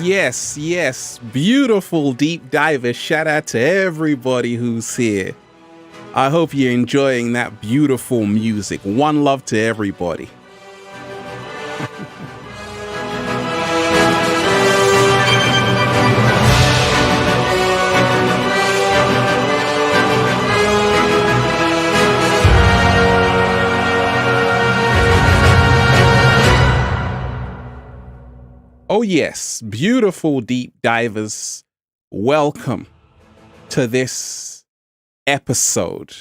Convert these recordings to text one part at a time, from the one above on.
Yes. Beautiful deep divers. Shout out to everybody who's here. I hope you're enjoying that beautiful music. One love to everybody. Oh yes, beautiful deep divers, welcome to this episode.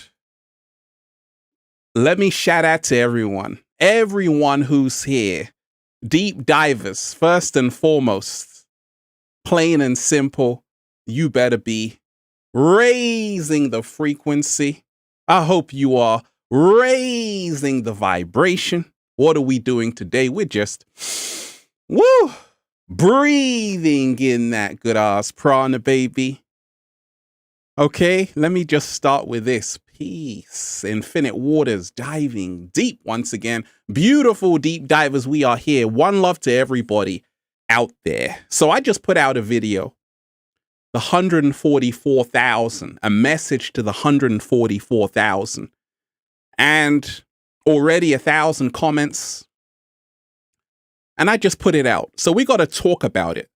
Let me shout out to everyone who's here. Deep divers, first and foremost, plain and simple, you better be raising the frequency. I hope you are raising the vibration. What are we doing today? We're just, breathing in that good ass prana, baby. Okay, let me just start with this. Peace. Infinite waters, diving deep once again. Beautiful deep divers, we are here. One love to everybody out there. So I just put out a video. The 144,000. A message to the 144,000. And already 1,000 comments. And I just put it out. So we got to talk about it.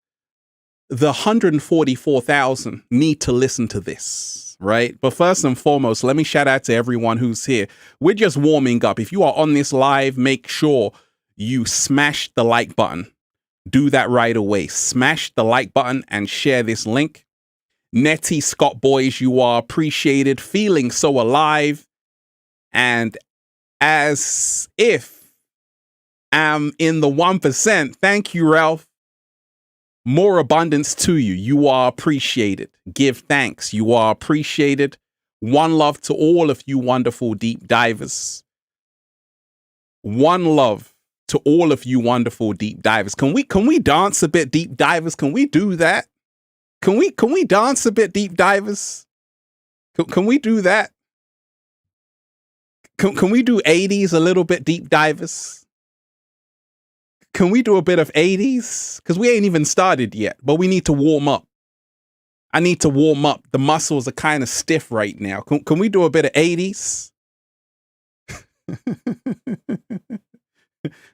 The 144,000 need to listen to this, right? But first and foremost, let me shout out to everyone who's here. We're just warming up. If you are on this live, make sure you smash the like button. Do that right away. Smash the like button and share this link. Nettie Scott boys, you are appreciated. Feeling so alive. And as if I'm in the 1%, thank you, Ralph. More abundance to you. You are appreciated. Give thanks. You are appreciated. One love to all of you wonderful deep divers. One love to all of you wonderful deep divers. Can we dance a bit, deep divers? Can we do that? Can we dance a bit, deep divers? Can we do that? Can we do 80s a little bit, deep divers? Can we do a bit of 80s? Because we ain't even started yet, but we need to warm up. I need to warm up. The muscles are kind of stiff right now. Can we do a bit of 80s?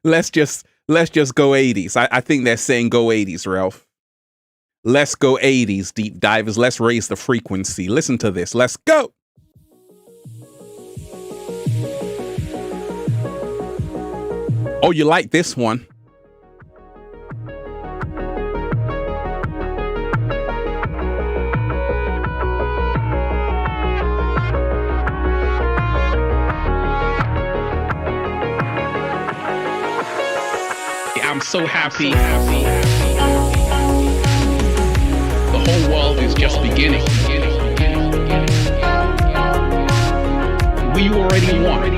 Let's just go 80s. I think they're saying go 80s, Ralph. Let's go 80s, deep divers. Let's raise the frequency. Listen to this. Let's go. Oh, you like this one? I'm so happy. The whole world is just beginning. We already won.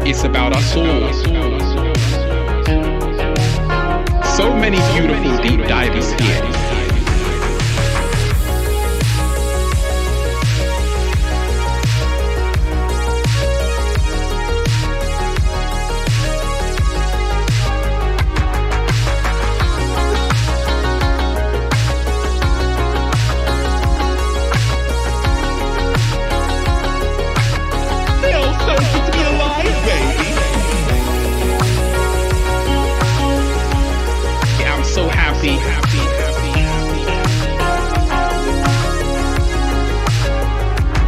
It's about us all. So many beautiful deep divers here.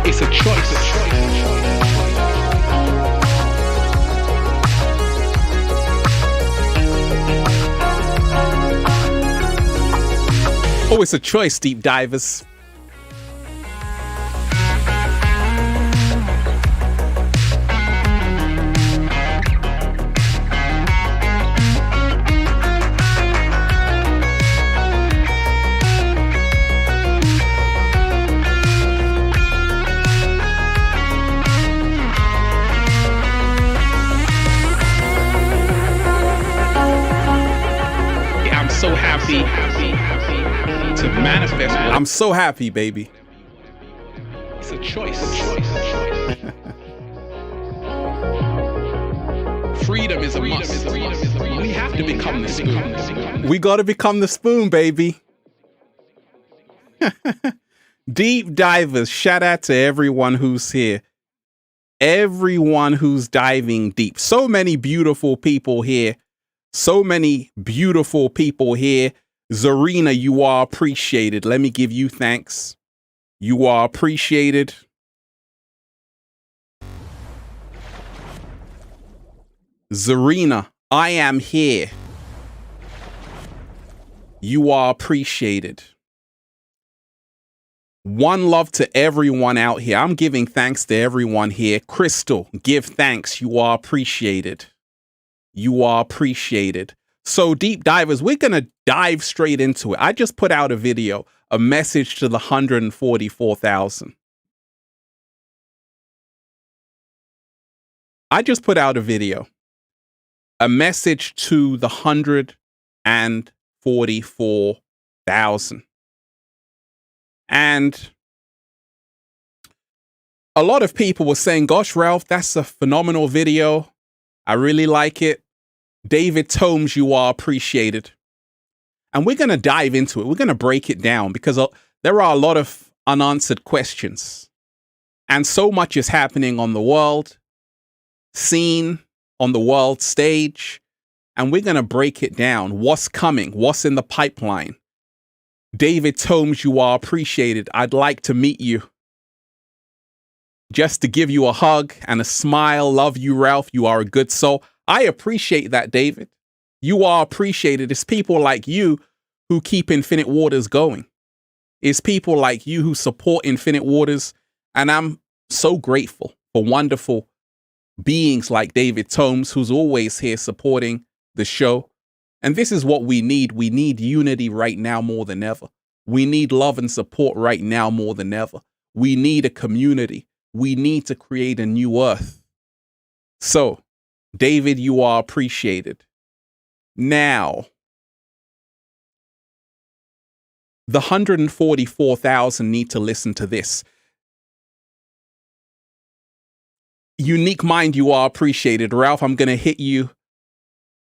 It's a choice. Oh, it's a choice, deep divers. So happy to manifest. I'm so happy, baby. It's a choice. freedom is a must. We have to become the spoon. We got to become the spoon, baby. Deep divers, shout out to everyone who's here. Everyone who's diving deep. So many beautiful people here. So many beautiful people here. Zarina, you are appreciated. Let me give you thanks. You are appreciated. Zarina, I am here. You are appreciated. One love to everyone out here. I'm giving thanks to everyone here. Crystal, give thanks. You are appreciated. You are appreciated. So deep divers, we're going to dive straight into it. I just put out a video, a message to the 144,000. I just put out a video, a message to the 144,000. And a lot of people were saying, gosh, Ralph, that's a phenomenal video. I really like it. David Tomes, you are appreciated. And we're going to dive into it. We're going to break it down because there are a lot of unanswered questions. And so much is happening on the world scene, on the world stage. And we're going to break it down. What's coming? What's in the pipeline? David Tomes, you are appreciated. I'd like to meet you. Just to give you a hug and a smile. Love you, Ralph. You are a good soul. I appreciate that, David. You are appreciated. It's people like you who keep Infinite Waters going. It's people like you who support Infinite Waters. And I'm so grateful for wonderful beings like David Tomes, who's always here supporting the show. And this is what we need. We need unity right now more than ever. We need love and support right now more than ever. We need a community. We need to create a new earth. So, David, you are appreciated. Now, the 144,000 need to listen to this. Unique Mind, you are appreciated. Ralph, I'm going to hit you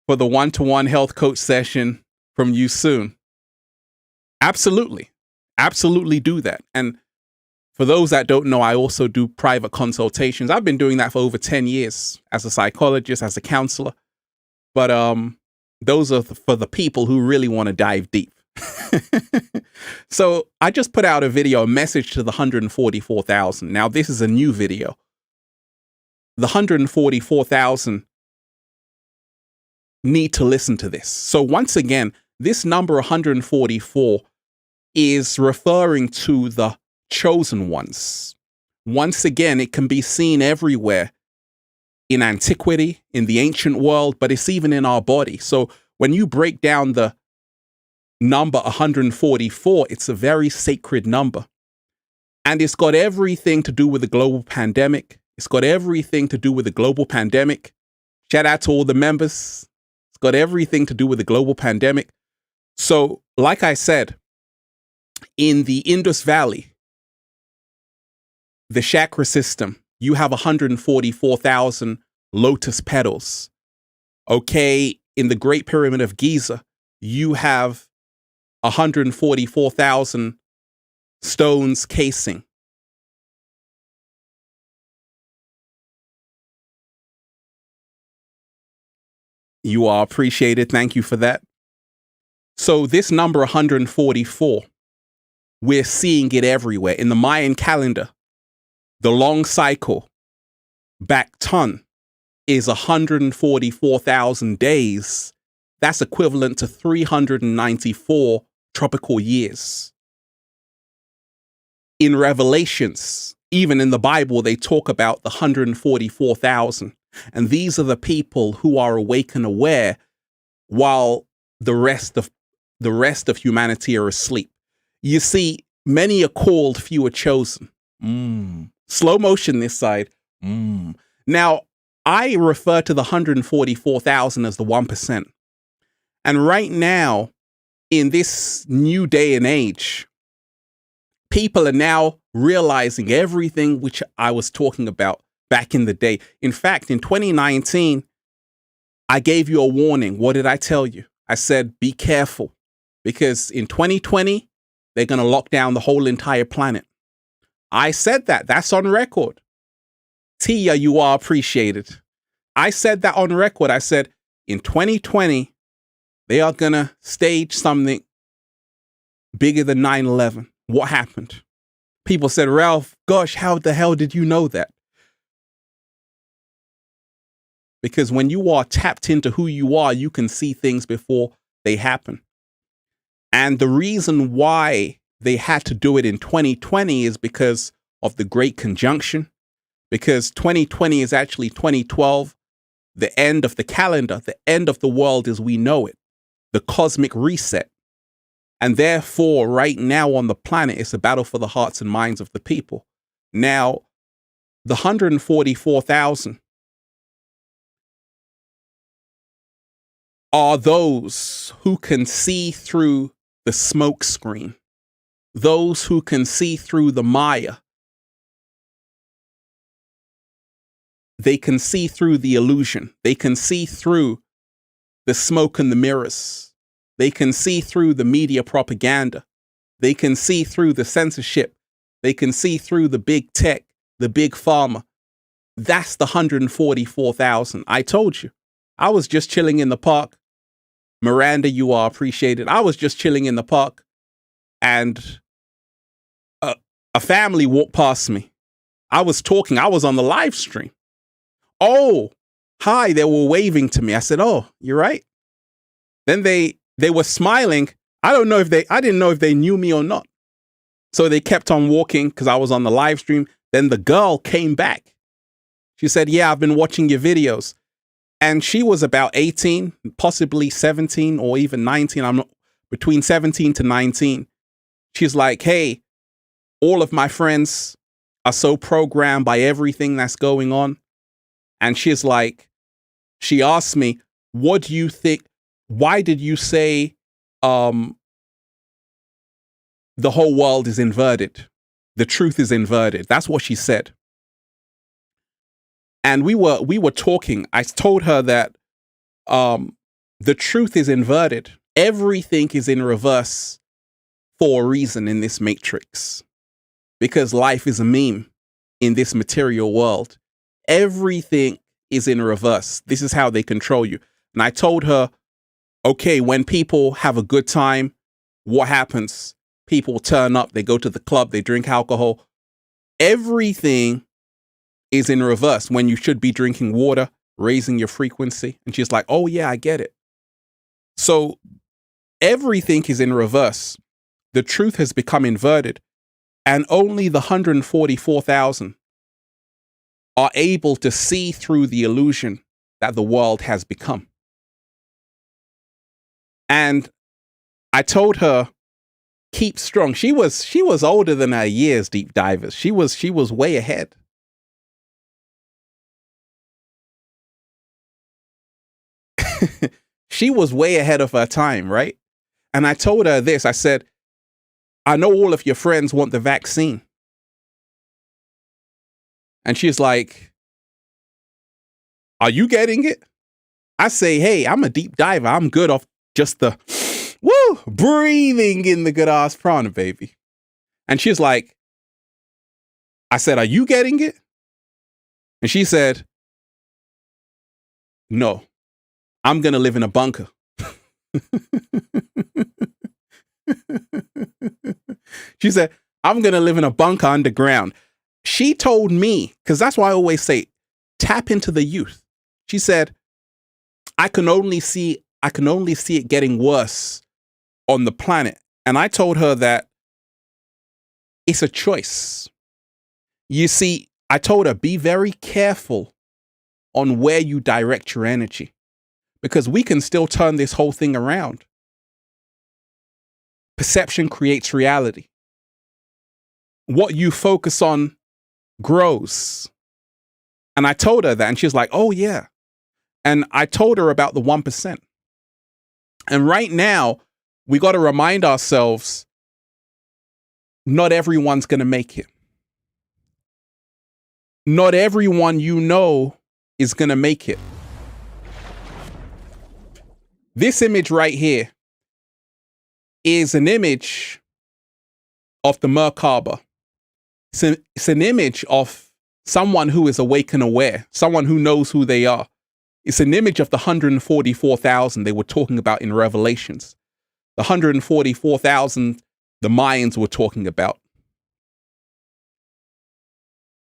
for the one-to-one health coach session from you soon. Absolutely. Absolutely do that. And for those that don't know, I also do private consultations. I've been doing that for over 10 years as a psychologist, as a counselor. But those are for the people who really want to dive deep. So I just put out a video, a message to the 144,000. Now, this is a new video. The 144,000 need to listen to this. So once again, this number 144 is referring to the chosen ones. Once again, it can be seen everywhere in antiquity, in the ancient world, but it's even in our body. So when you break down the number 144, it's a very sacred number. And it's got everything to do with the global pandemic. It's got everything to do with the global pandemic. Shout out to all the members. It's got everything to do with the global pandemic. So, like I said, in the Indus Valley, the chakra system, you have 144,000 lotus petals. Okay, in the Great Pyramid of Giza, you have 144,000 stones casing. You are appreciated. Thank you for that. So this number 144, we're seeing it everywhere. In the Mayan calendar, the long cycle, Bactun, is 144,000 days. That's equivalent to 394 tropical years. In Revelations, even in the Bible, they talk about the 144,000. And these are the people who are awake and aware while the rest of humanity are asleep. You see, many are called, few are chosen. Slow motion this side. Now, I refer to the 144,000 as the 1%. And right now, in this new day and age, people are now realizing everything which I was talking about back in the day. In fact, in 2019, I gave you a warning. What did I tell you? I said, be careful, because in 2020, they're going to lock down the whole entire planet. I said that. That's on record. Tia, you are appreciated. I said that on record. I said, in 2020, they are going to stage something bigger than 9/11. What happened? People said, Ralph, gosh, how the hell did you know that? Because when you are tapped into who you are, you can see things before they happen. And the reason why they had to do it in 2020 is because of the Great Conjunction, because 2020 is actually 2012, the end of the calendar, the end of the world as we know it, the cosmic reset. And therefore, right now on the planet, it's a battle for the hearts and minds of the people. Now, the 144,000 are those who can see through the smoke screen, those who can see through the Maya. They can see through the illusion. They can see through the smoke and the mirrors. They can see through the media propaganda. They can see through the censorship. They can see through the big tech, the big pharma. That's the 144,000. I told you. I was just chilling in the park. Miranda, you are appreciated. I was just chilling in the park, and a family walked past me. I was talking. I was on the live stream. Oh, hi. They were waving to me. I said, oh, you're right. Then they were smiling. I didn't know if they knew me or not. So they kept on walking because I was on the live stream. Then the girl came back. She said, yeah, I've been watching your videos. And she was about 18, possibly 17 or even 19. I'm not, between 17 to 19. She's like, hey, all of my friends are so programmed by everything that's going on. And she's like, she asked me, what do you think? Why did you say the whole world is inverted? The truth is inverted. That's what she said. And we were talking. I told her that the truth is inverted. Everything is in reverse for a reason in this matrix, because life is a meme in this material world. Everything is in reverse. This is how they control you. And I told her, okay, when people have a good time, what happens? People turn up, they go to the club, they drink alcohol. Everything is in reverse when you should be drinking water, raising your frequency. And she's like, oh yeah, I get it. So everything is in reverse. The truth has become inverted, and only the 144,000 are able to see through the illusion that the world has become. And I told her, keep strong. She was older than her years, deep divers. She was way ahead. She was way ahead of her time, right? And I told her this. I said, I know all of your friends want the vaccine. And she's like, are you getting it? I say, hey, I'm a deep diver. I'm good off just the breathing in the good ass prana, baby. And she's like, I said, are you getting it? And she said, no, I'm going to live in a bunker. She said, I'm going to live in a bunker underground. She told me, because that's why I always say, tap into the youth. She said, I can only see it getting worse on the planet. And I told her that it's a choice. You see, I told her, be very careful on where you direct your energy, because we can still turn this whole thing around. Perception creates reality. What you focus on grows. And I told her that, and she's like, oh yeah. And I told her about the 1%. And right now, we got to remind ourselves, not everyone's going to make it. Not everyone you know is going to make it. This image right here is an image of the Merkaba. It's an image of someone who is awake and aware, someone who knows who they are. It's an image of the 144,000 they were talking about in Revelations. The 144,000 the Mayans were talking about.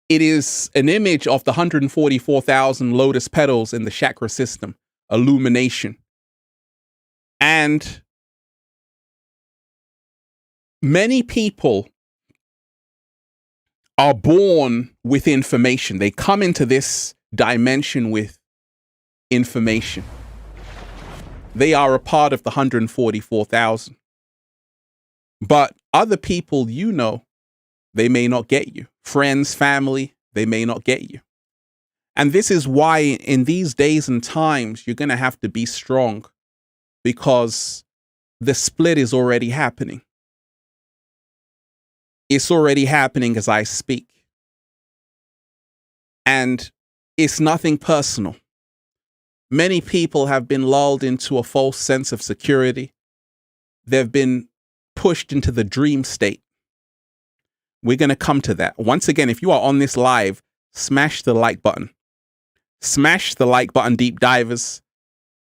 It is an image of the 144,000 lotus petals in the chakra system, illumination. And many people are born with information. They come into this dimension with information. They are a part of the 144,000. But other people, they may not get you. Friends, family, they may not get you. And this is why in these days and times, you're going to have to be strong, because the split is already happening. It's already happening as I speak. And it's nothing personal. Many people have been lulled into a false sense of security. They've been pushed into the dream state. We're going to come to that. Once again, if you are on this live, smash the like button. Smash the like button, deep divers.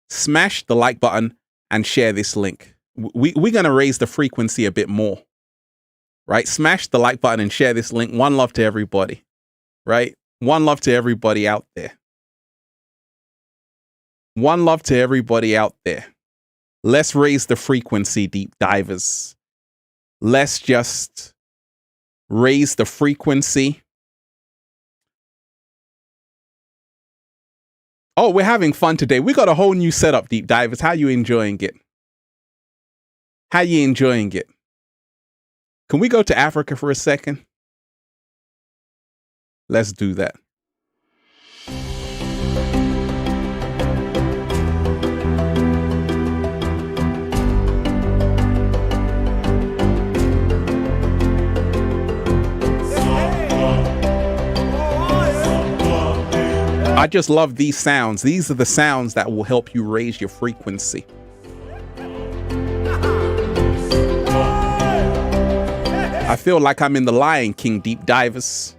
Smash the like button and share this link. We're going to raise the frequency a bit more, right? Smash the like button and share this link. One love to everybody, right? One love to everybody out there. One love to everybody out there. Let's raise the frequency, deep divers. Let's just raise the frequency. Oh, we're having fun today. We got a whole new setup, deep divers. How you enjoying it? How you enjoying it? Can we go to Africa for a second? Let's do that. I just love these sounds. These are the sounds that will help you raise your frequency. I feel like I'm in the Lion King, deep divers.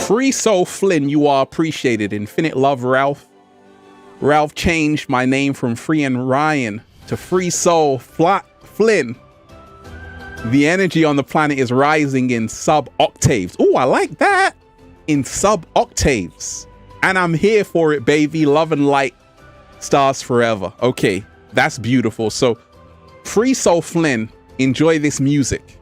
Free Soul Flynn, you are appreciated. Infinite love, Ralph. Ralph changed my name from Free and Ryan to Free Soul Flynn. The energy on the planet is rising in sub-octaves. Oh, I like that. In sub-octaves. And I'm here for it, baby. Love and light. Stars forever. Okay, that's beautiful. So, Free Soul Flynn, enjoy this music.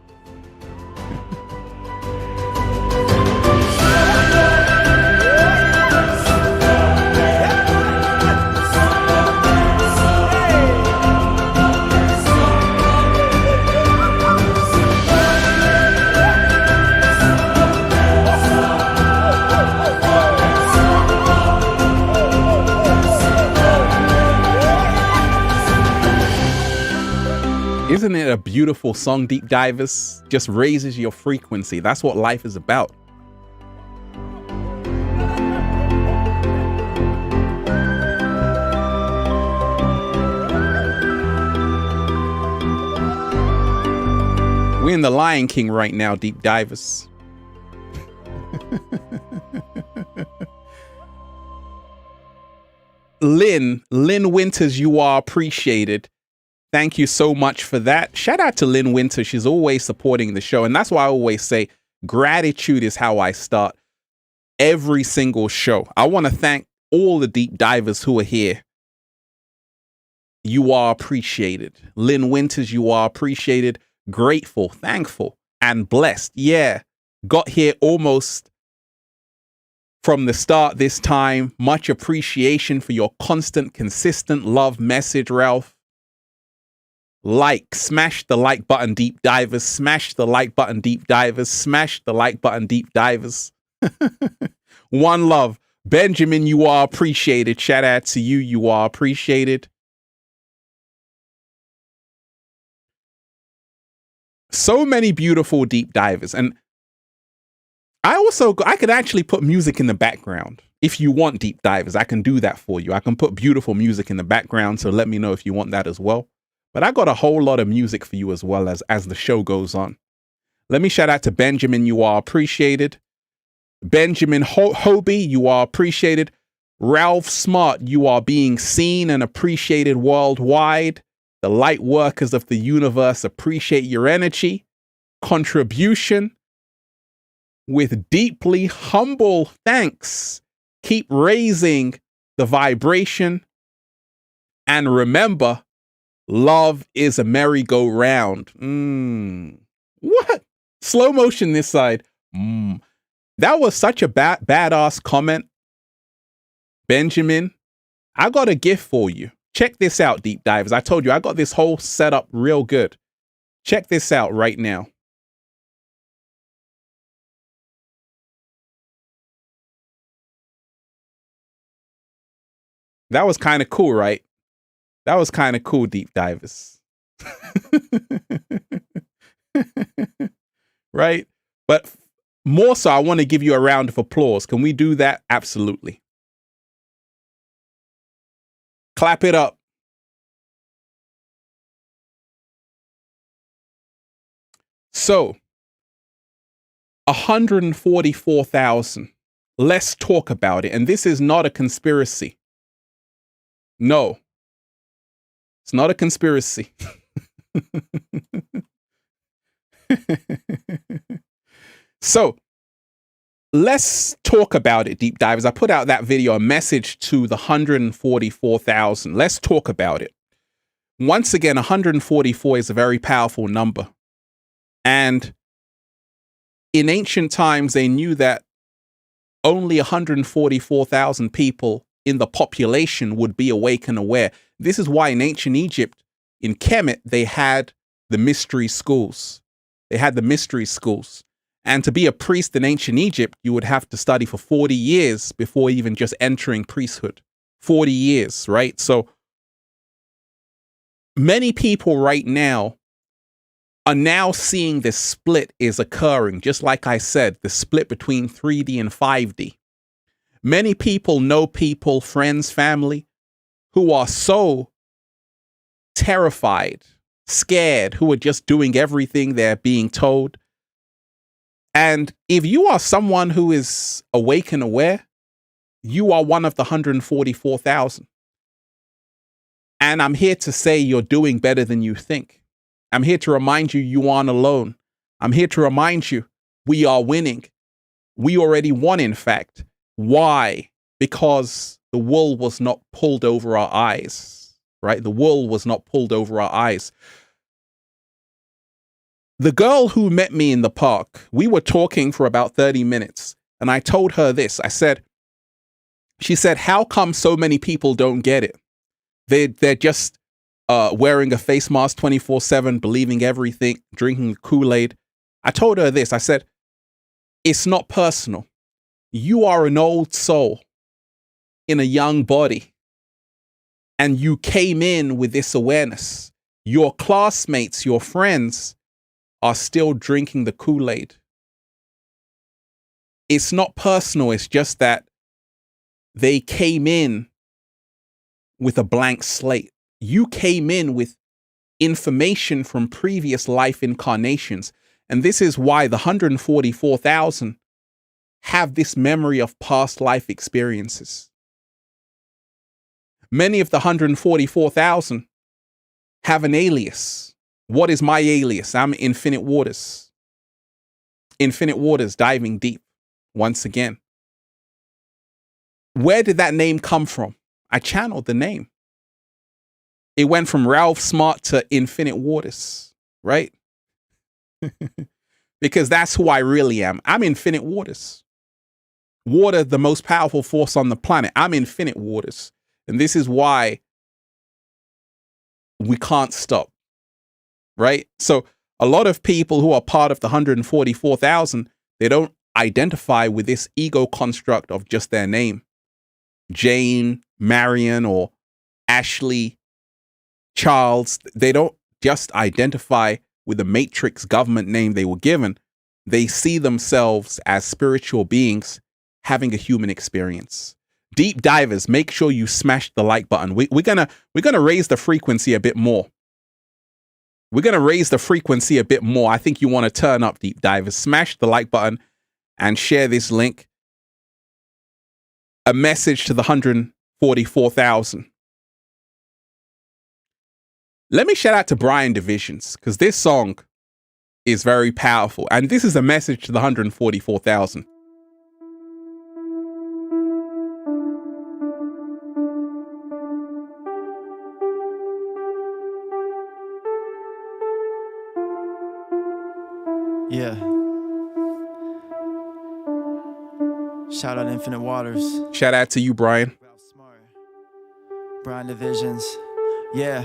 Isn't it a beautiful song, deep divers? Just raises your frequency. That's what life is about. We're in the Lion King right now, deep divers. Lynn Winters, you are appreciated. Thank you so much for that. Shout out to Lynn Winter. She's always supporting the show. And that's why I always say gratitude is how I start every single show. I want to thank all the deep divers who are here. You are appreciated. Lynn Winters, you are appreciated. Grateful, thankful, and blessed. Yeah, got here almost from the start this time. Much appreciation for your constant, consistent love message, Ralph. Like, smash the like button, deep divers. Smash the like button, deep divers. Smash the like button, deep divers. One love. Benjamin, you are appreciated. Shout out to you. You are appreciated. So many beautiful deep divers. And I could actually put music in the background. If you want deep divers, I can do that for you. I can put beautiful music in the background. So let me know if you want that as well. But I got a whole lot of music for you as well as the show goes on. Let me shout out to Benjamin. You are appreciated. Benjamin Hobie, you are appreciated. Ralph Smart, you are being seen and appreciated worldwide. The light workers of the universe appreciate your energy, contribution. With deeply humble thanks, keep raising the vibration. And remember, love is a merry-go-round. What? Slow motion this side. That was such a badass comment. Benjamin, I got a gift for you. Check this out, deep divers. I told you, I got this whole setup real good. Check this out right now. That was kind of cool, right? That was kind of cool, deep divers. Right? But more so, I want to give you a round of applause. Can we do that? Absolutely. Clap it up. So, 144,000. Let's talk about it. And this is not a conspiracy. No, it's not a conspiracy. So, let's talk about it, deep divers. I put out that video, a message to the 144,000. Let's talk about it. Once again, 144 is a very powerful number. And in ancient times, they knew that only 144,000 people in the population would be awake and aware. This is why in ancient Egypt, in Kemet, they had the mystery schools. They had the mystery schools. And to be a priest in ancient Egypt, you would have to study for 40 years before even just entering priesthood. 40 years, right? So many people right now are now seeing this split is occurring. Just like I said, the split between 3D and 5D. Many people know people, friends, family, who are so terrified, scared, who are just doing everything they're being told. And if you are someone who is awake and aware, you are one of the 144,000. And I'm here to say you're doing better than you think. I'm here to remind you you aren't alone. I'm here to remind you we are winning. We already won, in fact. Why? Because the wool was not pulled over our eyes, right? The wool was not pulled over our eyes. The girl who met me in the park, we were talking for about 30 minutes, and I told her this. She said, how come so many people don't get it? They're just wearing a face mask 24/7, believing everything, drinking Kool-Aid. I told her this. I said, it's not personal. You are an old soul in a young body, and you came in with this awareness. Your classmates, your friends are still drinking the Kool-Aid. It's not personal. It's just that they came in with a blank slate. You came in with information from previous life incarnations. And this is why the 144,000 have this memory of past life experiences. Many of the 144,000 have an alias. What is my alias? I'm Infinite Waters. Infinite Waters, diving deep. Once again. Where did that name come from? I channeled the name. It went from Ralph Smart to Infinite Waters, right? Because that's who I really am. I'm Infinite Waters. Water, the most powerful force on the planet. I'm Infinite Waters. And this is why we can't stop. right? So a lot of people who are part of the 144,000, they don't identify with this ego construct of just their name. Jane, Marion, or Ashley, Charles. They don't just identify with the matrix government name they were given. They see themselves as spiritual beings having a human experience. Deep divers, make sure you smash the like button. We're gonna raise the frequency a bit more. We're gonna raise the frequency a bit more. I think you want to turn up, deep divers. Smash the like button and share this link. A message to the 144,000. Let me shout out to Brian Divisions, because this song is very powerful. And this is a message to the 144,000. Yeah. Shout out Infinite Waters. Shout out to you, Brian. Brian Divisions. Yeah.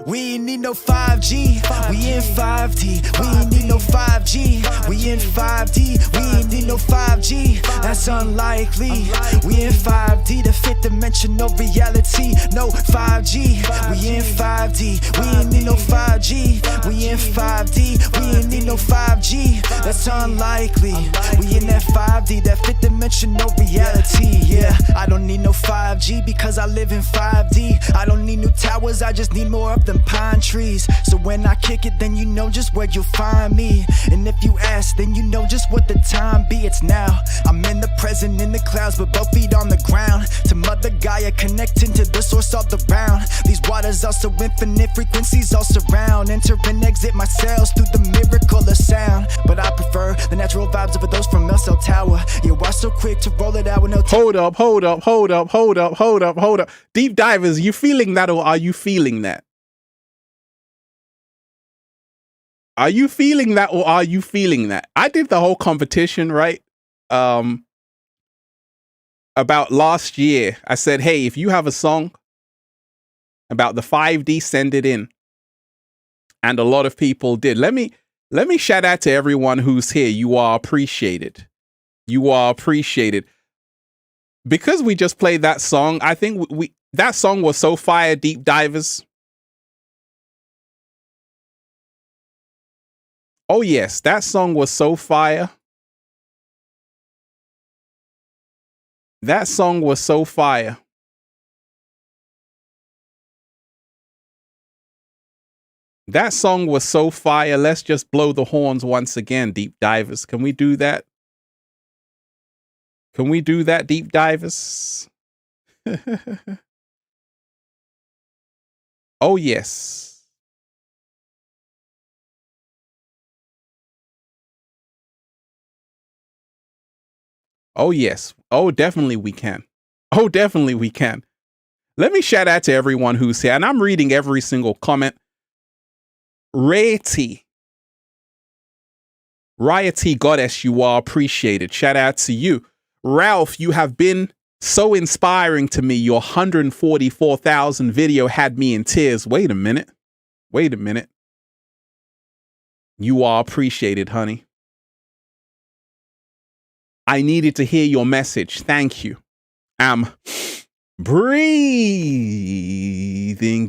We ain't need no 5G, we in 5D. We ain't need no 5G, we in 5D. We ain't need no 5G, that's unlikely. We in 5D, the fifth dimensional reality. No 5G, we in 5D. We ain't need no 5G, we in 5D. We ain't need no 5G, that's unlikely. We in that 5D, that fifth dimensional reality. Yeah, I don't need no 5G because I live in 5D. I don't need new towers, I just need more of them pine trees. So when I kick it, then you know just where you'll find me. And if you ask, then you know just what the time be. It's now. I'm in the present, in the clouds, but both feet on the ground. To Mother Gaia, connecting to the source all around. These waters are so infinite, frequencies all surround. Enter and exit my cells through the miracle of sound. But I prefer the natural vibes of those from Cell Tower. Yeah, why so quick to roll it out with no Hold up. Deep divers, you feeling that, or are you feeling that? Are you feeling that, or are you feeling that? I did the whole competition, right? About last year. I said, hey, if you have a song about the 5D, send it in. And a lot of people did. Let me shout out to everyone who's here. You are appreciated. You are appreciated. Because we just played that song, I think that song was so fire, deep divers. Oh yes, that song was so fire. That song was so fire. That song was so fire. Let's just blow the horns once again, deep divers. Can we do that? Can we do that, deep divers? Oh yes. Oh, yes. Oh, definitely we can. Oh, definitely we can. Let me shout out to everyone who's here. And I'm reading every single comment. Riety Goddess, you are appreciated. Shout out to you. Ralph, you have been so inspiring to me. Your 144,000 video had me in tears. Wait a minute. Wait a minute. You are appreciated, honey. I needed to hear your message. Thank you. I'm breathing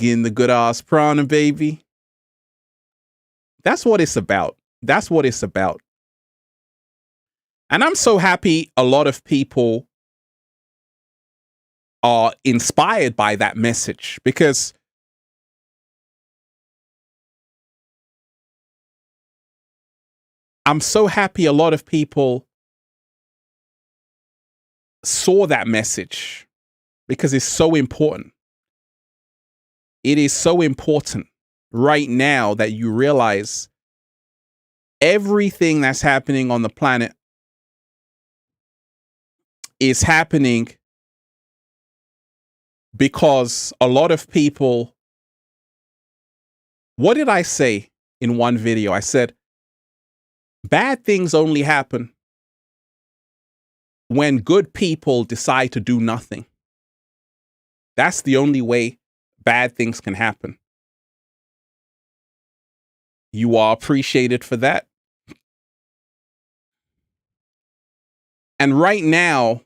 in the good ass prana, baby. That's what it's about. That's what it's about. And I'm so happy a lot of people are inspired by that message, because I'm so happy a lot of people saw that message, because it's so important. It is so important right now that you realize everything that's happening on the planet is happening because a lot of people, what did I say in one video? I said, bad things only happen when good people decide to do nothing. That's the only way bad things can happen. You are appreciated for that. And right now,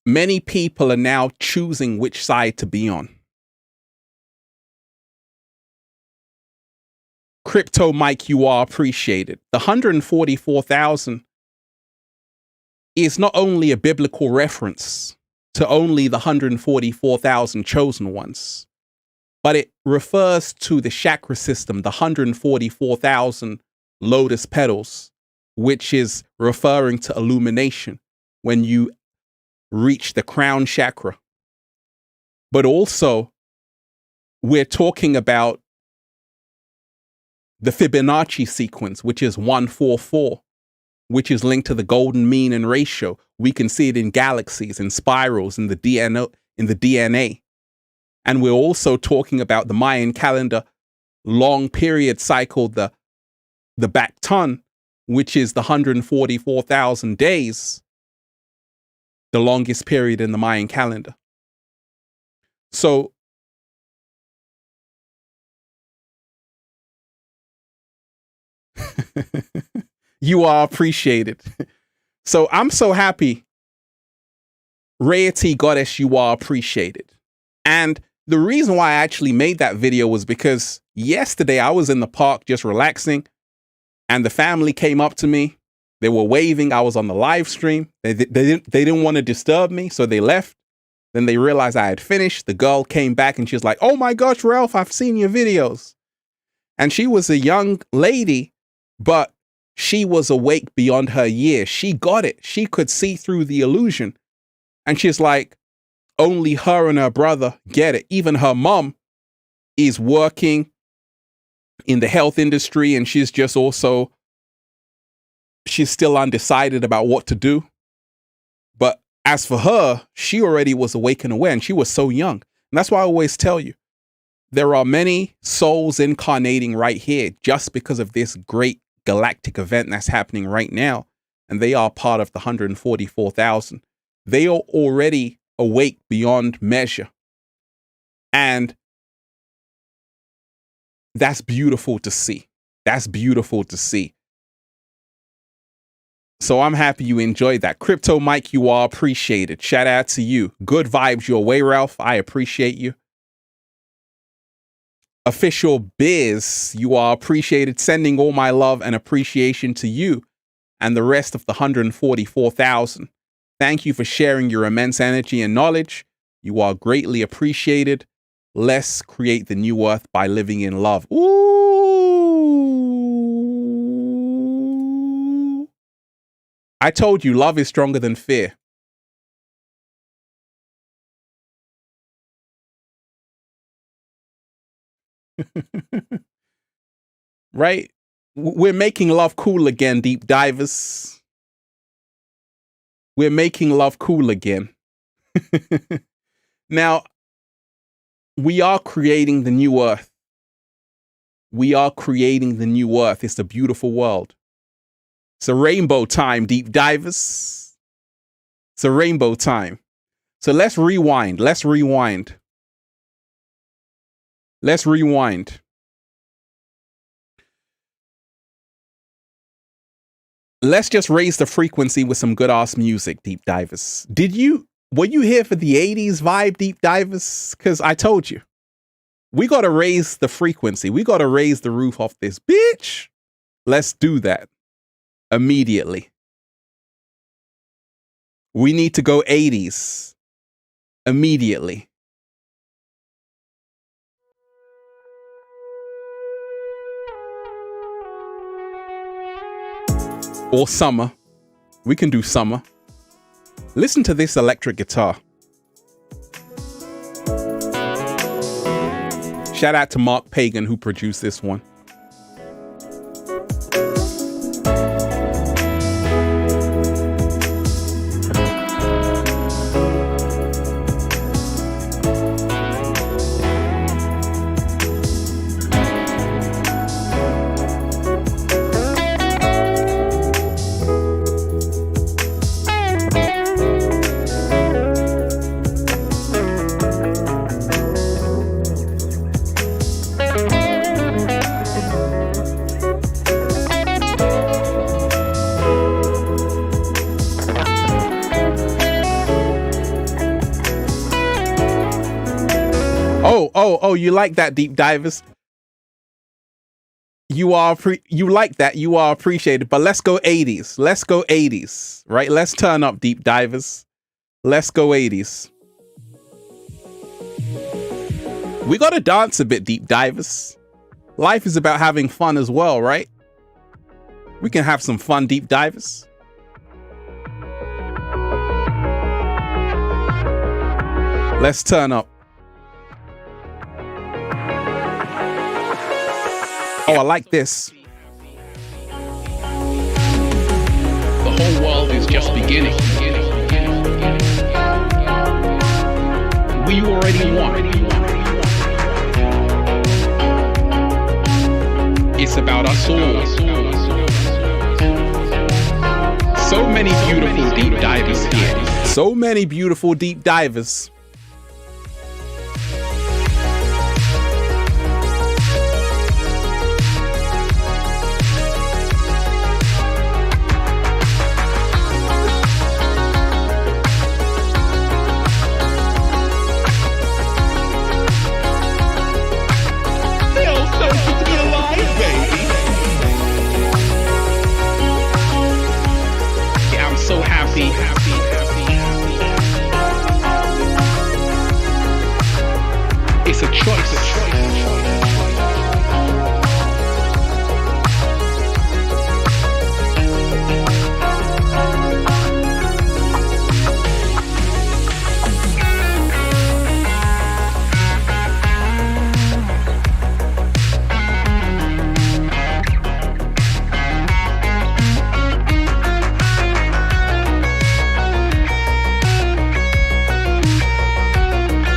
many people are now choosing which side to be on. Crypto Mike, you are appreciated. The 144,000 is not only a biblical reference to only the 144,000 chosen ones, but it refers to the chakra system, the 144,000 lotus petals, which is referring to illumination when you reach the crown chakra. But also, we're talking about the Fibonacci sequence, which is 144, which is linked to the golden mean and ratio. We can see it in galaxies, in spirals, in the DNA. And we're also talking about the Mayan calendar long period cycle, the Bacton, which is the 144,000 days, the longest period in the Mayan calendar. So you are appreciated. So I'm so happy. Rarity Goddess, you are appreciated. And the reason why I actually made that video was because yesterday I was in the park just relaxing, and the family came up to me. They were waving. I was on the live stream. They didn't want to disturb me, so they left. Then they realized I had finished. The girl came back and she was like, "Oh my gosh, Ralph, I've seen your videos." And she was a young lady, but she was awake beyond her years. She got it. She could see through the illusion. And she's like, only her and her brother get it. Even her mom is working in the health industry, and she's still undecided about what to do. But as for her, she already was awake and aware, and she was so young. And that's why I always tell you, there are many souls incarnating right here just because of this great galactic event that's happening right now. And they are part of the 144,000. They are already awake beyond measure. And that's beautiful to see. That's beautiful to see. So I'm happy you enjoyed that. Crypto Mike, you are appreciated. Shout out to you. Good vibes your way, Ralph. I appreciate you. Official Biz, you are appreciated. Sending all my love and appreciation to you and the rest of the 144,000. Thank you for sharing your immense energy and knowledge. You are greatly appreciated. Let's create the new earth by living in love. Ooh. I told you, love is stronger than fear. Right? We're making love cool again, deep divers. We're making love cool again. Now, we are creating the new earth. We are creating the new earth. It's a beautiful world. It's a rainbow time, deep divers. It's a rainbow time. So let's rewind. Let's rewind. Let's rewind. Let's just raise the frequency with some good ass music, deep divers. Were you here for the 80s vibe, deep divers? Because I told you, we got to raise the frequency. We got to raise the roof off this bitch. Let's do that immediately. We need to go 80s immediately. Or summer. We can do summer. Listen to this electric guitar. Shout out to Mark Pagan who produced this one. Oh, you like that, deep divers? You like that, you are appreciated. But let's go 80s. Let's go 80s, right? Let's turn up, deep divers. Let's go 80s. We got to dance a bit, deep divers. Life is about having fun as well, right? We can have some fun, deep divers. Let's turn up. Oh, I like this. The whole world is just beginning. We already won. It's about us all. So many beautiful deep divers here. So many beautiful deep divers. It's a choice.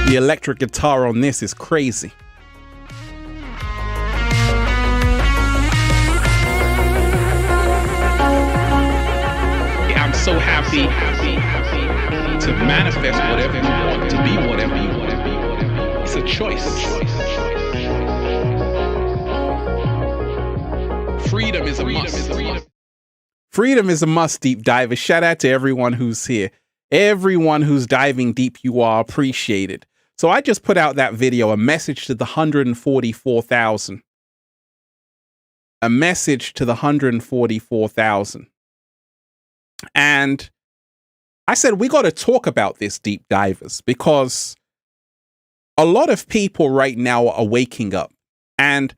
The electric guitar on this is crazy. I'm so happy to manifest whatever you want, to be whatever you want to be. It's a choice. Freedom is a must. Freedom is a must, deep diver. Shout out to everyone who's here. Everyone who's diving deep, you are appreciated. So I just put out that video, a message to the 144,000. A message to the 144,000. And I said, we got to talk about this, deep divers, because a lot of people right now are waking up. And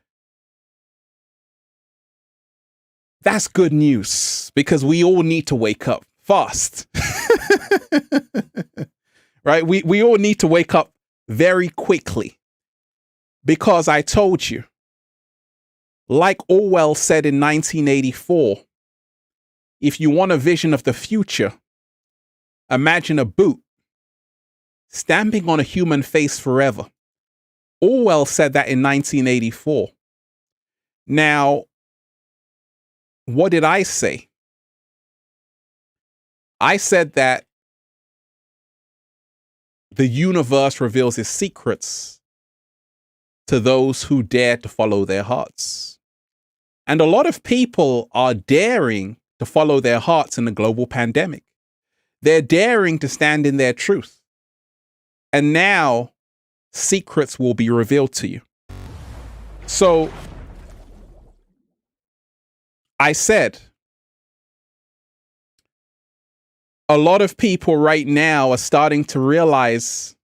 that's good news, because we all need to wake up fast. Right? We all need to wake up very quickly, because I told you, like Orwell said in 1984, if you want a vision of the future, imagine a boot stamping on a human face forever. Orwell said that in 1984. Now, what did I say? I said that the universe reveals its secrets to those who dare to follow their hearts. And a lot of people are daring to follow their hearts in the global pandemic. They're daring to stand in their truth. And now secrets will be revealed to you. So I said, a lot of people right now are starting to realize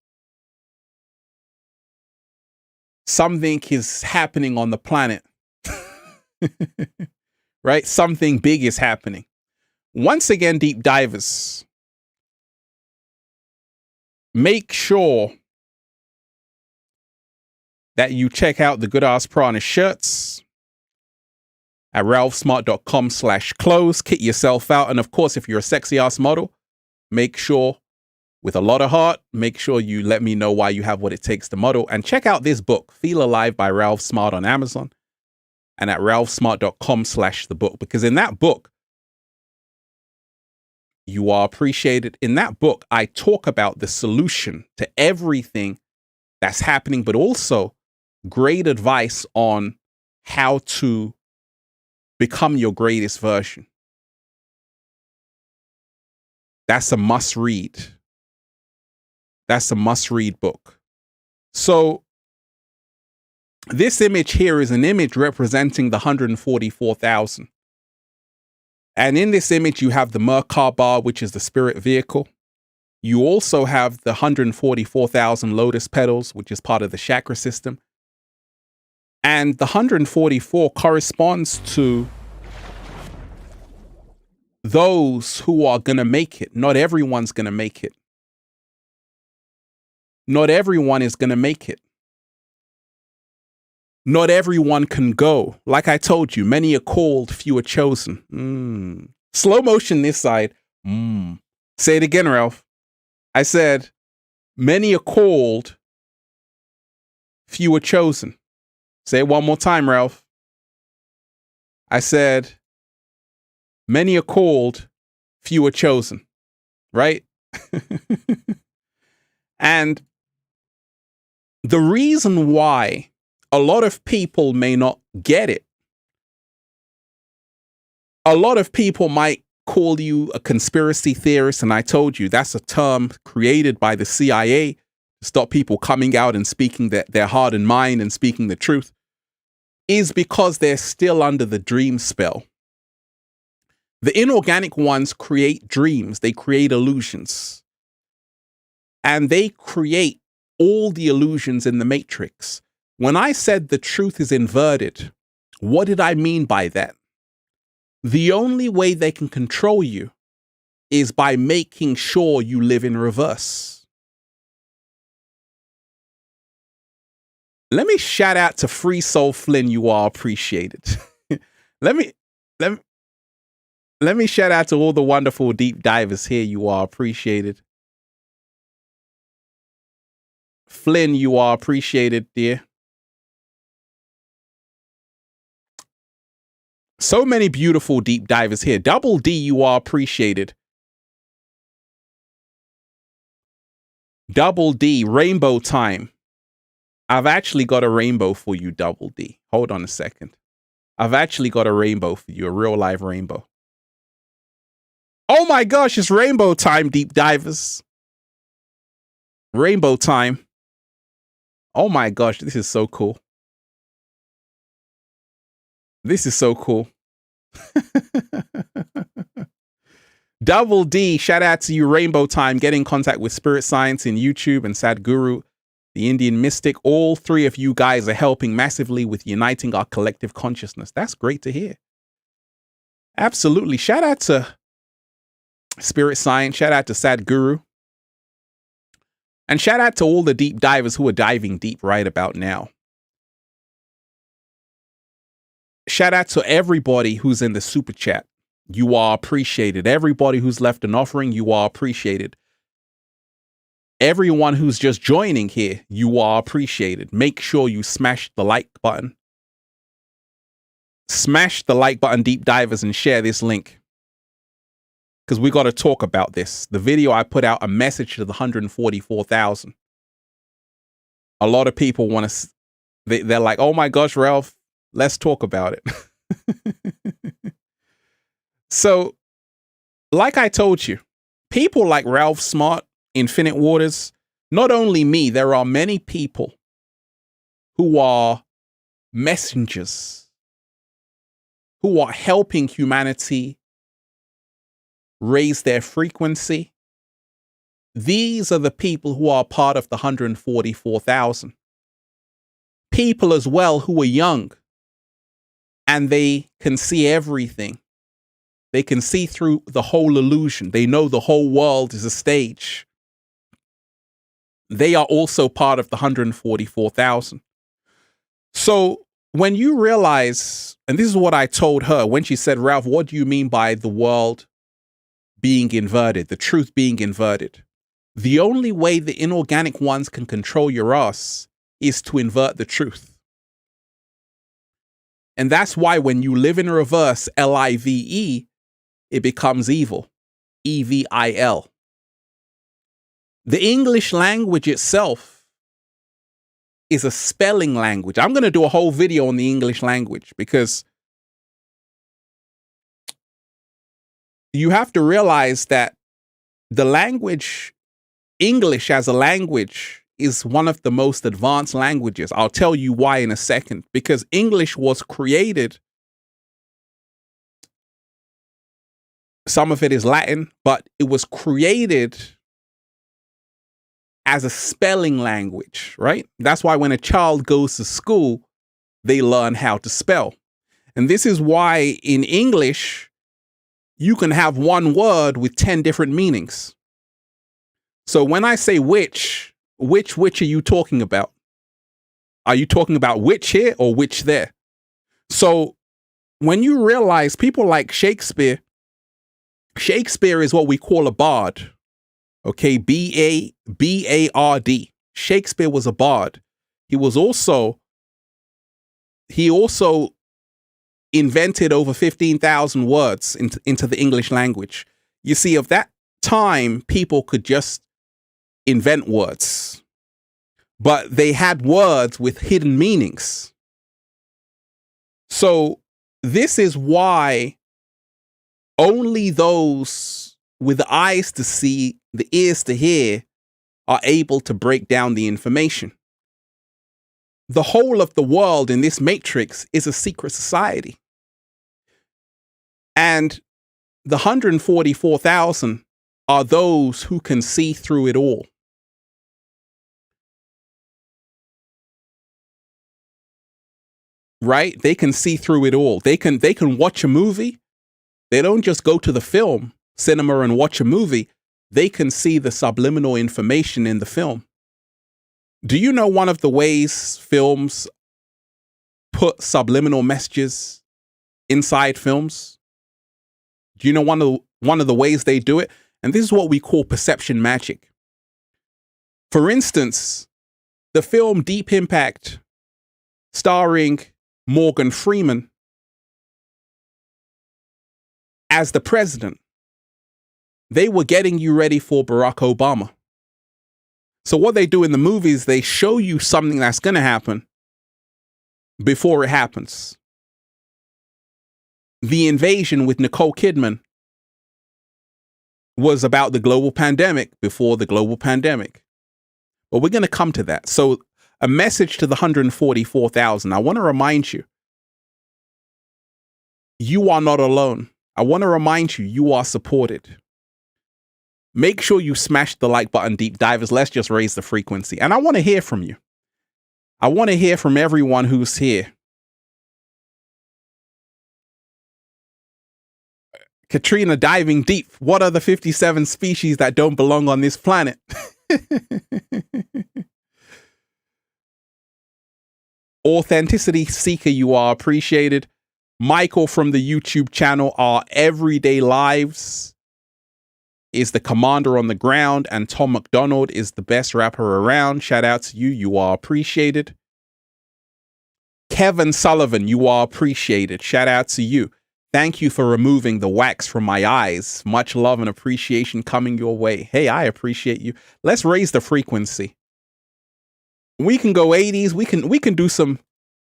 something is happening on the planet. Right? Something big is happening. Once again, deep divers, make sure that you check out the Good Ass Prana shirts at ralphsmart.com/clothes. Kit yourself out. And of course, if you're a sexy ass model, make sure, with a lot of heart, make sure you let me know why you have what it takes to model. And check out this book, Feel Alive by Ralph Smart, on Amazon and at ralphsmart.com/thebook. Because in that book, you are appreciated. In that book, I talk about the solution to everything that's happening, but also great advice on how to become your greatest version. That's a must read. That's a must read book. So This image here is an image representing the 144,000. And in this image, you have the Merkaba, which is the spirit vehicle. You also have the 144,000 lotus petals, which is part of the chakra system. And the 144 corresponds to those who are going to make it. Not everyone's going to make it. Not everyone is going to make it. Not everyone can go. Like I told you, many are called, few are chosen. Slow motion this side. Say it again, Ralph. I said, many are called, few are chosen. Say it one more time, Ralph. I said, many are called, few are chosen. Right? And the reason why a lot of people may not get it, a lot of people might call you a conspiracy theorist, and I told you that's a term created by the CIA to stop people coming out and speaking their heart and mind and speaking the truth, is because they're still under the dream spell. The inorganic ones create dreams, they create illusions, and they create all the illusions in the matrix. When I said the truth is inverted, what did I mean by that? The only way they can control you is by making sure you live in reverse. Let me shout out to Free Soul Flynn. You are appreciated. Let me shout out to all the wonderful deep divers here. You are appreciated. Flynn, you are appreciated, dear. So many beautiful deep divers here. Double D, you are appreciated. Double D, rainbow time. I've actually got a rainbow for you, Double D. Hold on a second. I've actually got a rainbow for you, a real live rainbow. Oh my gosh, it's rainbow time, deep divers. Rainbow time. Oh my gosh, this is so cool. This is so cool. Double D, shout out to you, Rainbow Time. Get in contact with Spirit Science in YouTube and Sadhguru, the Indian mystic. All three of you guys are helping massively with uniting our collective consciousness. That's great to hear. Absolutely. Shout out to Spirit Science. Shout out to Sadhguru. And shout out to all the deep divers who are diving deep right about now. Shout out to everybody who's in the super chat. You are appreciated. Everybody who's left an offering, you are appreciated. Everyone who's just joining here, you are appreciated. Make sure you smash the like button. Smash the like button, deep divers, and share this link. Because we got to talk about this. The video I put out, a message to the 144,000. A lot of people want to, they're like, oh my gosh, Ralph, let's talk about it. So, like I told you, people like Ralph Smart, Infinite Waters, not only me, there are many people who are messengers, who are helping humanity raise their frequency. These are the people who are part of the 144,000. People as well who are young and they can see everything. They can see through the whole illusion. They know the whole world is a stage. They are also part of the 144,000. So when you realize, and this is what I told her when she said, Ralph, what do you mean by the world being inverted, the truth being inverted? The only way the inorganic ones can control your ass is to invert the truth. And that's why when you live in reverse, L-I-V-E, it becomes evil, E-V-I-L. The English language itself is a spelling language. I'm going to do a whole video on the English language because you have to realize that the language, English as a language, is one of the most advanced languages. I'll tell you why in a second. Because English was created, some of it is Latin, but it was created as a spelling language, right? That's why when a child goes to school, they learn how to spell. And this is why in English, you can have one word with 10 different meanings. So when I say which are you talking about? Are you talking about which here or which there? So when you realize people like Shakespeare is what we call a bard. Okay, B-A-R-D. Shakespeare was a bard. He also invented over 15,000 words into the English language. You see, of that time, people could just invent words, but they had words with hidden meanings. So this is why only those with the eyes to see, the ears to hear, are able to break down the information. The whole of the world in this matrix is a secret society. And the 144,000 are those who can see through it all. Right? They can see through it all. They can watch a movie. They don't just go to the cinema and watch a movie. They can see the subliminal information in the film. Do you know one of the ways films put subliminal messages inside films? Do you know one of the ways they do it? And this is what we call perception magic. For instance, the film Deep Impact, starring Morgan Freeman as the president, they were getting you ready for Barack Obama. So what they do in the movies, they show you something that's going to happen before it happens. The Invasion with Nicole Kidman was about the global pandemic before the global pandemic. But we're going to come to that. So a message to the 144,000. I want to remind you, you are not alone. I want to remind you, you are supported. Make sure you smash the like button, deep divers. Let's just raise the frequency. And I want to hear from you. I want to hear from everyone who's here. Katrina diving deep. What are the 57 species that don't belong on this planet? Authenticity seeker, you are appreciated. Michael from the YouTube channel, Our Everyday Lives, is the commander on the ground, and Tom McDonald is the best rapper around. Shout out to you. You are appreciated. Kevin Sullivan, you are appreciated. Shout out to you. Thank you for removing the wax from my eyes. Much love and appreciation coming your way. Hey, I appreciate you. Let's raise the frequency. We can go 80s. We can do some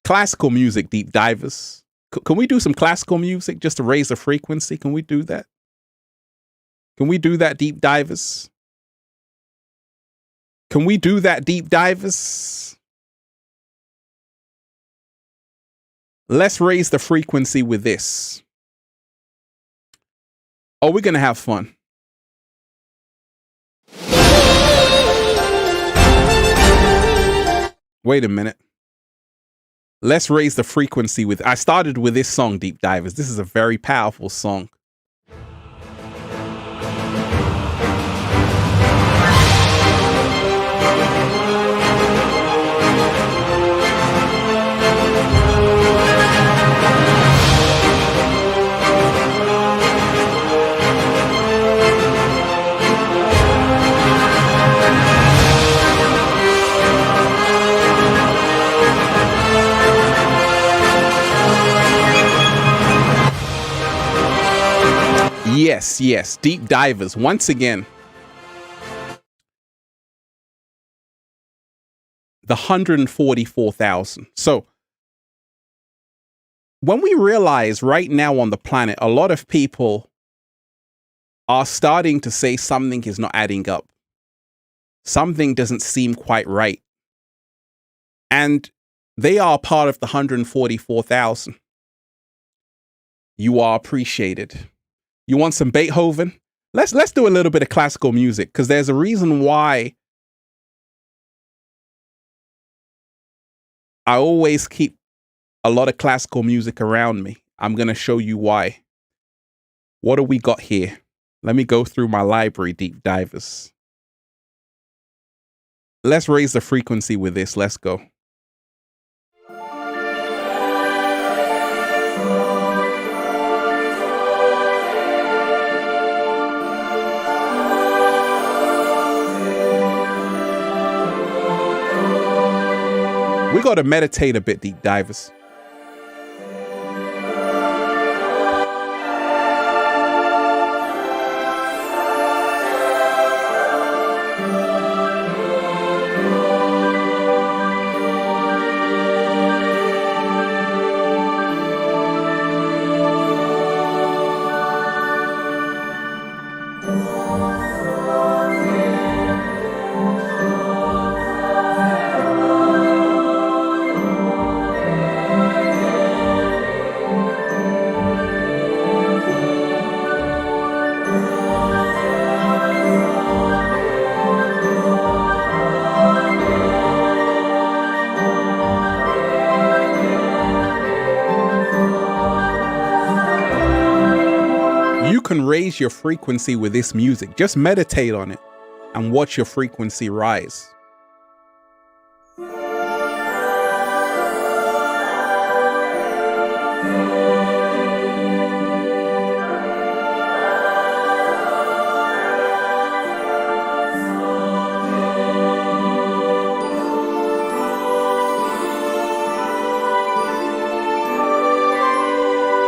classical music, deep divers. Can we do some classical music just to raise the frequency? Can we do that? Can we do that, deep divers? Can we do that, deep divers? Let's raise the frequency with this. Oh, we're going to have fun. Wait a minute. Let's raise the frequency with, I started with this song, Deep Divers. This is a very powerful song. Yes, yes, deep divers. Once again, the 144,000. So when we realize right now on the planet, a lot of people are starting to say something is not adding up. something doesn't seem quite right. And they are part of the 144,000. You are appreciated. You want some Beethoven? Let's do a little bit of classical music, because there's a reason why I always keep a lot of classical music around me. I'm going to show you why. What do we got here? Let me go through my library, deep divers. Let's raise the frequency with this. Let's go. We got to meditate a bit, deep divers. You can raise your frequency with this music. Just meditate on it and watch your frequency rise.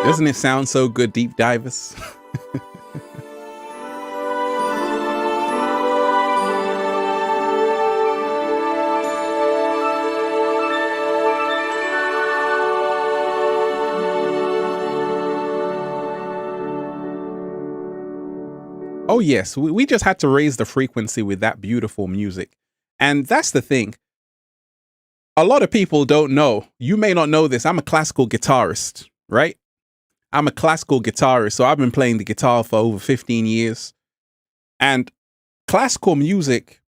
Doesn't it sound so good, deep divers? Oh yes, we just had to raise the frequency with that beautiful music. And that's the thing. A lot of people don't know. You may not know this. I'm a classical guitarist, right? I'm a classical guitarist, so I've been playing the guitar for over 15 years. And classical music,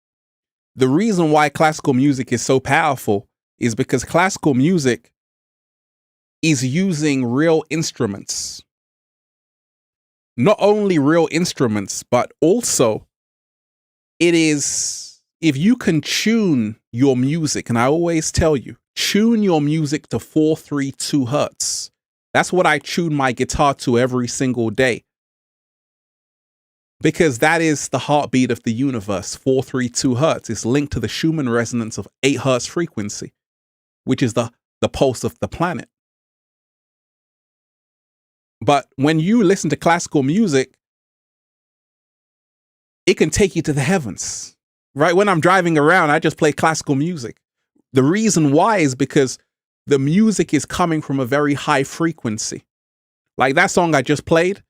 the reason why classical music is so powerful is because classical music is using real instruments. Not only real instruments, but also it is, if you can tune your music, and I always tell you, tune your music to 432 hertz. That's what I tune my guitar to every single day. Because that is the heartbeat of the universe, 432 hertz. It's linked to the Schumann resonance of 8 hertz frequency, which is the pulse of the planet. But when you listen to classical music, it can take you to the heavens, right? When I'm driving around, I just play classical music. The reason why is because the music is coming from a very high frequency. Like that song I just played,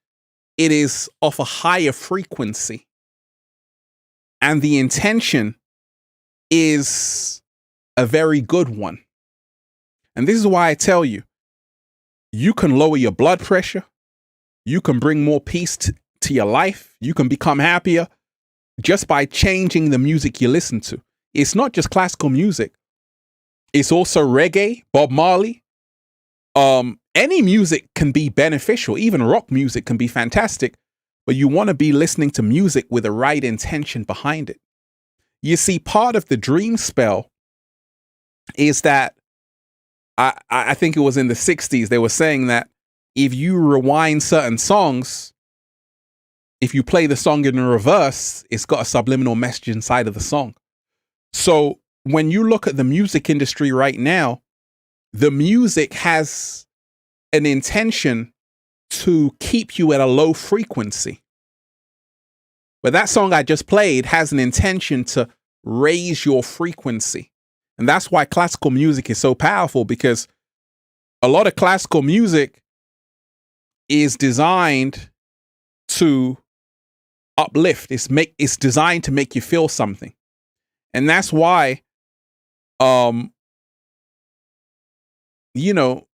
it is of a higher frequency. And the intention is a very good one. And this is why I tell you, you can lower your blood pressure. You can bring more peace to your life. You can become happier just by changing the music you listen to. It's not just classical music. It's also reggae, Bob Marley. Any music can be beneficial. Even rock music can be fantastic. But you want to be listening to music with the right intention behind it. You see, part of the dream spell is that I think it was in the 60s, they were saying that if you rewind certain songs, if you play the song in reverse, it's got a subliminal message inside of the song. So when you look at the music industry right now, the music has an intention to keep you at a low frequency. But that song I just played has an intention to raise your frequency. And that's why classical music is so powerful, because a lot of classical music is designed to uplift. It's designed to make you feel something. And that's why, you know,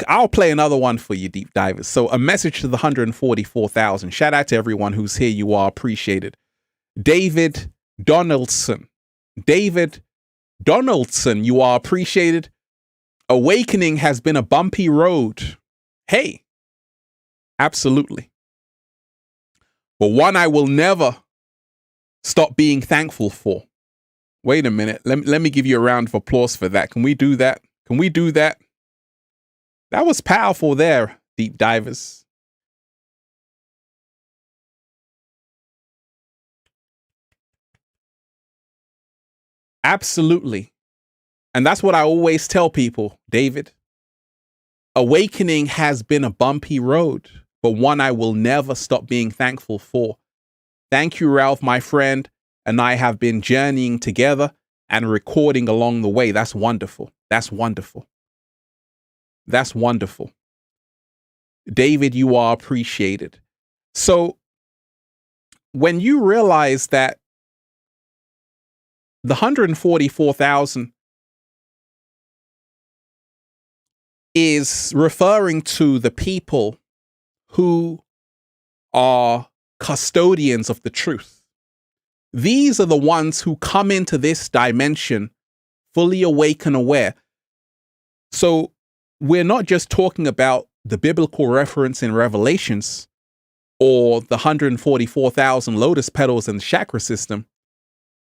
I'll play another one for you, deep divers. So a message to the 144,000. Shout out to everyone who's here. You are appreciated. David Donaldson. David Donaldson, you are appreciated. Awakening has been a bumpy road. Hey, absolutely. But one I will never stop being thankful for. Wait a minute. Let me give you a round of applause for that. Can we do that? Can we do that? That was powerful there, deep divers. Absolutely. And that's what I always tell people, David. Awakening has been a bumpy road, but one I will never stop being thankful for. Thank you, Ralph, my friend. And I have been journeying together and recording along the way. That's wonderful. That's wonderful. That's wonderful. David, you are appreciated. So when you realize that the 144,000 is referring to the people who are custodians of the truth. These are the ones who come into this dimension fully awake and aware. So we're not just talking about the biblical reference in Revelations or the 144,000 lotus petals in the chakra system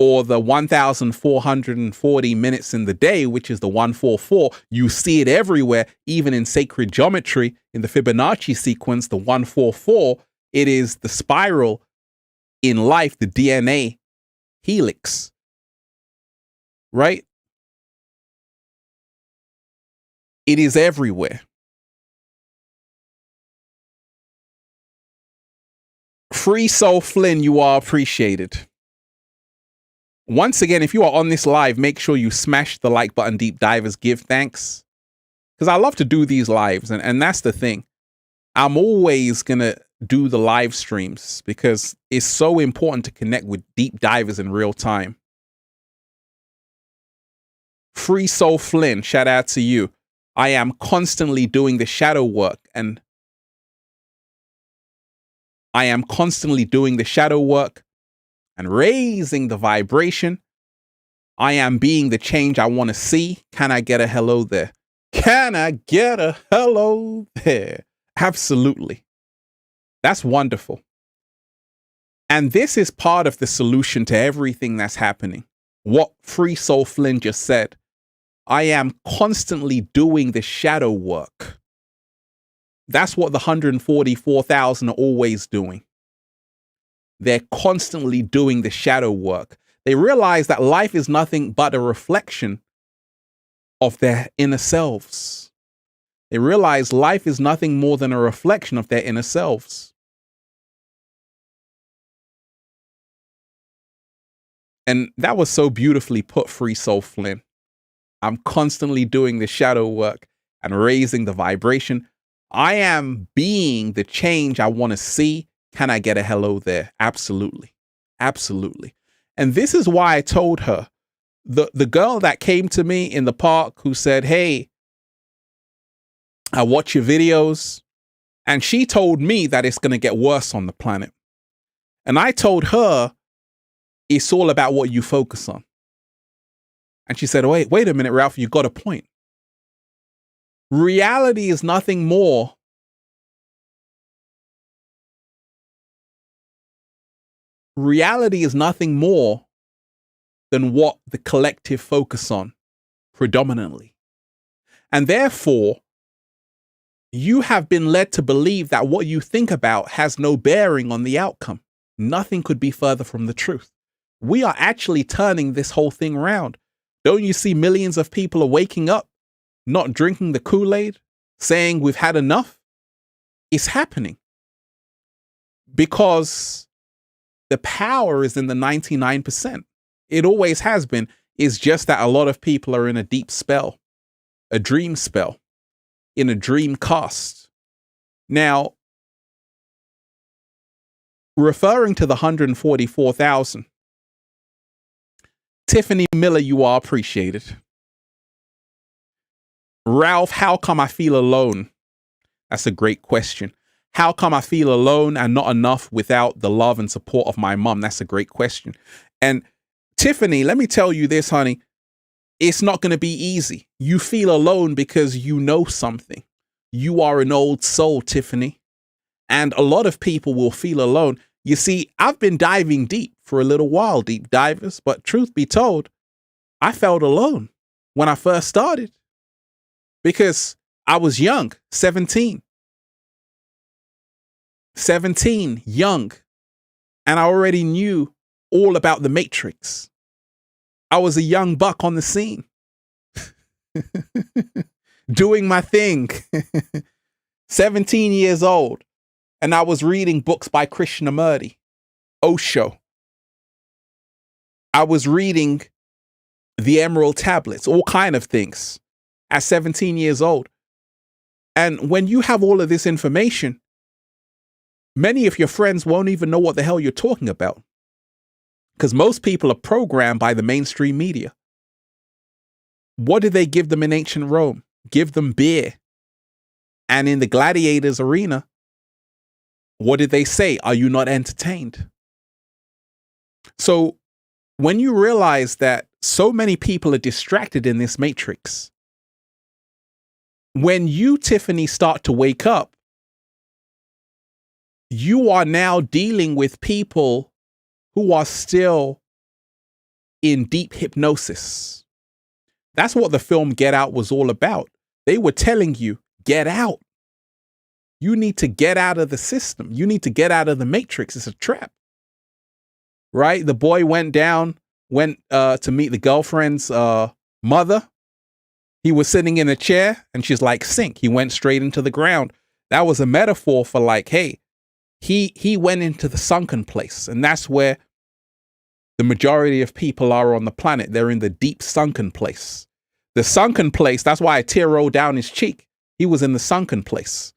or the 1,440 minutes in the day, which is the 144. You see it everywhere, even in sacred geometry, in the Fibonacci sequence, the 144, it is the spiral in life, the DNA helix, right? It is everywhere. Free Soul Flynn, you are appreciated. Once again, if you are on this live, make sure you smash the like button, deep divers. Give thanks. Because I love to do these lives. And that's the thing. I'm always going to do the live streams because it's so important to connect with deep divers in real time. Free Soul Flynn, shout out to you. I am constantly doing the shadow work and raising the vibration. I am being the change I want to see. Can I get a hello there? Can I get a hello there? Absolutely. That's wonderful. And this is part of the solution to everything that's happening. What Free Soul Flynn just said. I am constantly doing the shadow work. That's what the 144,000 are always doing. They're constantly doing the shadow work. They realize that life is nothing but a reflection of their inner selves. They realize life is nothing more than a reflection of their inner selves. And that was so beautifully put, Free Soul Flynn. I'm constantly doing the shadow work and raising the vibration. I am being the change I want to see. Can I get a hello there? Absolutely. Absolutely. And this is why I told her, the girl that came to me in the park who said, hey, I watch your videos. And she told me that it's going to get worse on the planet. And I told her, it's all about what you focus on. And she said, wait a minute, Ralph, you got a point. Reality is nothing more than what the collective focus on predominantly. And therefore, you have been led to believe that what you think about has no bearing on the outcome. Nothing could be further from the truth. We are actually turning this whole thing around. Don't you see millions of people are waking up, not drinking the Kool-Aid, saying we've had enough? It's happening. Because the power is in the 99%. It always has been. It's just that a lot of people are in a deep spell, a dream spell, in a dream cast. Now, referring to the 144,000, Tiffany Miller, you are appreciated. Ralph, how come I feel alone? That's a great question. How come I feel alone and not enough without the love and support of my mom? That's a great question. And Tiffany, let me tell you this, honey. It's not going to be easy. You feel alone because you know something. You are an old soul, Tiffany. And a lot of people will feel alone. You see, I've been diving deep for a little while, deep divers, but truth be told, I felt alone when I first started because I was young, 17, young, and I already knew all about the Matrix. I was a young buck on the scene, doing my thing, 17 years old. And I was reading books by Krishnamurti, Osho. I was reading the Emerald Tablets, all kind of things at 17 years old. And when you have all of this information, many of your friends won't even know what the hell you're talking about. Because most people are programmed by the mainstream media. What did they give them in ancient Rome? Give them beer. And in the gladiators arena, what did they say? Are you not entertained? So when you realize that so many people are distracted in this matrix, when you, Tiffany, start to wake up, you are now dealing with people who are still in deep hypnosis. That's what the film Get Out was all about. They were telling you, get out. You need to get out of the system. You need to get out of the matrix. It's a trap. Right? The boy went to meet the girlfriend's mother. He was sitting in a chair and she's like, sink. He went straight into the ground. That was a metaphor for like, hey, he went into the sunken place. And that's where the majority of people are on the planet. They're in the deep sunken place. The sunken place, that's why a tear rolled down his cheek. He was in the sunken place.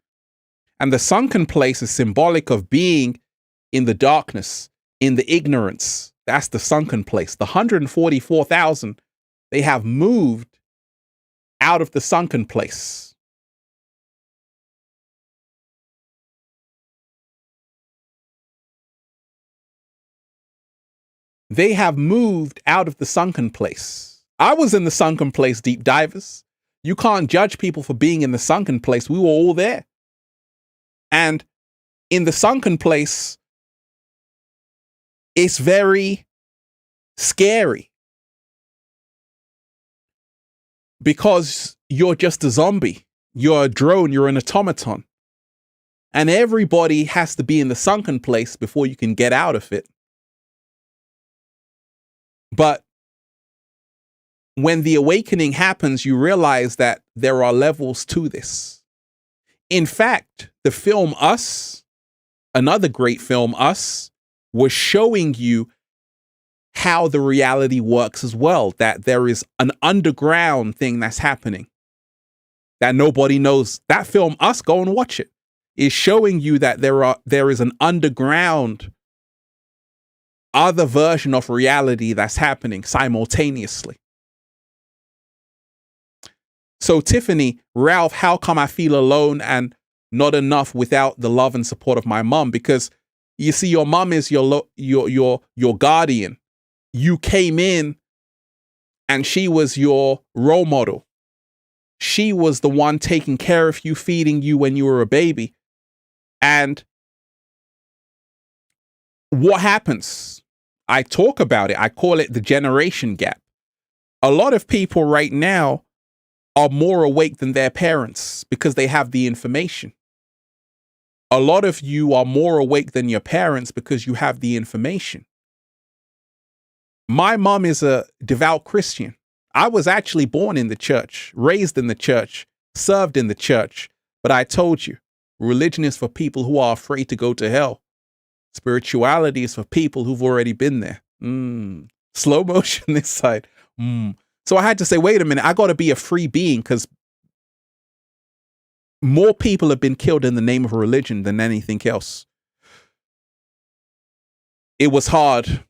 And the sunken place is symbolic of being in the darkness, in the ignorance. That's the sunken place. The 144,000, they have moved out of the sunken place. They have moved out of the sunken place. I was in the sunken place, deep divers. You can't judge people for being in the sunken place. We were all there. And in the sunken place, it's very scary because you're just a zombie. You're a drone. You're an automaton. And everybody has to be in the sunken place before you can get out of it. But when the awakening happens, you realize that there are levels to this. In fact, the film Us, another great film, Us, was showing you how the reality works as well, that there is an underground thing that's happening that nobody knows. That film Us, go and watch it, is showing you that there is an underground other version of reality that's happening simultaneously. So Tiffany, Ralph, how come I feel alone and not enough without the love and support of my mom? Because you see, your mom is your guardian. You came in and she was your role model. She was the one taking care of you, feeding you when you were a baby. And what happens? I talk about it. I call it the generation gap. A lot of people right now are more awake than their parents because they have the information. A lot of you are more awake than your parents because you have the information. My mom is a devout Christian. I was actually born in the church, raised in the church, served in the church. But I told you, religion is for people who are afraid to go to hell. Spirituality is for people who've already been there. Slow motion this side. So I had to say, wait a minute, I got to be a free being because more people have been killed in the name of religion than anything else. It was hard.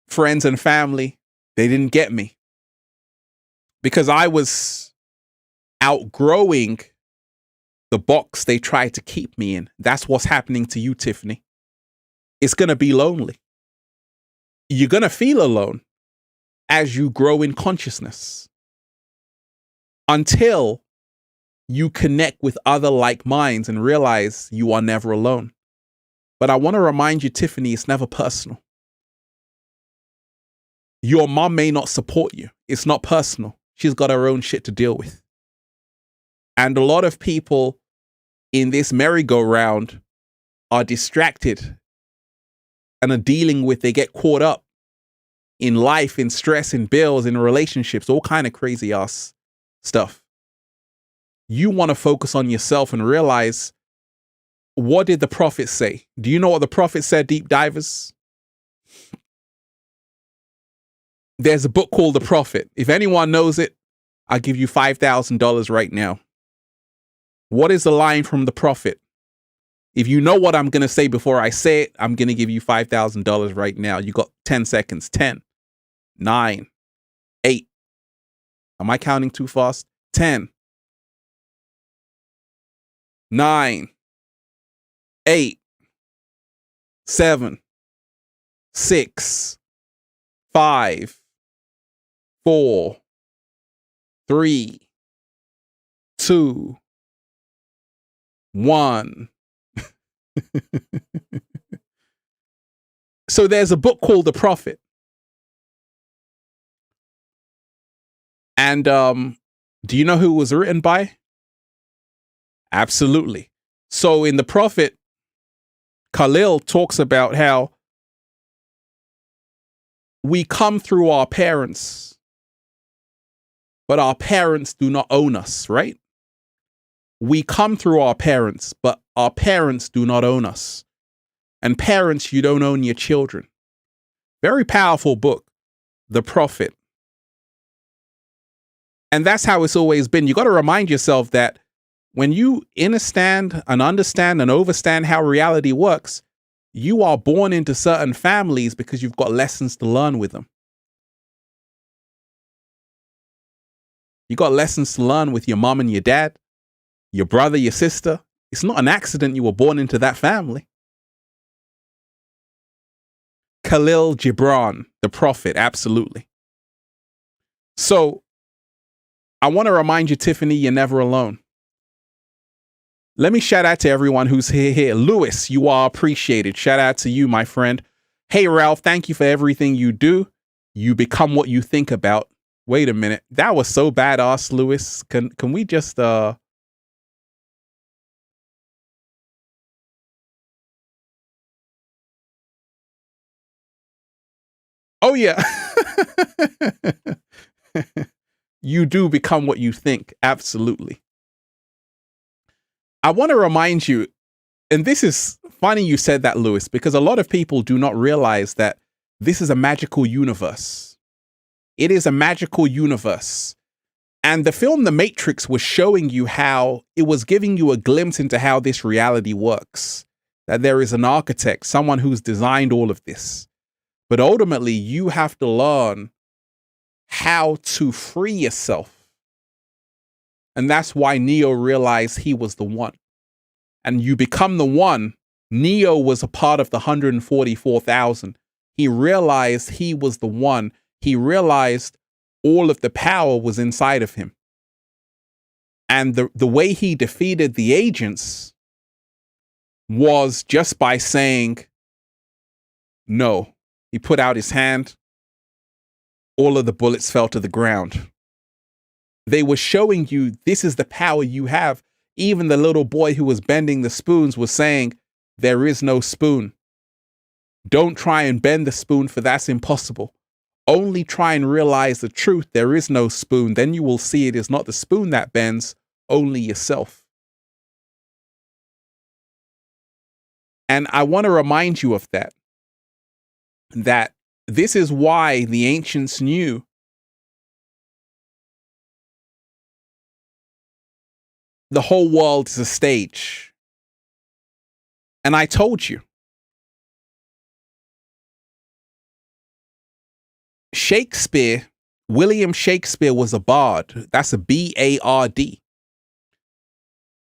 Friends and family, They didn't get me because I was outgrowing the box they tried to keep me in. That's what's happening to you, Tiffany. It's going to be lonely. You're going to feel alone as you grow in consciousness until you connect with other like minds and realize you are never alone. But I want to remind you, Tiffany, it's never personal. Your mom may not support you. It's not personal. She's got her own shit to deal with. And a lot of people in this merry-go-round are distracted and are dealing with, they get caught up in life, in stress, in bills, in relationships, all kind of crazy ass stuff. You want to focus on yourself and realize, what did the prophet say? Do you know what the prophet said, deep divers? There's a book called The Prophet. If anyone knows it, I'll give you $5,000 right now. What is the line from the prophet? If you know what I'm going to say before I say it, I'm going to give you $5,000 right now. You got 10 seconds. 10, 9, 8. Am I counting too fast? 10, 9, 8, 7, 6, 5, 4, 3, 2, 1. So there's a book called The Prophet. And do you know who it was written by? Absolutely. So in The Prophet, Khalil talks about how we come through our parents, but our parents do not own us, right? We come through our parents, but our parents do not own us. And parents, you don't own your children. Very powerful book, The Prophet. And that's how it's always been. You got to remind yourself that when you understand and overstand how reality works, you are born into certain families because you've got lessons to learn with them. You got lessons to learn with your mom and your dad, your brother, your sister. It's not an accident you were born into that family. Khalil Gibran, The Prophet, absolutely. So I want to remind you, Tiffany, you're never alone. Let me shout out to everyone who's here. Lewis, you are appreciated. Shout out to you, my friend. Hey, Ralph, thank you for everything you do. You become what you think about. Wait a minute. That was so badass, Lewis. Can we just Oh yeah. You do become what you think. Absolutely. I want to remind you, and this is funny you said that, Lewis, because a lot of people do not realize that this is a magical universe. It is a magical universe. And the film The Matrix was showing you how it was giving you a glimpse into how this reality works. That there is an architect, someone who's designed all of this. But ultimately, you have to learn how to free yourself. And that's why Neo realized he was the one. And you become the one. Neo was a part of the 144,000. He realized he was the one. He realized all of the power was inside of him. And the way he defeated the agents was just by saying no. He put out his hand. All of the bullets fell to the ground. They were showing you this is the power you have. Even the little boy who was bending the spoons was saying, there is no spoon. Don't try and bend the spoon, for that's impossible. Only try and realize the truth. There is no spoon. Then you will see it is not the spoon that bends, only yourself. And I want to remind you of that. That this is why the ancients knew the whole world is a stage. And I told you. Shakespeare, William Shakespeare was a bard. That's a B-A-R-D.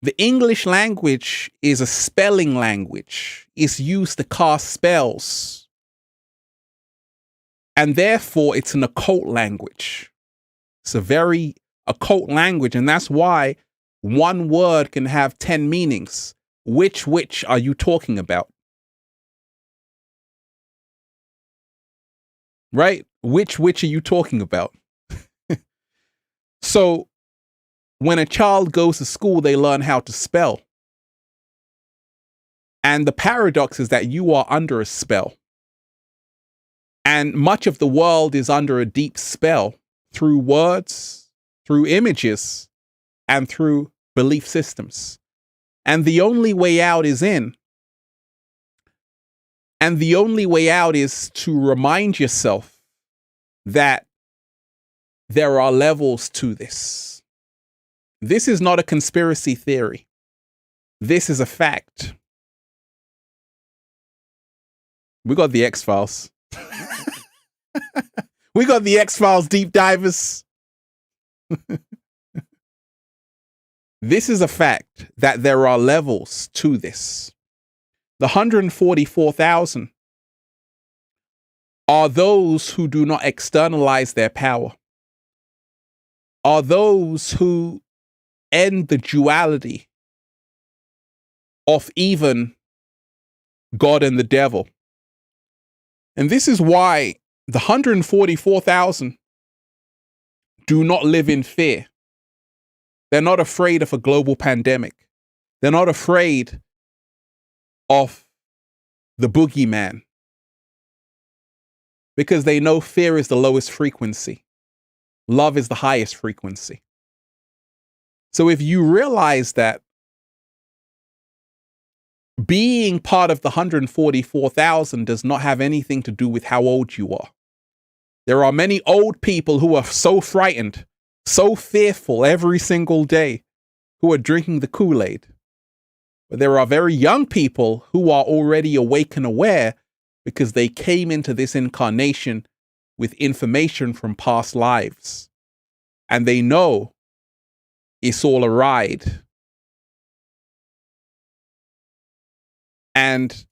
The English language is a spelling language. It's used to cast spells. And therefore, it's an occult language. It's a very occult language. And that's why one word can have 10 meanings. Which are you talking about? Right? Which are you talking about? So when a child goes to school, they learn how to spell. And the paradox is that you are under a spell. And much of the world is under a deep spell through words, through images, and through belief systems. And the only way out is in. And the only way out is to remind yourself that there are levels to this. This is not a conspiracy theory. This is a fact. We got the X-Files. We got the X-Files deep divers. This is a fact that there are levels to this. The 144,000 are those who do not externalize their power, are those who end the duality of even God and the devil. And this is why the 144,000 do not live in fear. They're not afraid of a global pandemic. They're not afraid of the boogeyman, because they know fear is the lowest frequency. Love is the highest frequency. So if you realize that being part of the 144,000 does not have anything to do with how old you are. There are many old people who are so frightened, so fearful every single day, who are drinking the Kool-Aid. But there are very young people who are already awake and aware because they came into this incarnation with information from past lives. And they know it's all a ride. And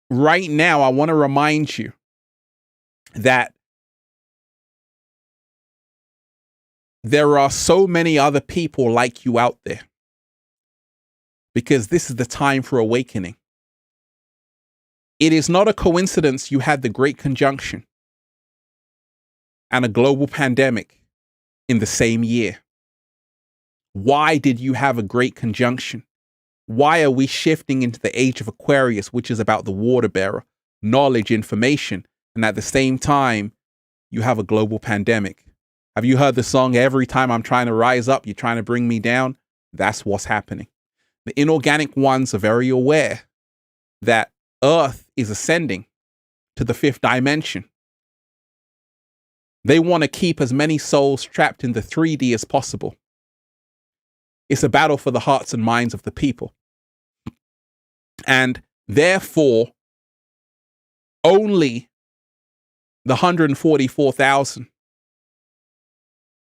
right now, I want to remind you that there are so many other people like you out there, because this is the time for awakening. It is not a coincidence you had the Great Conjunction and a global pandemic in the same year. Why did you have a Great Conjunction? Why are we shifting into the age of Aquarius, which is about the water bearer, knowledge, information, and at the same time, you have a global pandemic? Have you heard the song, "Every time I'm trying to rise up, you're trying to bring me down"? That's what's happening. The inorganic ones are very aware that Earth is ascending to the 5th dimension. They want to keep as many souls trapped in the 3D as possible. It's a battle for the hearts and minds of the people. And therefore, only the 144,000,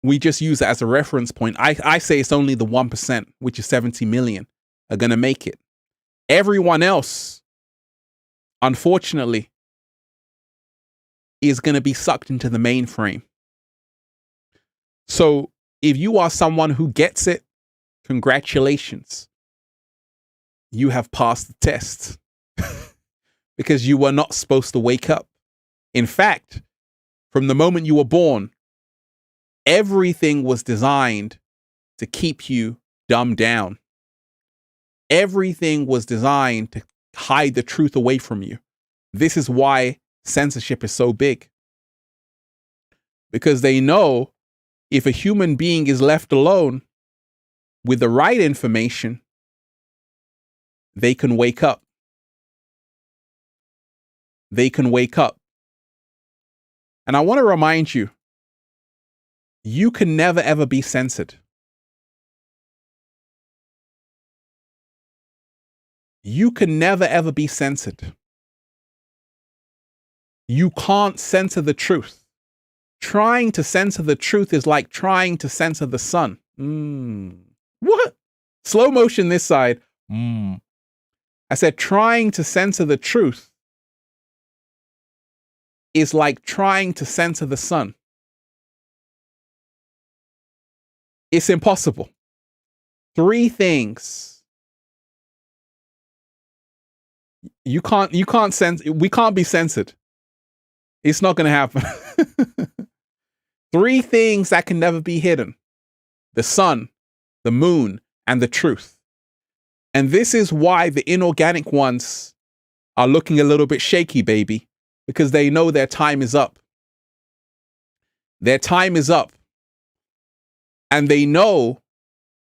we just use it as a reference point. I say it's only the 1%, which is 70 million, are going to make it. Everyone else, unfortunately, is going to be sucked into the mainframe. So if you are someone who gets it, congratulations. You have passed the test because you were not supposed to wake up. In fact, from the moment you were born, everything was designed to keep you dumbed down. Everything was designed to hide the truth away from you. This is why censorship is so big. Because they know if a human being is left alone with the right information, they can wake up. They can wake up. And I want to remind you, you can never ever be censored. You can never ever be censored. You can't censor the truth. Trying to censor the truth is like trying to censor the sun. What? Slow motion this side. I said trying to censor the truth is like trying to censor the sun. It's impossible. 3 things. We can't be censored. It's not going to happen. 3 things that can never be hidden: the sun, the moon, and the truth. And this is why the inorganic ones are looking a little bit shaky, baby, because they know their time is up. Their time is up. And they know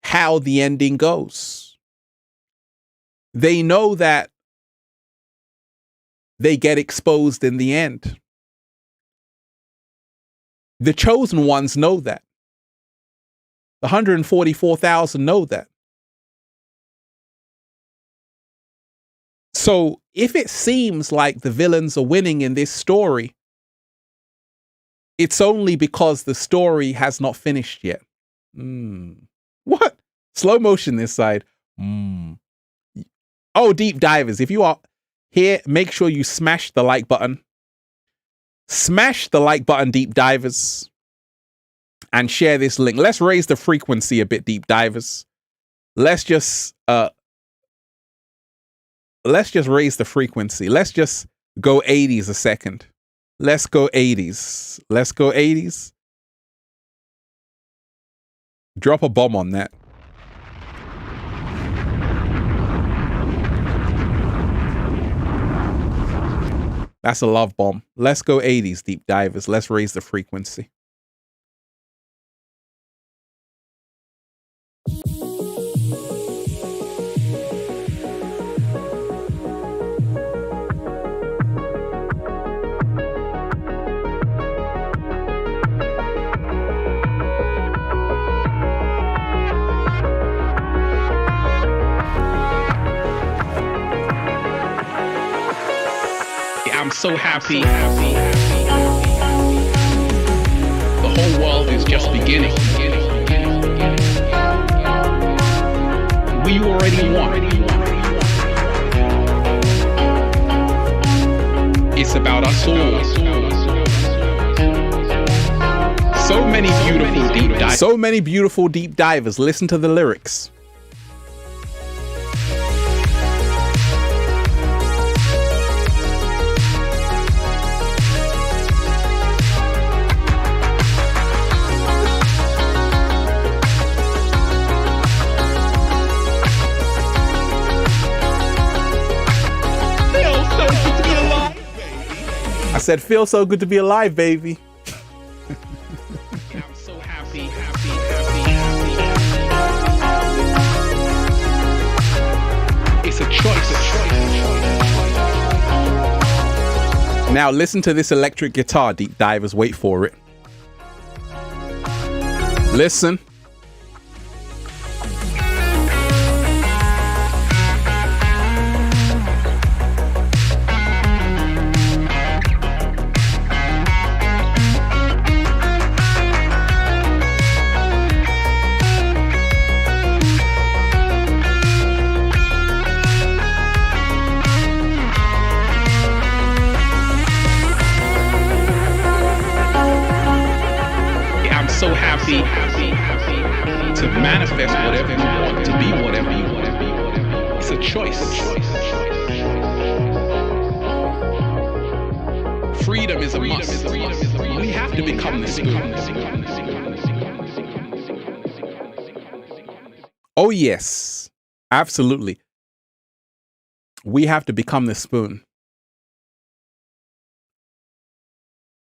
how the ending goes. They know that they get exposed in the end. The chosen ones know that. The 144,000 know that. So if it seems like the villains are winning in this story, it's only because the story has not finished yet. What? Slow motion this side. Oh, deep divers, if you are here, make sure you smash the like button. Smash the like button, deep divers, and share this link. Let's raise the frequency a bit, deep divers. Let's just raise the frequency. Let's just go 80s a second. Let's go 80s. Let's go 80s. Drop a bomb on that. That's a love bomb. Let's go 80s, deep divers. Let's raise the frequency. I'm so happy. The whole world is just beginning. We already won. It's about us all. So many beautiful deep divers. So many beautiful deep divers. Listen to the lyrics. I said, feels so good to be alive, baby. I'm so happy. It's a choice. Now listen to this electric guitar, deep divers. Wait for it. Listen. So happy to manifest whatever you want, to be whatever you want. It's a choice. Freedom is a must. We have to become the spoon. Oh yes, absolutely. We have to become the spoon.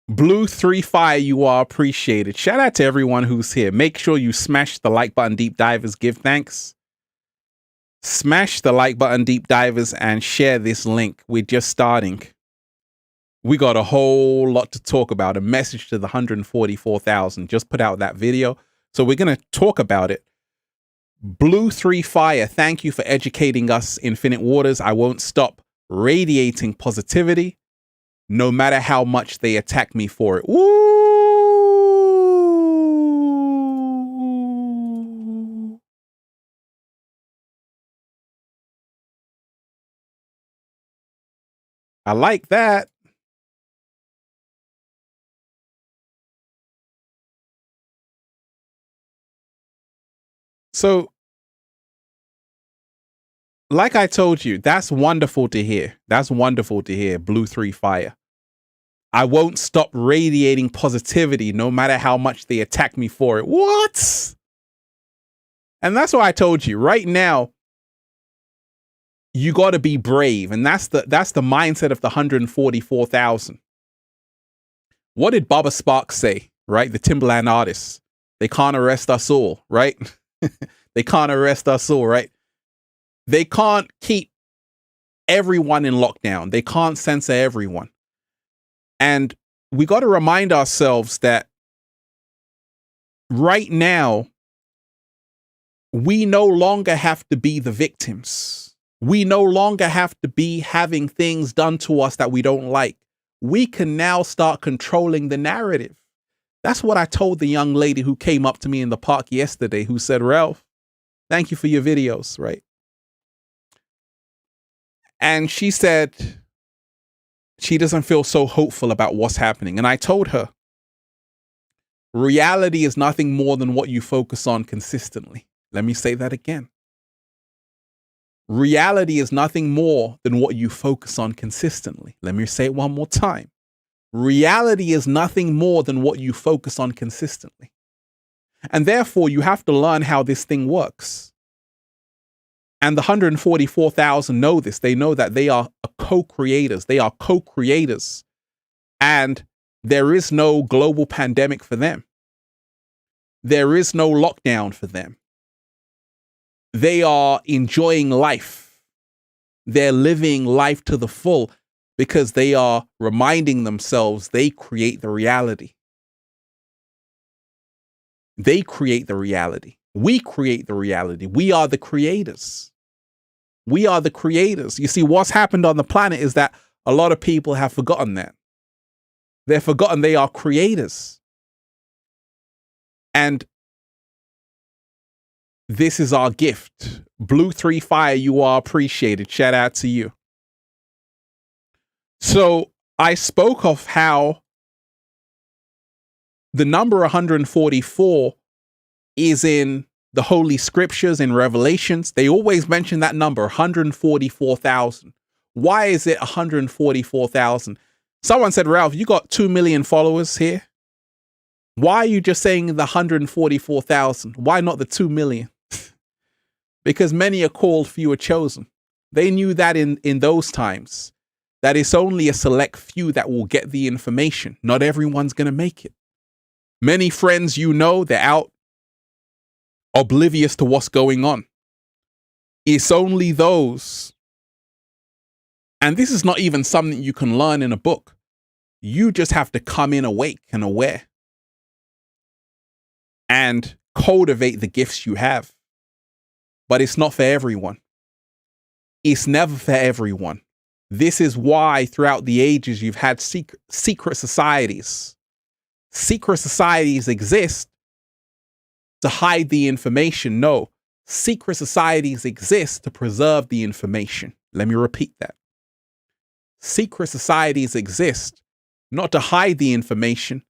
Blue 3 Fire, you are appreciated. Shout out to everyone who's here. Make sure you smash the like button, deep divers. Give thanks. Smash the like button, deep divers, and share this link. We're just starting. We got a whole lot to talk about. A message to the 144,000. Just put out that video. So we're going to talk about it. Blue 3 Fire, thank you for educating us, Infinite Waters. I won't stop radiating positivity. no matter how much they attack me for it. Ooh. I like that. So, like I told you, that's wonderful to hear. That's wonderful to hear, Blue 3 Fire. I won't stop radiating positivity no matter how much they attack me for it. What? And that's why I told you, right now, you got to be brave. And that's the mindset of the 144,000. What did Baba Sparks say, right? The Timberland artist. They can't arrest us all, right? They can't arrest us all, right? They can't keep everyone in lockdown. They can't censor everyone. And we got to remind ourselves that right now, we no longer have to be the victims. We no longer have to be having things done to us that we don't like. We can now start controlling the narrative. That's what I told the young lady who came up to me in the park yesterday, who said, Ralph, thank you for your videos, right? And she said she doesn't feel so hopeful about what's happening. And I told her, reality is nothing more than what you focus on consistently. Let me say that again. Reality is nothing more than what you focus on consistently. Let me say it one more time. Reality is nothing more than what you focus on consistently. And therefore, you have to learn how this thing works. And the 144,000 know this. They know that they are co-creators. They are co-creators. And there is no global pandemic for them. There is no lockdown for them. They are enjoying life. They're living life to the full because they are reminding themselves they create the reality. They create the reality. We create the reality. We are the creators. We are the creators. You see, what's happened on the planet is that a lot of people have forgotten that. They've forgotten they are creators. And this is our gift. Blue 3 Fire, you are appreciated. Shout out to you. So I spoke of how the number 144 is in the Holy Scriptures, in Revelations. They always mention that number, 144,000. Why is it 144,000? Someone said, Ralph, you got 2 million followers here. Why are you just saying the 144,000? Why not the 2 million? Because many are called, few are chosen. They knew that in those times, that it's only a select few that will get the information. Not everyone's going to make it. Many friends, you know, they're out oblivious to what's going on. It's only those. And this is not even something you can learn in a book. You just have to come in awake and aware and cultivate the gifts you have. But it's not for everyone. It's never for everyone. This is why throughout the ages you've had secret societies. Secret societies exist to hide the information. No, secret societies exist to preserve the information. Let me repeat that. Secret societies exist not to hide the information.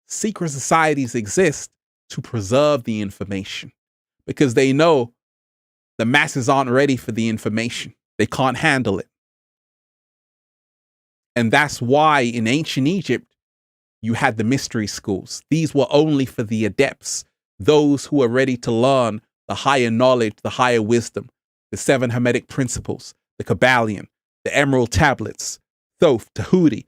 Secret societies exist to preserve the information because they know the masses aren't ready for the information. They can't handle it. And that's why in ancient Egypt, you had the mystery schools. These were only for the adepts, those who are ready to learn the higher knowledge, the higher wisdom, the 7 Hermetic principles, the Kabbalion, the Emerald Tablets, Thoth, Tahuti.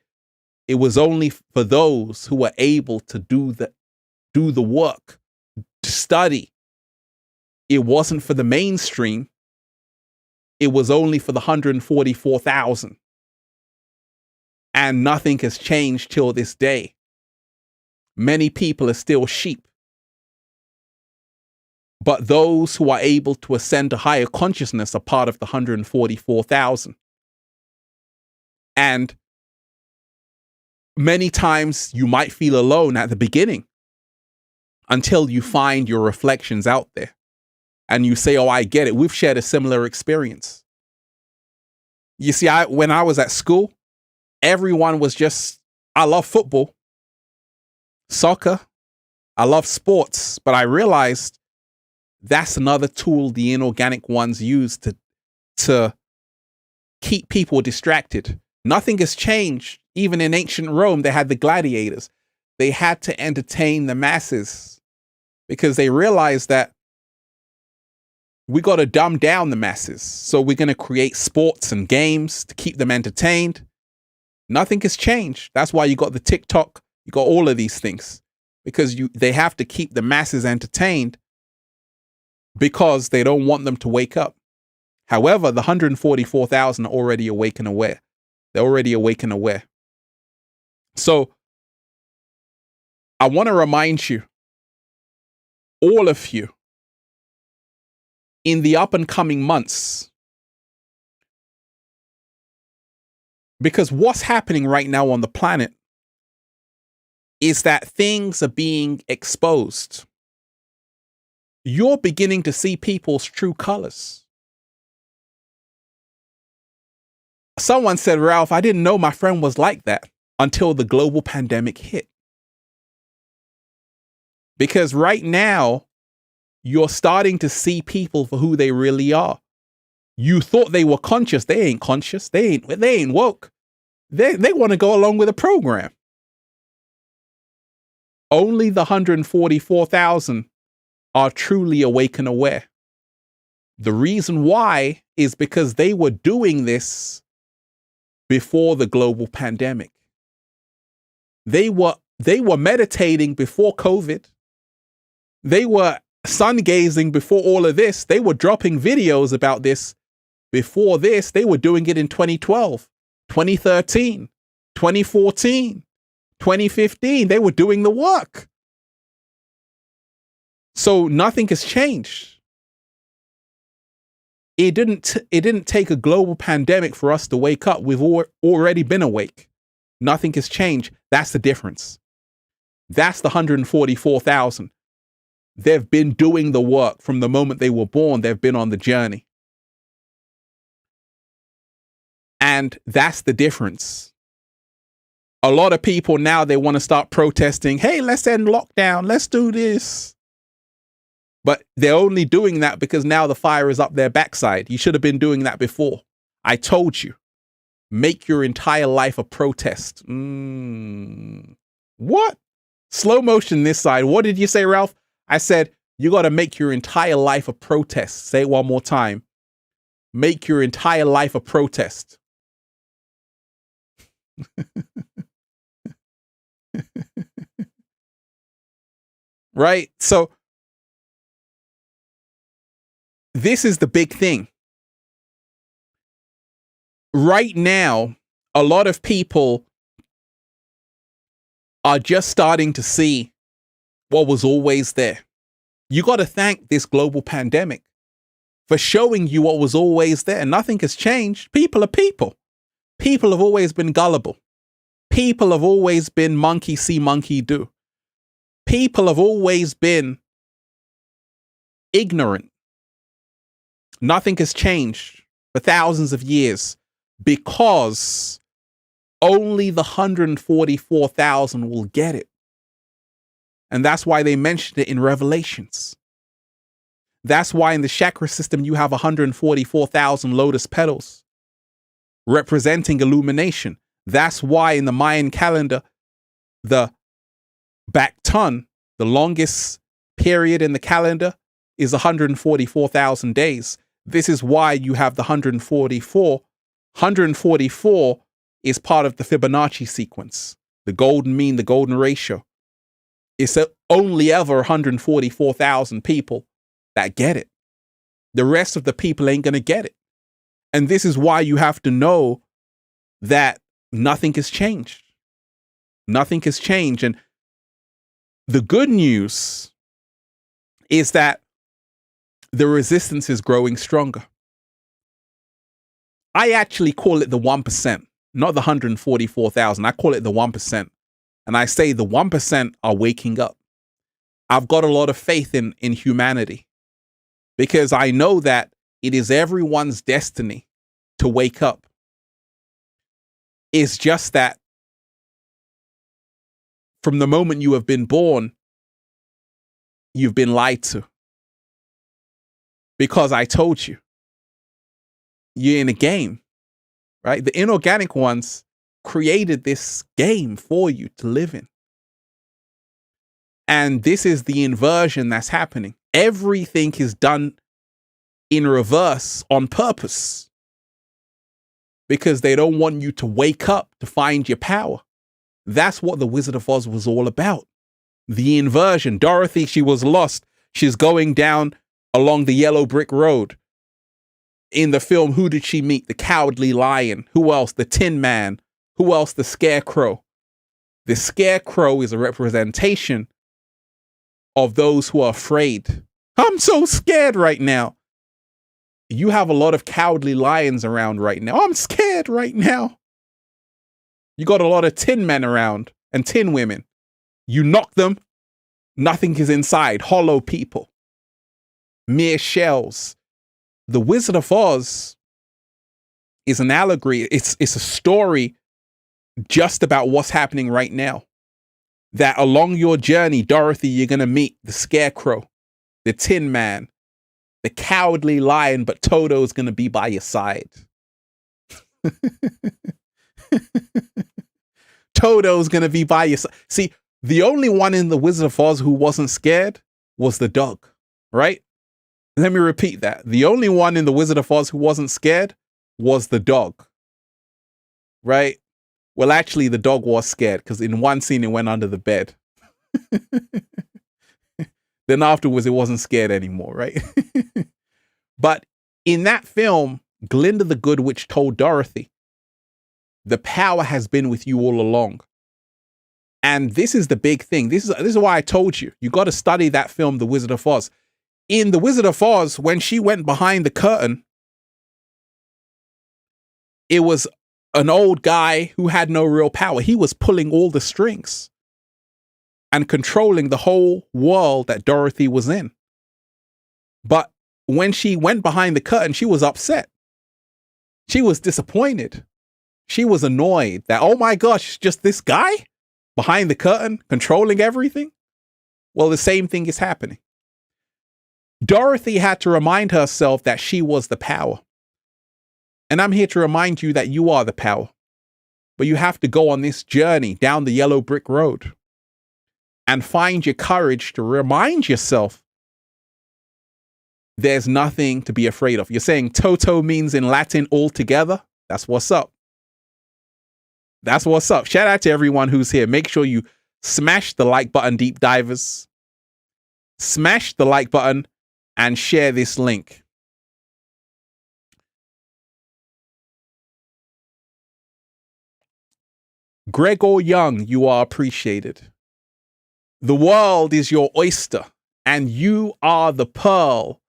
It was only for those who were able to do the work, to study. It wasn't for the mainstream. It was only for the 144,000. And nothing has changed till this day. Many people are still sheep. But those who are able to ascend to higher consciousness are part of the 144,000. And many times you might feel alone at the beginning until you find your reflections out there and you say, oh, I get it. We've shared a similar experience. You see, when I was at school, everyone was just, I love football, soccer, I love sports, but I realized that's another tool the inorganic ones use to keep people distracted. Nothing has changed. Even in ancient Rome, they had the gladiators. They had to entertain the masses because they realized that we got to dumb down the masses. So we're going to create sports and games to keep them entertained. Nothing has changed. That's why you got the TikTok, you got all of these things, because they have to keep the masses entertained because they don't want them to wake up. However, the 144,000 are already awake and aware. They're already awake and aware. So I want to remind you, all of you, in the up and coming months, because what's happening right now on the planet is that things are being exposed. You're beginning to see people's true colors. Someone said, Ralph, I didn't know my friend was like that until the global pandemic hit. Because right now, you're starting to see people for who they really are. You thought they were conscious. They ain't conscious. They ain't woke. They want to go along with a program. Only the 144,000 are truly awake and aware. The reason why is because they were doing this before the global pandemic. They were meditating before COVID. They were sun gazing before all of this. They were dropping videos about this before this. They were doing it in 2012, 2013, 2014, 2015. They were doing the work. So nothing has changed. It didn't take a global pandemic for us to wake up. We've already been awake. Nothing has changed. That's the difference. That's the 144,000. They've been doing the work from the moment they were born. They've been on the journey. And that's the difference. A lot of people now, they want to start protesting. Hey, let's end lockdown. Let's do this. But they're only doing that because now the fire is up their backside. You should have been doing that before. I told you, make your entire life a protest. What? Slow motion this side. What did you say, Ralph? I said, you got to make your entire life a protest. Say it one more time. Make your entire life a protest. Right? So this is the big thing. Right now, a lot of people are just starting to see what was always there. You got to thank this global pandemic for showing you what was always there. Nothing has changed. People are people. People have always been gullible. People have always been monkey see, monkey do. People have always been ignorant. Nothing has changed for thousands of years because only the 144,000 will get it. And that's why they mentioned it in Revelations. That's why in the chakra system you have 144,000 lotus petals representing illumination. That's why in the Mayan calendar, the Bactun, the longest period in the calendar, is 144,000 days. This is why you have the 144. 144 is part of the Fibonacci sequence, the golden mean, the golden ratio. It's only ever 144,000 people that get it. The rest of the people ain't going to get it. And this is why you have to know that nothing has changed. Nothing has changed. And the good news is that the resistance is growing stronger. I actually call it the 1%. not the 144,000. I call it the 1%. And I say the 1% are waking up. I've got a lot of faith in humanity because I know that it is everyone's destiny to wake up. It's just that from the moment you have been born, you've been lied to. Because I told you, you're in a game, right? The inorganic ones created this game for you to live in. And this is the inversion that's happening. Everything is done in reverse on purpose because they don't want you to wake up to find your power. That's what the Wizard of Oz was all about. The inversion. Dorothy, she was lost. She's going down along the yellow brick road. In the film, who did she meet? The Cowardly Lion. Who else? The Tin Man. Who else? The Scarecrow. The Scarecrow is a representation of those who are afraid. I'm so scared right now. You have a lot of cowardly lions around right now. I'm scared right now. You got a lot of tin men around and tin women. You knock them, nothing is inside. Hollow people. Mere shells. The Wizard of Oz is an allegory. It's a story just about what's happening right now. That along your journey, Dorothy, you're going to meet the Scarecrow, the Tin Man, the Cowardly Lion, but Toto's going to be by your side. Toto's going to be by your side. See, the only one in the Wizard of Oz who wasn't scared was the dog, right? Let me repeat that. The only one in the Wizard of Oz who wasn't scared was the dog, right? Well, actually, the dog was scared because in one scene, it went under the bed. Then afterwards, it wasn't scared anymore, right? But in that film, Glinda the Good Witch told Dorothy, the power has been with you all along. And this is the big thing. This is why I told you, you got to study that film, The Wizard of Oz. In The Wizard of Oz, when she went behind the curtain, it was an old guy who had no real power. He was pulling all the strings and controlling the whole world that Dorothy was in. But when she went behind the curtain, she was upset. She was disappointed. She was annoyed that, oh my gosh, just this guy behind the curtain controlling everything. Well, the same thing is happening. Dorothy had to remind herself that she was the power. And I'm here to remind you that you are the power. But you have to go on this journey down the yellow brick road and find your courage to remind yourself there's nothing to be afraid of. You're saying Toto means in Latin altogether? That's what's up. That's what's up. Shout out to everyone who's here. Make sure you smash the like button, deep divers. Smash the like button and share this link. Gregor Young, you are appreciated. The world is your oyster and you are the pearl.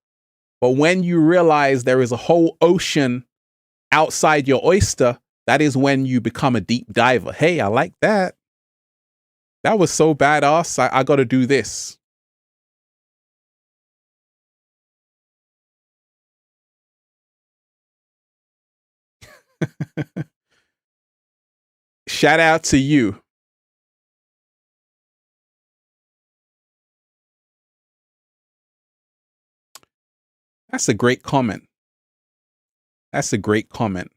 But when you realize there is a whole ocean outside your oyster, that is when you become a deep diver. Hey, I like that. That was so badass. I got to do this. Shout out to you. That's a great comment. That's a great comment.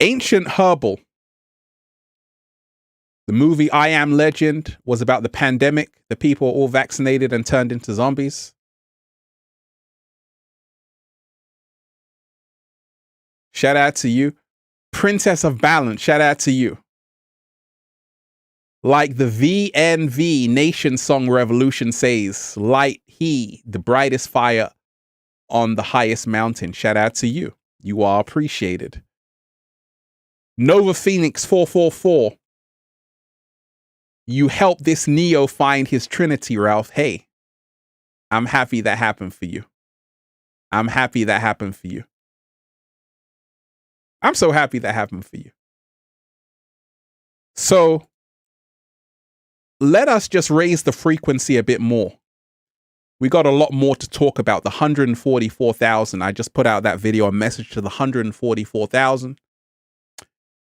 Ancient Herbal. The movie I Am Legend was about the pandemic. The people were all vaccinated and turned into zombies. Shout out to you. Princess of Balance, shout out to you. Like the VNV Nation Song Revolution says, light he, the brightest fire on the highest mountain. Shout out to you. You are appreciated. Nova Phoenix 444. You helped this Neo find his Trinity, Ralph. Hey, I'm happy that happened for you. I'm happy that happened for you. I'm so happy that happened for you. So let us just raise the frequency a bit more. We got a lot more to talk about. The 144,000. I just put out that video, a message to the 144,000.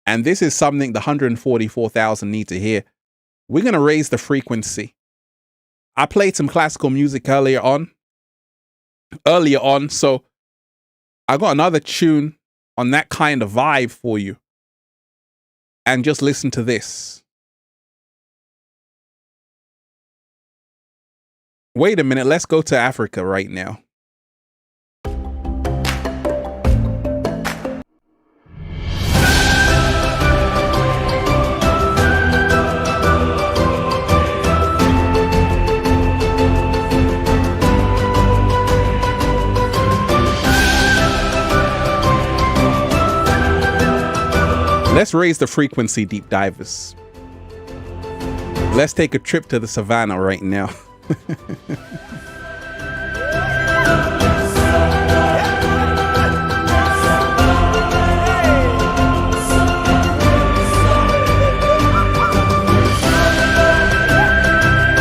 And this is something the 144,000 need to hear. We're going to raise the frequency. I played some classical music earlier on. So I got another tune on that kind of vibe for you. And just listen to this. Wait a minute, let's go to Africa right now. Let's raise the frequency, deep divers. Let's take a trip to the savannah right now.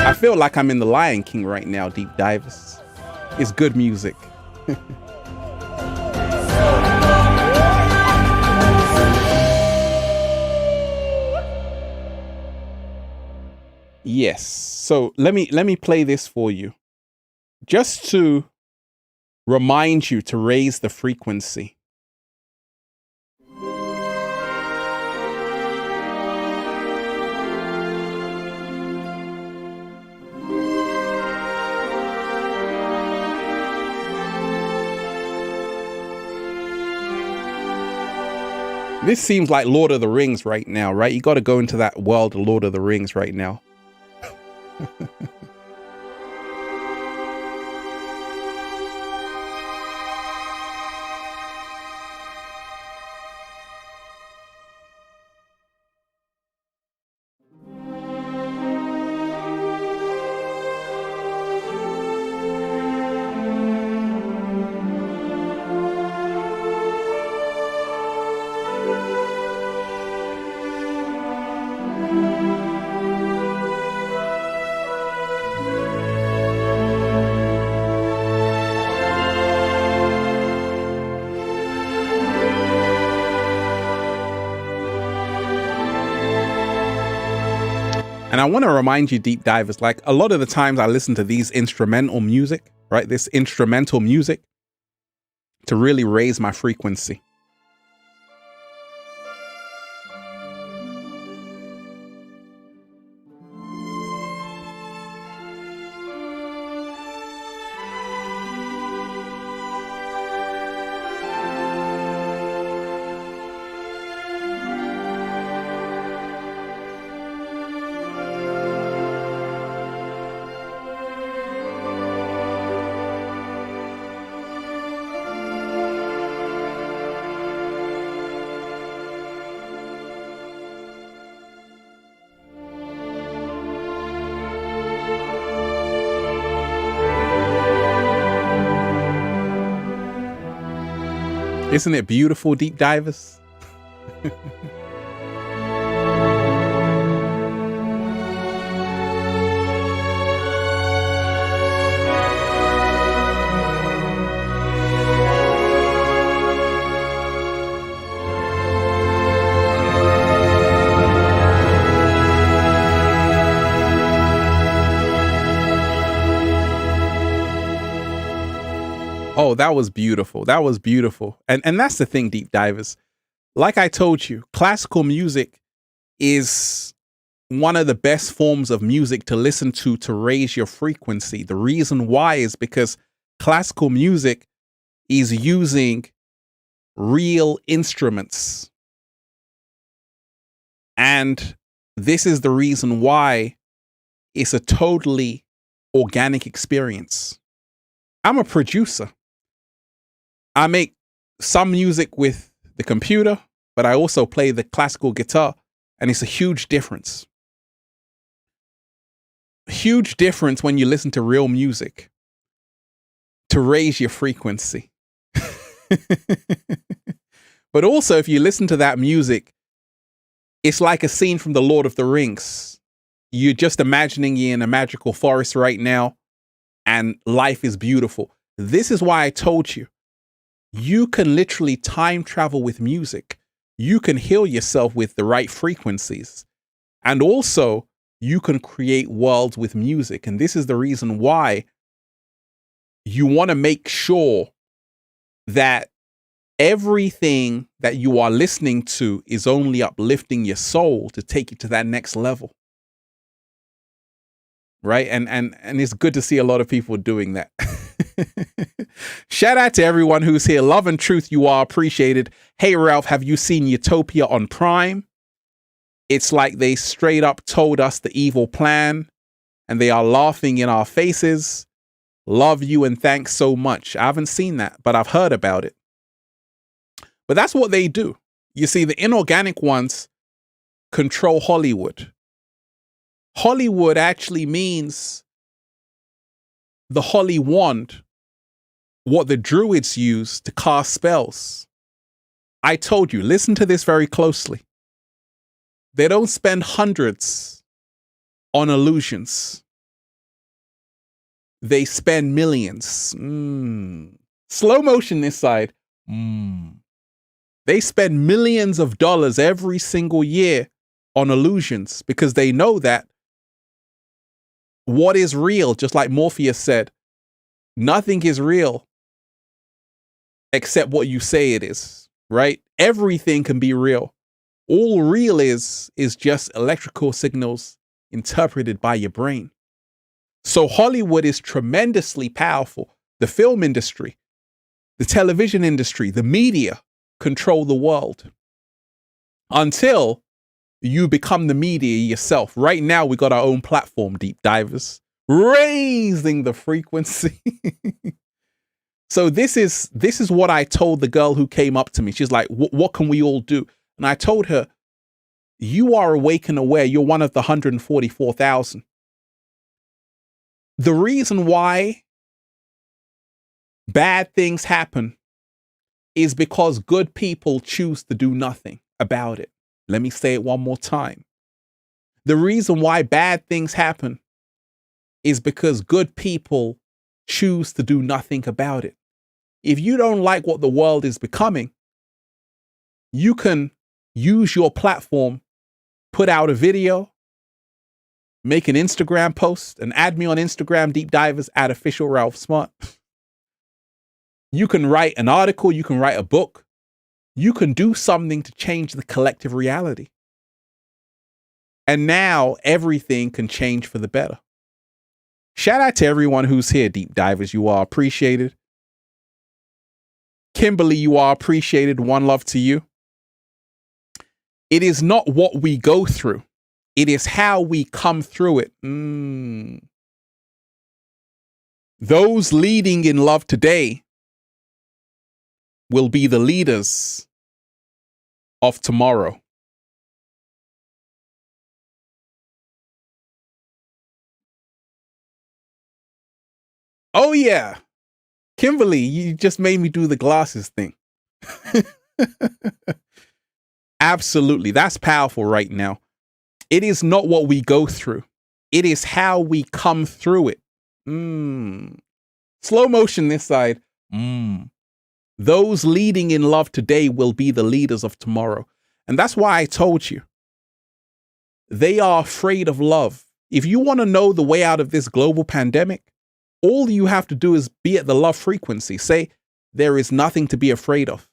I feel like I'm in the Lion King right now, deep divers. It's good music. Yes. So let me play this for you. Just to remind you to raise the frequency. This seems like Lord of the Rings right now, right? You got to go into that world of Lord of the Rings right now. And I want to remind you, deep divers, like a lot of the times I listen to these instrumental music, right? This instrumental music to really raise my frequency. Isn't it beautiful, deep divers? Oh, that was beautiful. That was beautiful. And that's the thing, deep divers. Like I told you, classical music is one of the best forms of music to listen to raise your frequency. The reason why is because classical music is using real instruments. And this is the reason why it's a totally organic experience. I'm a producer. I make some music with the computer, but I also play the classical guitar, and it's a huge difference. Huge difference when you listen to real music to raise your frequency. But also, if you listen to that music, it's like a scene from The Lord of the Rings. You're just imagining you're in a magical forest right now, and life is beautiful. This is why I told you, you can literally time travel with music. You can heal yourself with the right frequencies. And also, you can create worlds with music. And this is the reason why you want to make sure that everything that you are listening to is only uplifting your soul to take you to that next level. Right? And it's good to see a lot of people doing that. Shout out to everyone who's here. Love and truth, you are appreciated. Hey, Ralph, have you seen Utopia on Prime? It's like they straight up told us the evil plan and they are laughing in our faces. Love you and thanks so much. I haven't seen that, but I've heard about it. But that's what they do. You see, the inorganic ones control Hollywood. Hollywood actually means the holy wand, what the druids use to cast spells. I told you, listen to this very closely. They don't spend hundreds on illusions. They spend millions. Slow motion this side. They spend millions of dollars every single year on illusions because they know that what is real, just like Morpheus said, nothing is real except what you say it is, right? Everything can be real. All real is just electrical signals interpreted by your brain. So Hollywood is tremendously powerful. The film industry, the television industry, the media control the world until you become the media yourself. Right now, we got our own platform, Deep Divers, raising the frequency. So this is what I told the girl who came up to me. She's like, what can we all do? And I told her, you are awake and aware. You're one of the 144,000. The reason why bad things happen is because good people choose to do nothing about it. Let me say it one more time. The reason why bad things happen is because good people choose to do nothing about it. If you don't like what the world is becoming, you can use your platform, put out a video, make an Instagram post, and add me on Instagram, Deep Divers, @official Ralph Smart. You can write an article, you can write a book, you can do something to change the collective reality. And now everything can change for the better. Shout out to everyone who's here, Deep Divers. You are appreciated. Kimberly, you are appreciated. One love to you. It is not what we go through. It is how we come through it. Those leading in love today will be the leaders of tomorrow. Oh yeah. Kimberly, you just made me do the glasses thing. Absolutely. That's powerful right now. It is not what we go through. It is how we come through it. Slow motion this side. Those leading in love today will be the leaders of tomorrow. And that's why I told you. They are afraid of love. If you want to know the way out of this global pandemic, all you have to do is be at the love frequency. Say, there is nothing to be afraid of.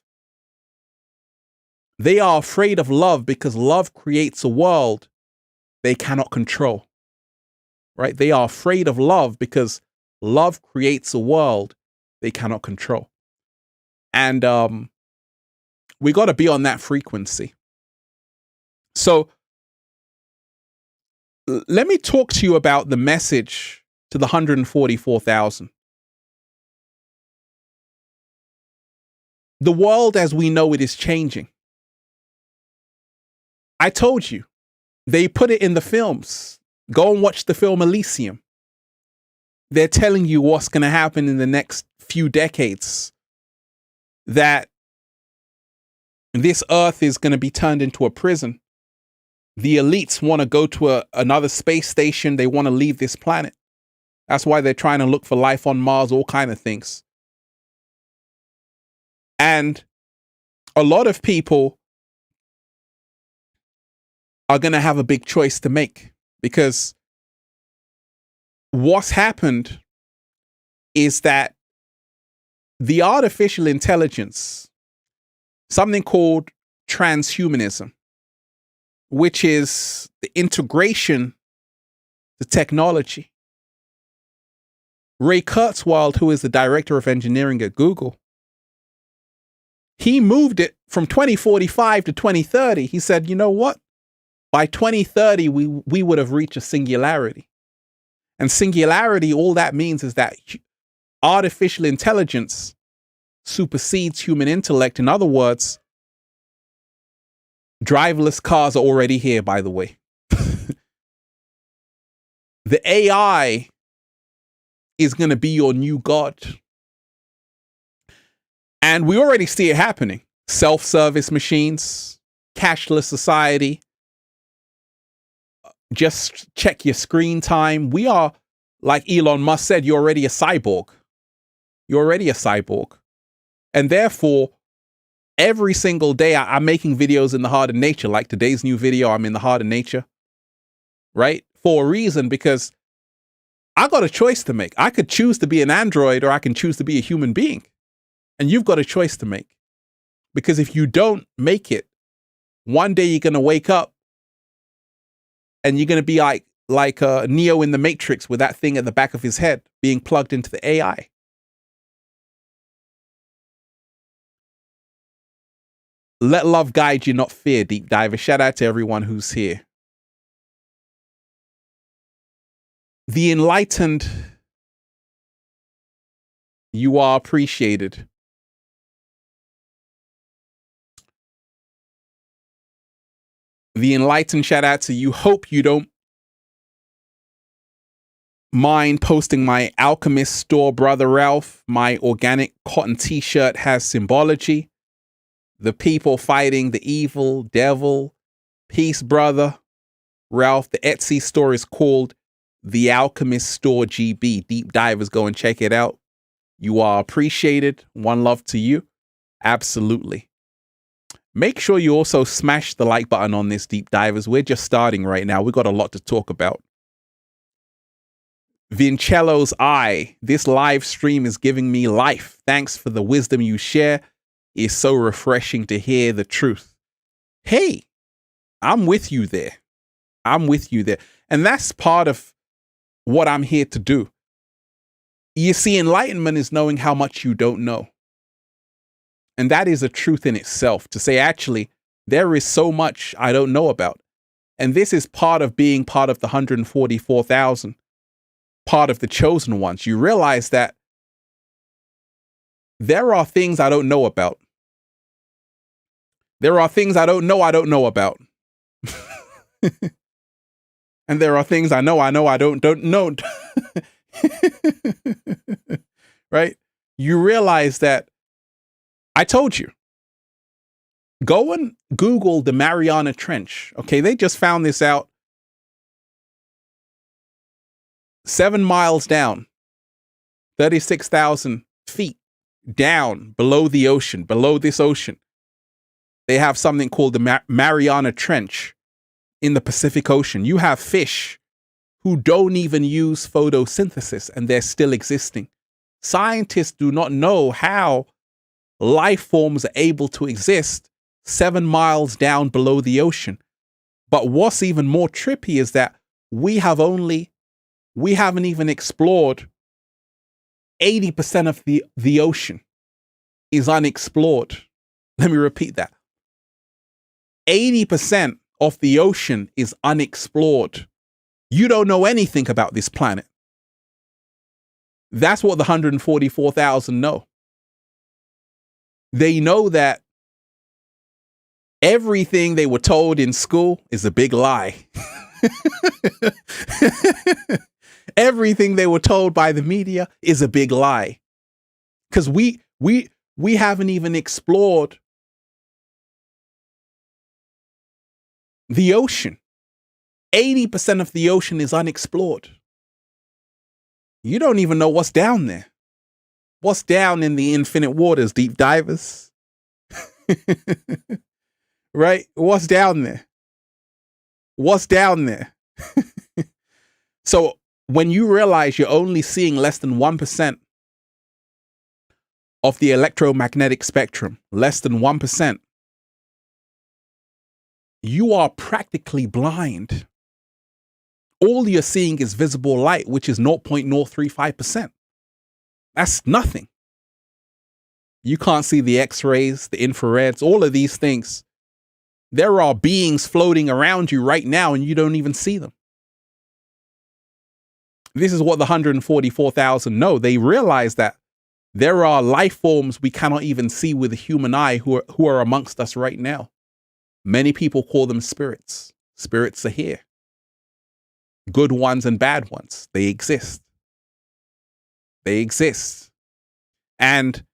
They are afraid of love because love creates a world they cannot control. Right? They are afraid of love because love creates a world they cannot control. And we got to be on that frequency. So let me talk to you about the message to the 144,000. The world as we know it is changing. I told you, they put it in the films. Go and watch the film Elysium. They're telling you what's going to happen in the next few decades. that this earth is going to be turned into a prison. The elites want to go to another space station. They want to leave this planet. That's why they're trying to look for life on Mars, all kind of things. And a lot of people are going to have a big choice to make, because what's happened is that the artificial intelligence, something called transhumanism, which is the integration to technology. Ray Kurzweil, who is the director of engineering at Google, he moved it from 2045 to 2030. He said, you know what? By 2030, we would have reached a singularity. And singularity, all that means is that artificial intelligence supersedes human intellect. In other words, driverless cars are already here, by the way. The AI is going to be your new God. And we already see it happening. Self-service machines, cashless society. Just check your screen time. We are, like Elon Musk said, you're already a cyborg. You're already a cyborg. And therefore, every single day I'm making videos in the heart of nature. Like today's new video, I'm in the heart of nature. Right? For a reason, because I got a choice to make. I could choose to be an android, or I can choose to be a human being. And you've got a choice to make. Because if you don't make it, one day you're going to wake up and you're going to be like Neo in the Matrix with that thing at the back of his head being plugged into the AI. Let love guide you, not fear, deep diver. Shout out to everyone who's here. The enlightened, you are appreciated. The enlightened, shout out to you. Hope you don't mind posting my Alchemist store, Brother Ralph. My organic cotton t-shirt has symbology. The people fighting the evil devil. Peace, brother Ralph. The Etsy store is called The Alchemist Store GB. Deep divers, go and check it out. You are appreciated. One love to you. Absolutely. Make sure you also smash the like button on this, deep divers. We're just starting right now. We've got a lot to talk about. Vincello's Eye. This live stream is giving me life. Thanks for the wisdom you share. It's so refreshing to hear the truth. Hey, I'm with you there. I'm with you there. And that's part of what I'm here to do. You see, enlightenment is knowing how much you don't know. And that is a truth in itself, to say, actually, there is so much I don't know about. And this is part of being part of the 144,000, part of the chosen ones. You realize that there are things I don't know about. There are things I don't know about. And there are things I don't know. Right? You realize that I told you. Go and Google the Mariana Trench. Okay, they just found this out. 7 miles down, 36,000 feet down below the ocean, below this ocean. They have something called the Mariana Trench in the Pacific Ocean. You have fish who don't even use photosynthesis, and they're still existing. Scientists do not know how life forms are able to exist 7 miles down below the ocean. But what's even more trippy is that we haven't even explored 80% of the ocean is unexplored. Let me repeat that. 80% of the ocean is unexplored. You don't know anything about this planet. That's what the 144,000 know. They know that everything they were told in school is a big lie. Everything they were told by the media is a big lie. Because we We haven't even explored the ocean. 80% of the ocean is unexplored. You don't even know what's down there. What's down in the infinite waters, deep divers? Right? What's down there? What's down there? So when you realize you're only seeing less than 1% of the electromagnetic spectrum, less than 1%, you are practically blind. All you're seeing is visible light, which is 0.035%. That's nothing. You can't see the X-rays, the infrareds, all of these things. There are beings floating around you right now and you don't even see them. This is what the 144,000 know. They realize that there are life forms we cannot even see with the human eye who are amongst us right now. Many people call them spirits. Spirits are here. Good ones and bad ones. They exist. They exist. And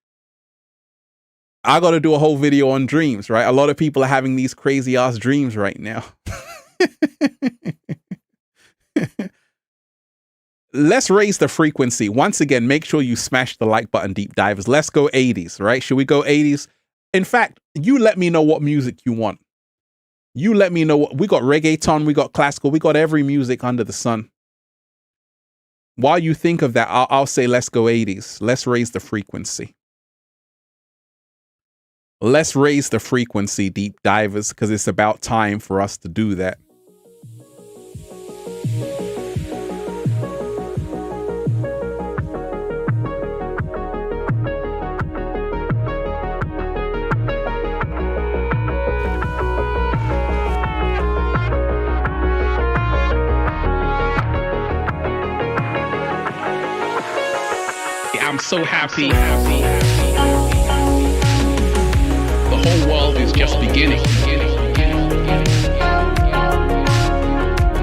I got to do a whole video on dreams, right? A lot of people are having these crazy ass dreams right now. Let's raise the frequency. Once again, make sure you smash the like button, deep divers. Let's go 80s, right? Should we go 80s? In fact, you let me know what music you want. You let me know what we got. Reggaeton, we got classical, we got every music under the sun. While you think of that, I'll say let's go 80s. Let's raise the frequency. Let's raise the frequency, deep divers, because it's about time for us to do that. I'm so happy. The whole world is just beginning.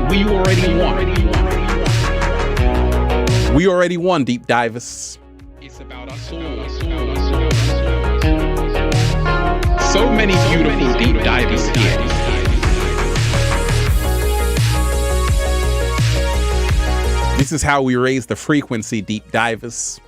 We already won. We already won, deep divers. It's about us all. So many beautiful deep divers here. This is how we raise the frequency, deep divers.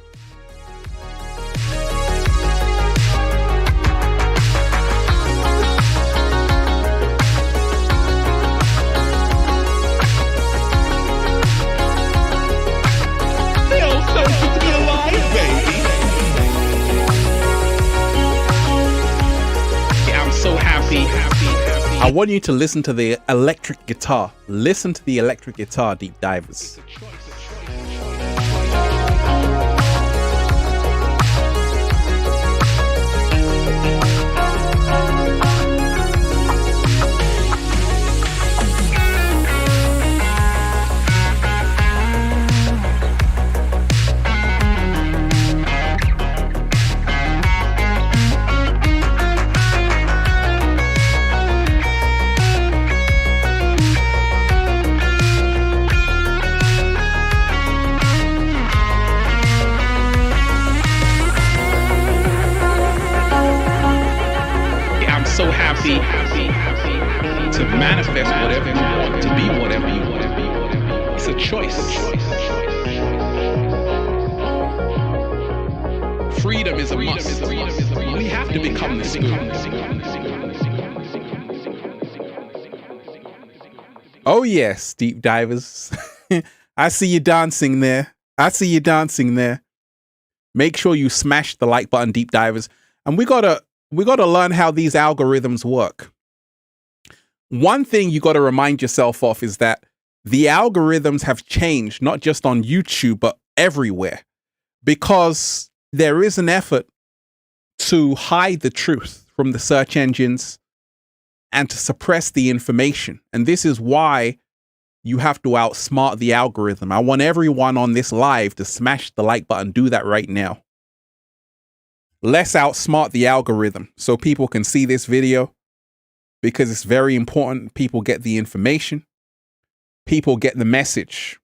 I want you to listen to the electric guitar. Listen to the electric guitar, deep divers. So happy to manifest whatever you want, to be whatever you want. It's a choice. Freedom is a must. We have to become the spoon. Oh yes, deep divers. I see you dancing there. I see you dancing there. Make sure you smash the like button, deep divers. And we gotta learn how these algorithms work. One thing you got to remind yourself of is that the algorithms have changed, not just on YouTube, but everywhere, because there is an effort to hide the truth from the search engines and to suppress the information. And this is why you have to outsmart the algorithm. I want everyone on this live to smash the like button. Do that right now. Let's outsmart the algorithm so people can see this video, because it's very important. People get the information. People get the message.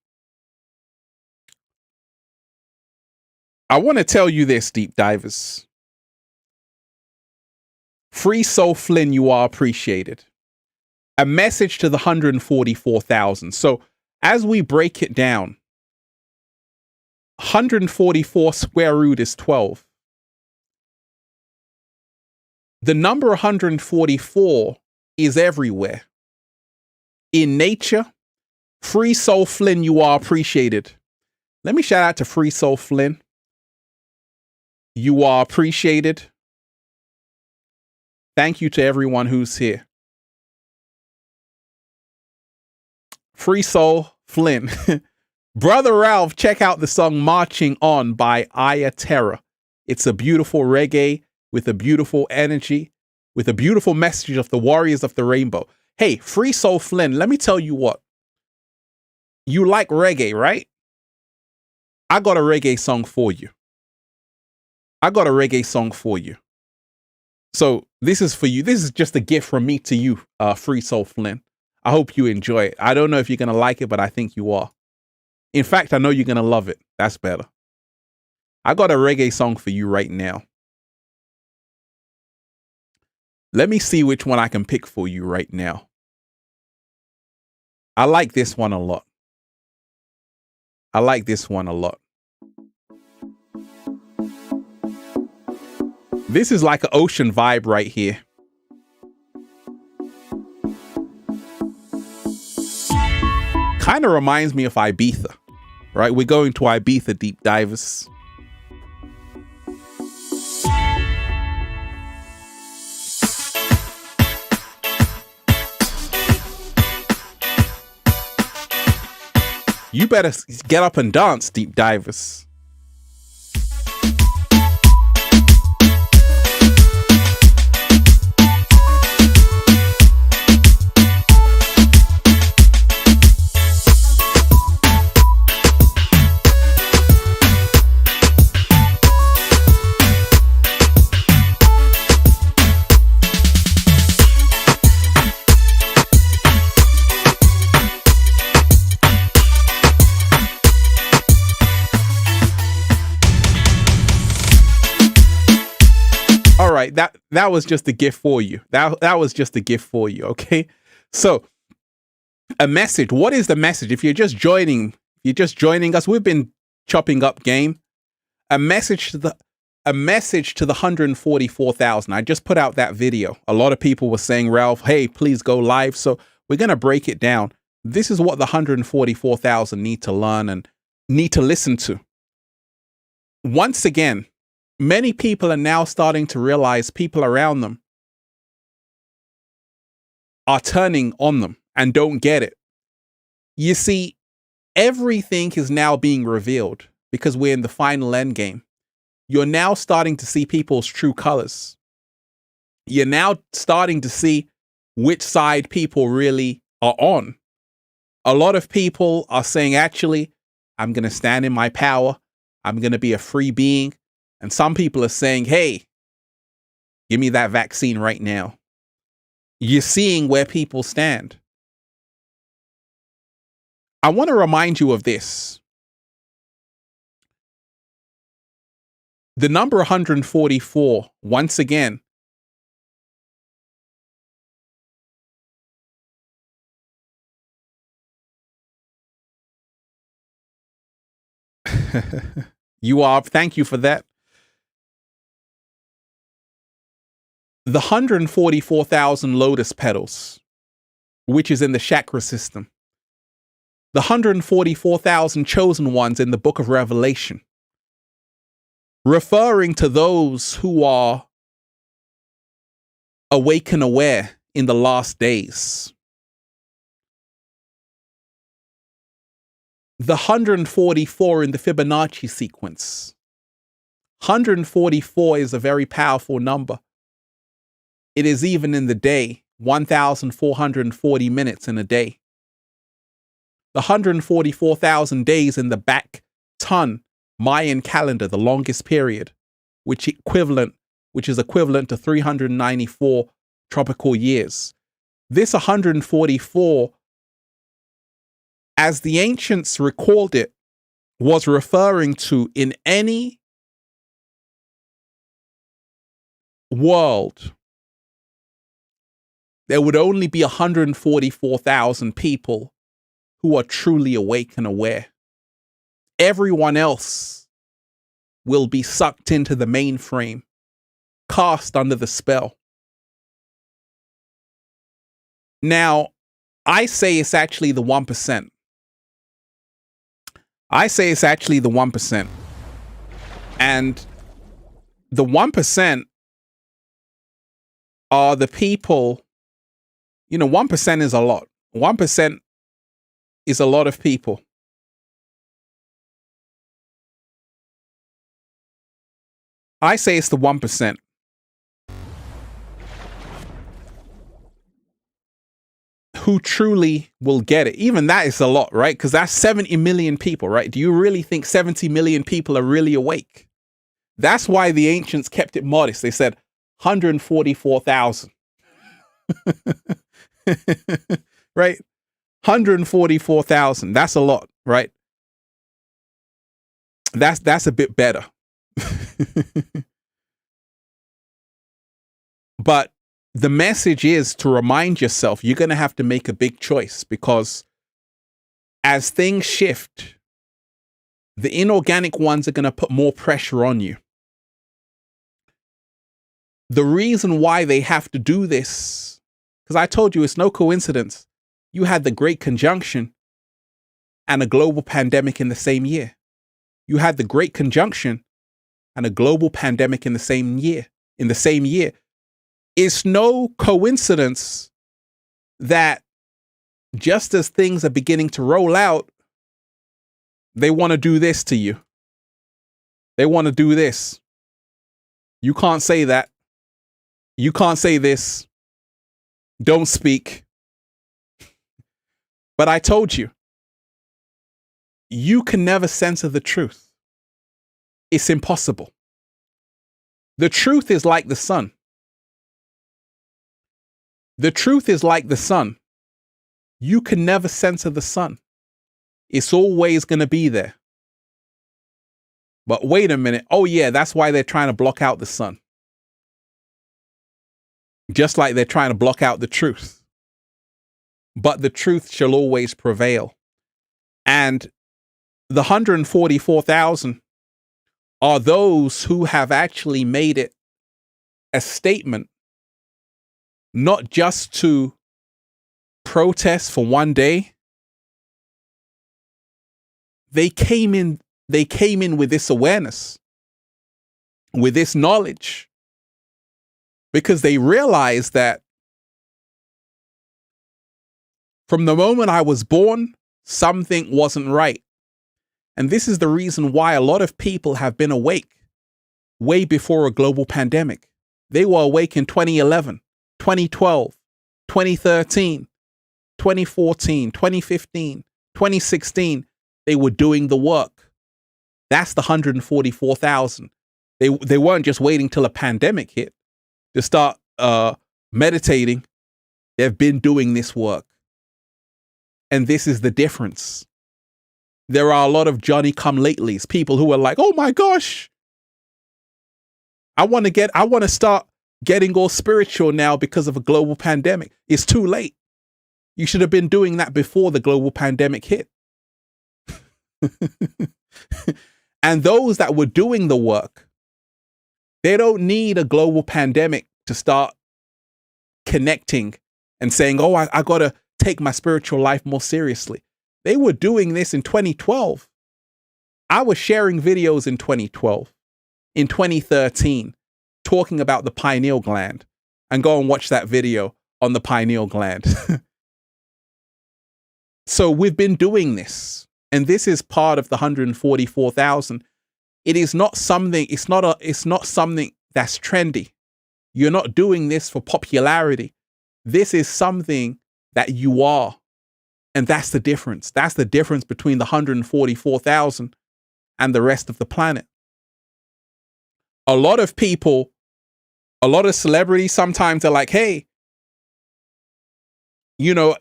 I want to tell you this, deep divers. Free Soul Flynn, you are appreciated. A message to the 144,000. So as we break it down, 144 square root is 12. The number 144 is everywhere. In nature, Free Soul Flynn, you are appreciated. Let me shout out to Free Soul Flynn. You are appreciated. Thank you to everyone who's here. Free Soul Flynn. Brother Ralph, check out the song Marching On by Aya Terra. It's a beautiful reggae with a beautiful energy, with a beautiful message of the warriors of the rainbow. Hey, Free Soul Flynn, let me tell you what. You like reggae, right? I got a reggae song for you. So this is for you. This is just a gift from me to you, Free Soul Flynn. I hope you enjoy it. I don't know if you're going to like it, but I think you are. In fact, I know you're going to love it. That's better. I got a reggae song for you right now. Let me see which one I can pick for you right now. I like this one a lot. This is like an ocean vibe right here. Kind of reminds me of Ibiza, right? We're going to Ibiza, deep divers. You better get up and dance, deep divers. That was just a gift for you. That was just a gift for you, okay? So, a message. What is the message? If you're just joining us, we've been chopping up game. A message to the 144,000. I just put out that video. A lot of people were saying, Ralph, hey, please go live. So, we're going to break it down. This is what the 144,000 need to learn and need to listen to. Once again, many people are now starting to realize people around them are turning on them and don't get it. You see, everything is now being revealed because we're in the final end game. You're now starting to see people's true colors. You're now starting to see which side people really are on. A lot of people are saying, actually, I'm going to stand in my power. I'm going to be a free being. And some people are saying, hey, give me that vaccine right now. You're seeing where people stand. I want to remind you of this. The number 144, once again, thank you for that. The 144,000 lotus petals, which is in the chakra system. The 144,000 chosen ones in the book of Revelation, referring to those who are awake and aware in the last days. The 144 in the Fibonacci sequence. 144 is a very powerful number. It is even in the day, 1,440 minutes in a day. The 144,000 days in the back ton Mayan calendar, the longest period, which is equivalent to 394 tropical years. This 144, as the ancients recalled it, was referring to in any world there would only be 144,000 people who are truly awake and aware. Everyone else will be sucked into the mainframe, cast under the spell. Now, I say it's actually the 1%. I say it's actually the 1%. And the 1% are the people, 1% is a lot. 1% is a lot of people. I say it's the 1%. Who truly will get it. Even that is a lot, right? Because that's 70 million people, right? Do you really think 70 million people are really awake? That's why the ancients kept it modest. They said 144,000. Right? 144,000. That's a lot, right? That's a bit better. But the message is to remind yourself you're going to have to make a big choice, because as things shift, the inorganic ones are going to put more pressure on you. The reason why they have to do this, because I told you it's no coincidence. You had the Great Conjunction and a global pandemic in the same year. You had the Great Conjunction and a global pandemic in the same year. It's no coincidence that just as things are beginning to roll out, they want to do this to you. They want to do this. You can't say that. You can't say this. Don't speak. But I told you, you can never censor the truth. It's impossible. The truth is like the sun. The truth is like the sun. You can never censor the sun. It's always going to be there. But wait a minute. Oh yeah, that's why they're trying to block out the sun. Just like they're trying to block out the truth. But the truth shall always prevail. And the 144,000 are those who have actually made it a statement, not just to protest for one day. They came in with this awareness, with this knowledge, because they realized that from the moment I was born, something wasn't right. And this is the reason why a lot of people have been awake way before a global pandemic. They were awake in 2011, 2012, 2013, 2014, 2015, 2016. They were doing the work. That's the 144,000. They weren't just waiting till a pandemic hit to start meditating. They've been doing this work. And this is the difference. There are a lot of Johnny-come-latelys, people who are like, oh my gosh, I want to start getting all spiritual now because of a global pandemic. It's too late. You should have been doing that before the global pandemic hit. And those that were doing the work, they don't need a global pandemic to start connecting and saying, oh, I got to take my spiritual life more seriously. They were doing this in 2012. I was sharing videos in 2012, in 2013, talking about the pineal gland, and go and watch that video on the pineal gland. So we've been doing this, and this is part of the 144,000. It is not something, it's not something that's trendy. You're not doing this for popularity. This is something that you are. And that's the difference. That's the difference between the 144,000 and the rest of the planet. A lot of people, a lot of celebrities, sometimes they're like, hey,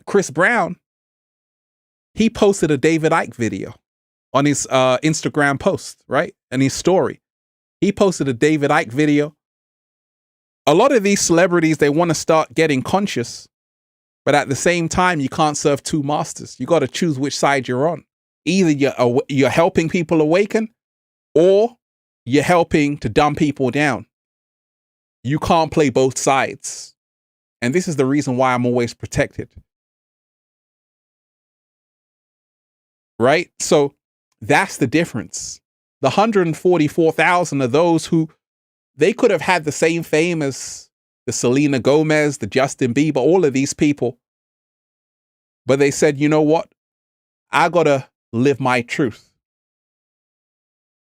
Chris Brown, he posted a David Icke video on his Instagram post, right? And his story. He posted a David Icke video. A lot of these celebrities, they want to start getting conscious But at the same time, you can't serve two masters. You got to choose which side you're on. Either you're helping people awaken, or you're helping to dumb people down. You can't play both sides. And this is the reason why I'm always protected. Right? So that's the difference. The 144,000 are those who, they could have had the same fame as the Selena Gomez, the Justin Bieber, all of these people. But they said, you know what? I got to live my truth.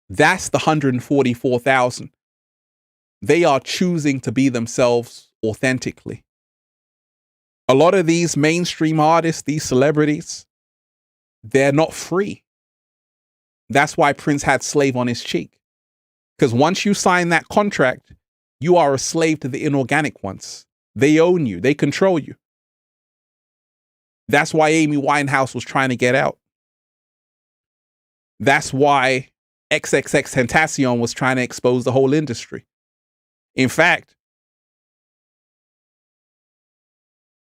That's the 144,000. They are choosing to be themselves authentically. A lot of these mainstream artists, these celebrities, they're not free. That's why Prince had slave on his cheek. Because once you sign that contract, you are a slave to the inorganic ones. They own you. They control you. That's why Amy Winehouse was trying to get out. That's why XXXTentacion was trying to expose the whole industry. In fact,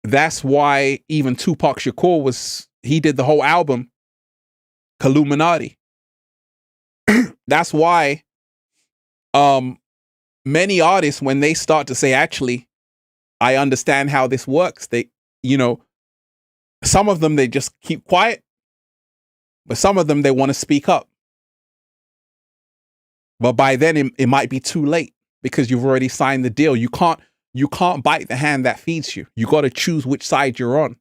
that's why even Tupac Shakur he did the whole album, Illuminati. That's why many artists, when they start to say, actually, I understand how this works, they, some of them, they just keep quiet, but some of them, they want to speak up. But by then it might be too late because you've already signed the deal. You can't bite the hand that feeds you. You got to choose which side you're on.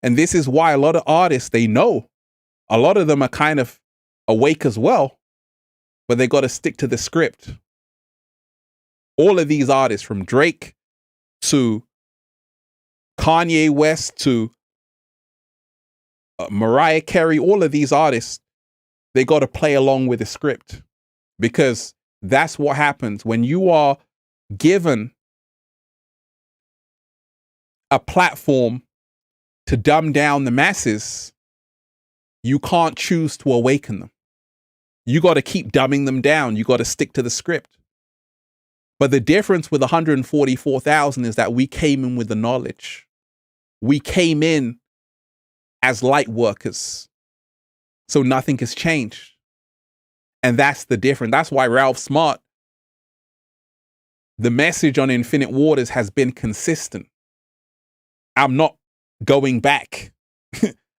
And this is why a lot of artists, they know, a lot of them are kind of awake as well, but they got to stick to the script. All of these artists, from Drake to Kanye West to Mariah Carey, all of these artists, they got to play along with the script, because that's what happens when you are given a platform to dumb down the masses. You can't choose to awaken them. You got to keep dumbing them down. You got to stick to the script. But the difference with 144,000 is that we came in with the knowledge. We came in as light workers. So nothing has changed. And that's the difference. That's why Ralph Smart, the message on Infinite Waters has been consistent. I'm not going back.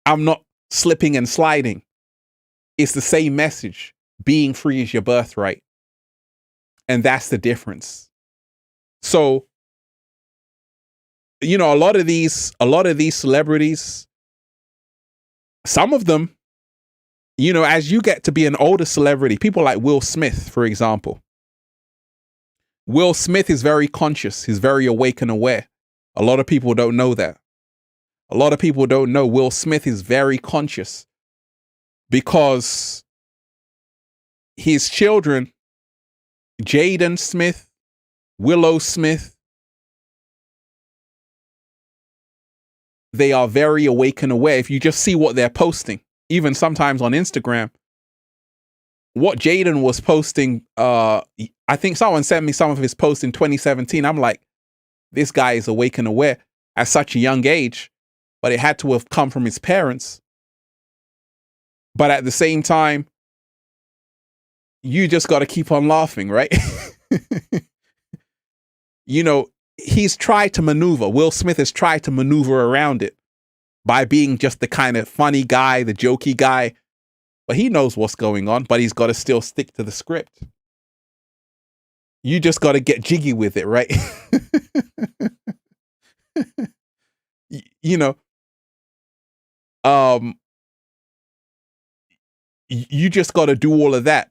I'm not slipping and sliding. It's the same message. Being free is your birthright. And that's the difference. So, a lot of these celebrities, some of them, as you get to be an older celebrity, people like Will Smith, for example. Will Smith is very conscious. He's very awake and aware. A lot of people don't know that. A lot of people don't know Will Smith is very conscious because his children, Jaden Smith, Willow Smith, they are very awake and aware. If you just see what they're posting, even sometimes on Instagram, what Jaden was posting, I think someone sent me some of his posts in 2017. I'm like, this guy is awake and aware at such a young age, but it had to have come from his parents. But at the same time, you just got to keep on laughing, right? He's tried to maneuver. Will Smith has tried to maneuver around it by being just the kind of funny guy, the jokey guy. But he knows what's going on, but he's got to still stick to the script. You just got to get jiggy with it, right? You just got to do all of that.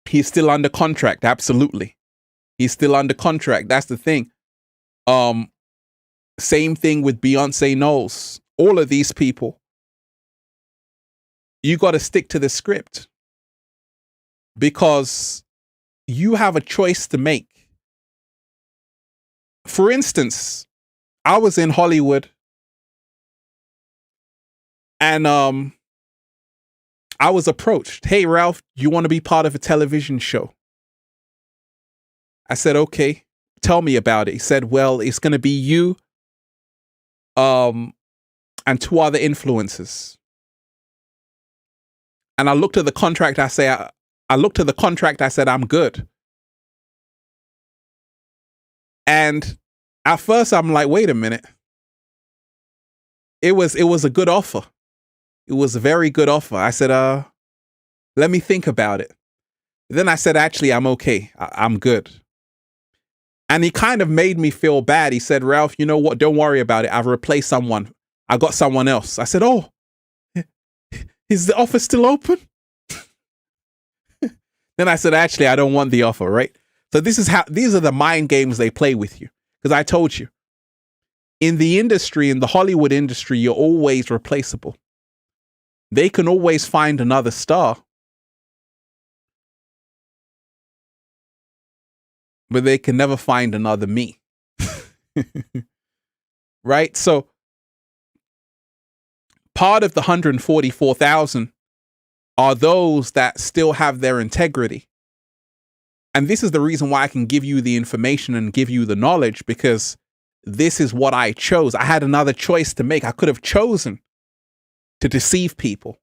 He's still under contract. Absolutely. He's still under contract. That's the thing. Same thing with Beyonce Knowles. All of these people, you got to stick to the script because you have a choice to make. For instance, I was in Hollywood and I was approached. Hey, Ralph, do you want to be part of a television show? I said, okay, tell me about it. He said, well, it's going to be you and 2 other influencers. And I looked at the contract. I said, I'm good. And at first I'm like, wait a minute. It was a good offer. It was a very good offer. I said, let me think about it. Then I said, actually, I'm okay. I'm good. And he kind of made me feel bad. He said, Ralph, you know what? Don't worry about it. I've replaced someone. I got someone else. I said, oh, is the offer still open? Then I said, actually, I don't want the offer, right? So these are the mind games they play with you. Because I told you, in the industry, in the Hollywood industry, you're always replaceable. They can always find another star, but they can never find another me. Right? So part of the 144,000 are those that still have their integrity. And this is the reason why I can give you the information and give you the knowledge, because this is what I chose. I had another choice to make. I could have chosen to deceive people.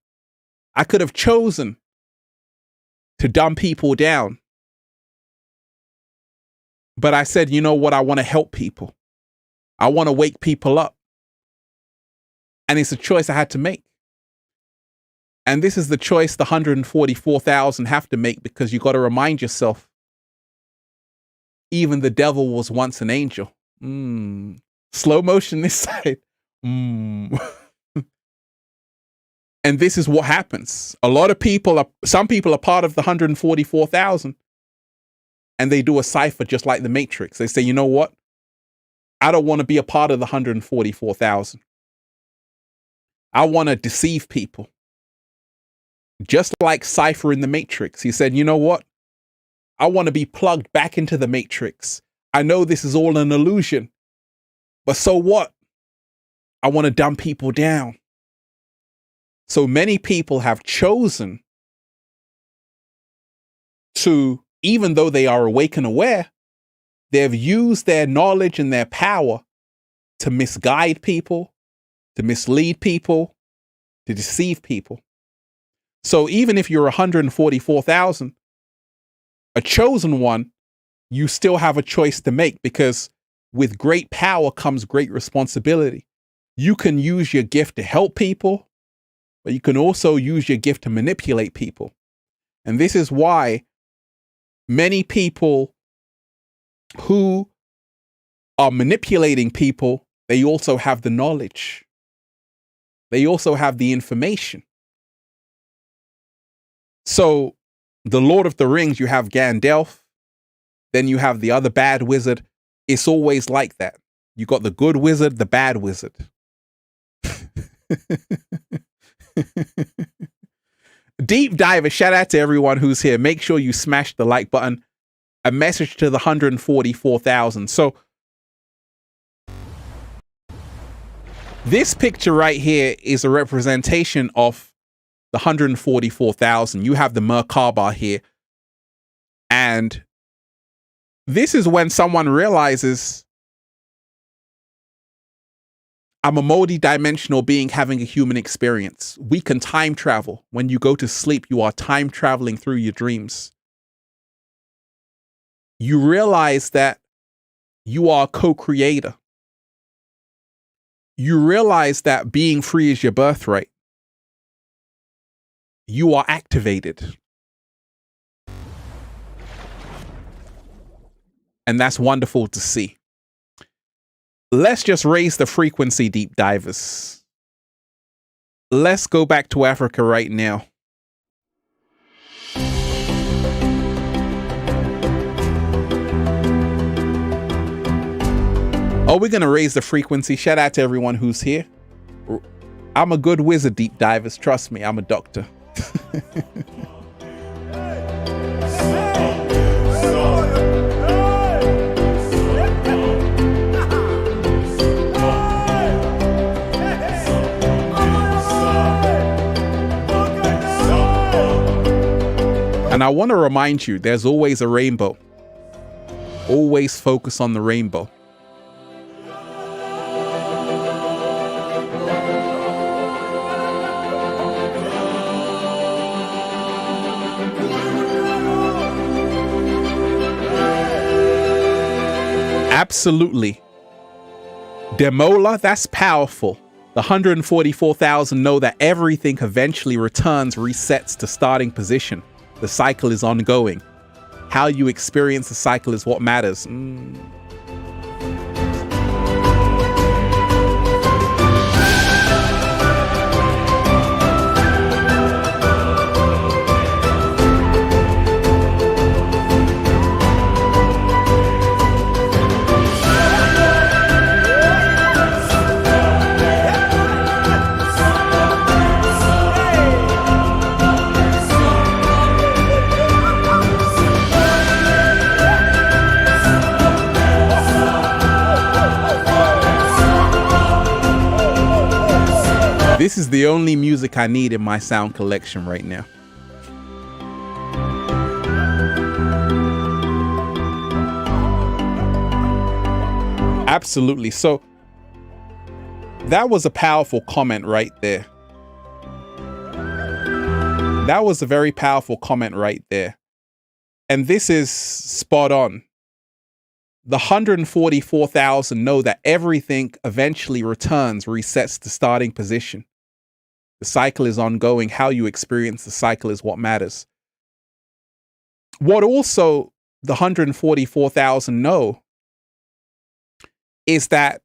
I could have chosen to dumb people down. But I said, you know what? I want to help people. I want to wake people up. And it's a choice I had to make. And this is the choice the 144,000 have to make, because you got to remind yourself, even the devil was once an angel. Slow motion this side. And this is what happens. Some people are part of the 144,000, and they do a cipher just like the Matrix. They say, you know what? I don't want to be a part of the 144,000. I want to deceive people. Just like Cypher in the Matrix. He said, you know what? I want to be plugged back into the Matrix. I know this is all an illusion, but so what? I want to dumb people down. So many people have chosen to, even though they are awake and aware, they've used their knowledge and their power to misguide people, to mislead people, to deceive people. So even if you're 144,000, a chosen one, you still have a choice to make, because with great power comes great responsibility. You can use your gift to help people, but you can also use your gift to manipulate people. And this is why many people who are manipulating people, they also have the knowledge. They also have the information. So the Lord of the Rings, you have Gandalf, then you have the other bad wizard. It's always like that. You got the good wizard, the bad wizard. Deep Diver, shout out to everyone who's here. Make sure you smash the like button. A message to the 144,000. So this picture right here is a representation of the 144,000. You have the Merkaba here. And this is when someone realizes, I'm a multi-dimensional being having a human experience. We can time travel. When you go to sleep, you are time traveling through your dreams. You realize that you are a co-creator. You realize that being free is your birthright. You are activated. And that's wonderful to see. Let's just raise the frequency, deep divers. Let's go back to Africa right now. Oh, we're going to raise the frequency. Shout out to everyone who's here. I'm a good wizard, deep divers. Trust me, I'm a doctor. And I want to remind you, there's always a rainbow. Always focus on the rainbow. Absolutely. Demola, that's powerful. The 144,000 know that everything eventually returns, resets to starting position. The cycle is ongoing. How you experience the cycle is what matters. This is the only music I need in my sound collection right now. Absolutely. So that was a powerful comment right there. That was a very powerful comment right there. And this is spot on. The 144,000 know that everything eventually returns, resets to starting position. The cycle is ongoing. How you experience the cycle is what matters. What also the 144,000 know is that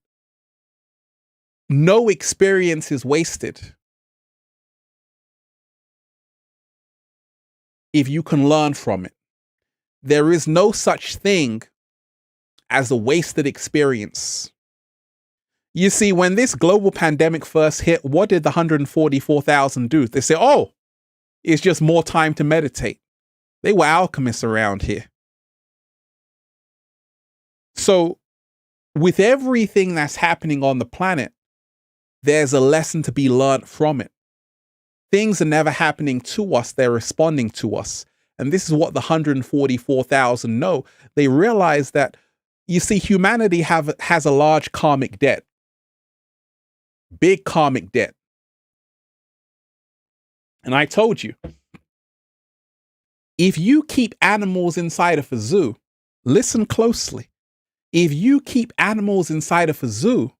no experience is wasted if you can learn from it. There is no such thing as a wasted experience. You see, when this global pandemic first hit, what did the 144,000 do? They said, oh, it's just more time to meditate. They were alchemists around here. So with everything that's happening on the planet, there's a lesson to be learned from it. Things are never happening to us, they're responding to us. And this is what the 144,000 know. They realize that, you see, humanity has a large karmic debt. Big karmic debt. And I told you, if you keep animals inside of a zoo, listen closely. If you keep animals inside of a zoo,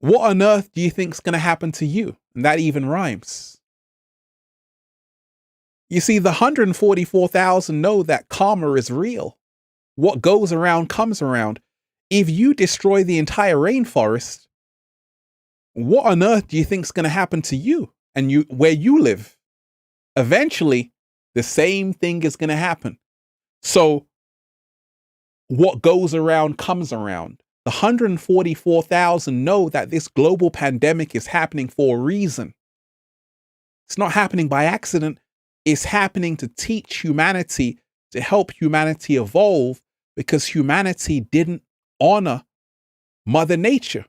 what on earth do you think is going to happen to you? And that even rhymes. You see, the 144,000 know that karma is real. What goes around comes around. If you destroy the entire rainforest, what on earth do you think is going to happen to you and where you live? Eventually, the same thing is going to happen. So what goes around comes around. The 144,000 know that this global pandemic is happening for a reason. It's not happening by accident. It's happening to teach humanity, to help humanity evolve, because humanity didn't honor Mother Nature.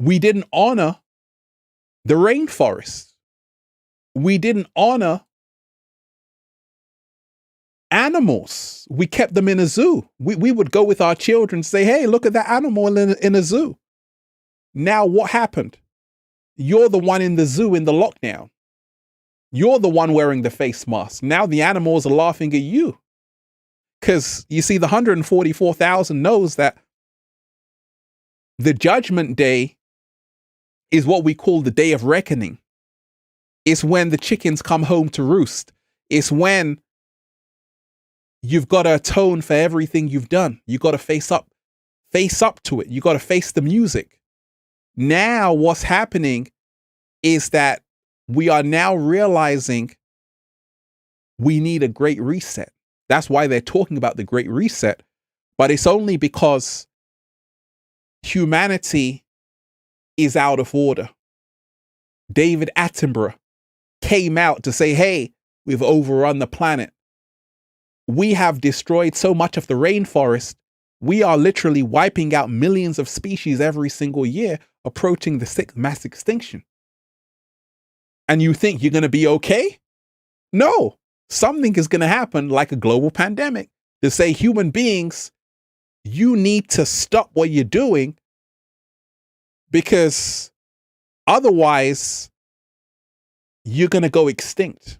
We didn't honor the rainforest. We didn't honor animals. We kept them in a zoo. We would go with our children and say, hey, look at that animal in a zoo. Now what happened? You're the one in the zoo in the lockdown. You're the one wearing the face mask. Now the animals are laughing at you. Because you see, the 144,000 knows that the judgment day is what we call the day of reckoning. It's when the chickens come home to roost. It's when you've got to atone for everything you've done. You got to face up to it. You got to face the music. Now what's happening is that we are now realizing we need a great reset. That's why they're talking about the great reset. But it's only because humanity is out of order. David Attenborough came out to say, hey, we've overrun the planet. We have destroyed so much of the rainforest. We are literally wiping out millions of species every single year, approaching the 6th mass extinction. And you think you're going to be okay? No, something is going to happen, like a global pandemic, to say, human beings, you need to stop what you're doing, because otherwise you're going to go extinct.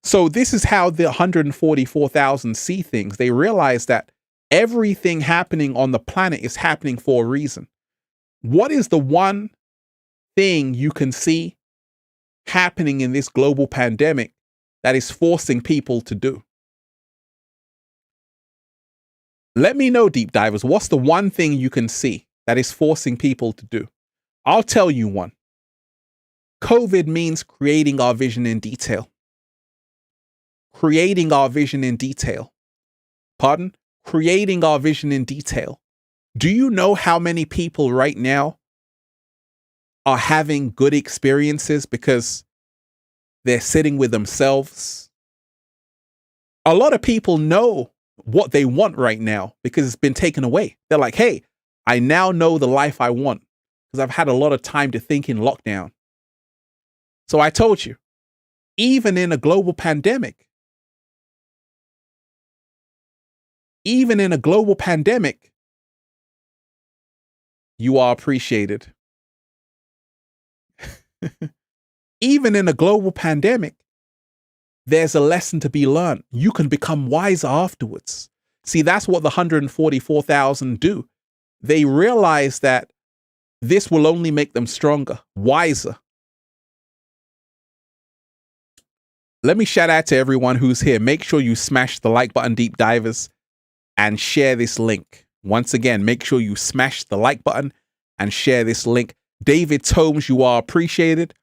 So this is how the 144,000 see things. They realize that everything happening on the planet is happening for a reason. What is the one thing you can see happening in this global pandemic that is forcing people to do? Let me know, deep divers, what's the one thing you can see that is forcing people to do? I'll tell you one. COVID means creating our vision in detail. Creating our vision in detail. Pardon? Creating our vision in detail. Do you know how many people right now are having good experiences because they're sitting with themselves? A lot of people know what they want right now because it's been taken away. They're like, hey, I now know the life I want because I've had a lot of time to think in lockdown. So I told you, even in a global pandemic, you are appreciated. Even in a global pandemic, there's a lesson to be learned. You can become wiser afterwards. See, that's what the 144,000 do. They realize that this will only make them stronger, wiser. Let me shout out to everyone who's here. Make sure you smash the like button, deep divers, and share this link. Once again, make sure you smash the like button and share this link. David Tomes, you are appreciated.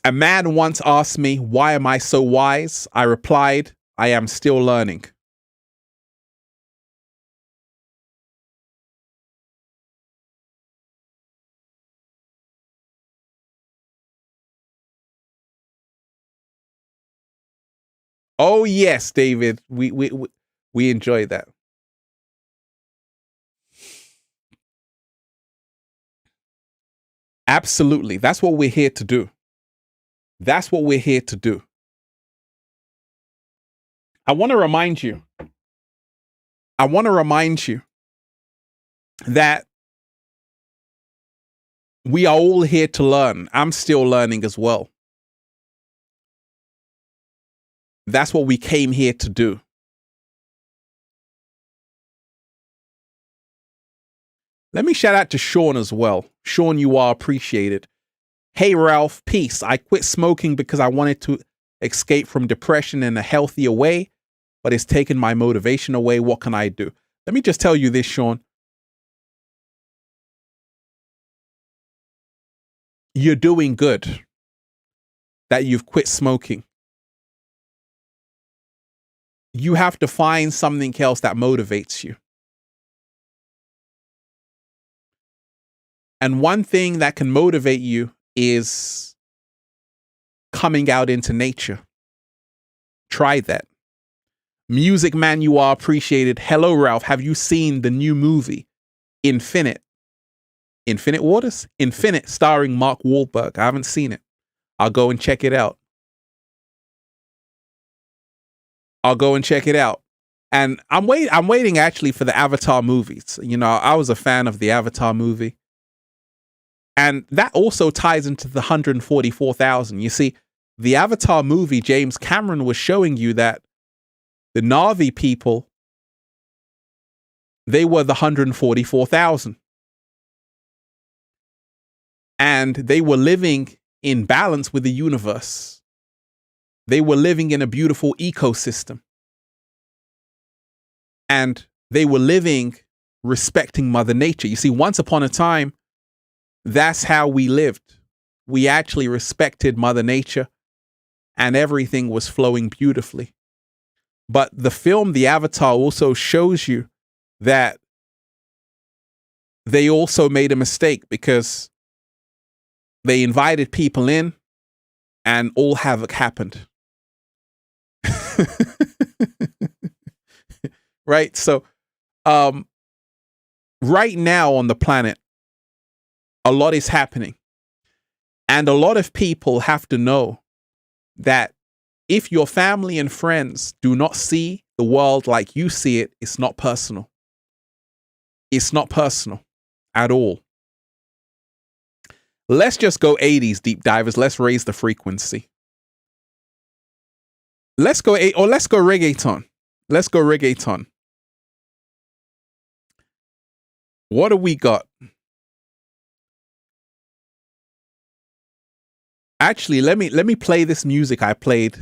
A man once asked me, why am I so wise? I replied, I am still learning. Oh yes, David, we enjoy that. Absolutely. That's what we're here to do. That's what we're here to do. I want to remind you that we are all here to learn. I'm still learning as well. That's what we came here to do. Let me shout out to Sean as well. Sean, you are appreciated. Hey, Ralph, peace. I quit smoking because I wanted to escape from depression in a healthier way, but it's taken my motivation away. What can I do? Let me just tell you this, Sean. You're doing good that you've quit smoking. You have to find something else that motivates you. And one thing that can motivate you is coming out into nature. Try that. Music Man, you are appreciated. Hello, Ralph. Have you seen the new movie, Infinite? Infinite Waters? Infinite, starring Mark Wahlberg. I haven't seen it. I'll go and check it out. And I'm waiting actually for the Avatar movies. You know, I was a fan of the Avatar movie. And that also ties into the 144,000. You see, the Avatar movie, James Cameron was showing you that the Na'vi people, they were the 144,000. And they were living in balance with the universe. They were living in a beautiful ecosystem. And they were living respecting Mother Nature. You see, once upon a time, that's how we lived. We actually respected Mother Nature and everything was flowing beautifully. But the film, The Avatar, also shows you that they also made a mistake because they invited people in and all havoc happened. Right? So, right now on the planet, a lot is happening. And a lot of people have to know that if your family and friends do not see the world like you see it, it's not personal. It's not personal at all. Let's just go 80s, deep divers. Let's raise the frequency. let's go reggaeton. Let's go reggaeton. What do we got? Actually, let me play this music I played.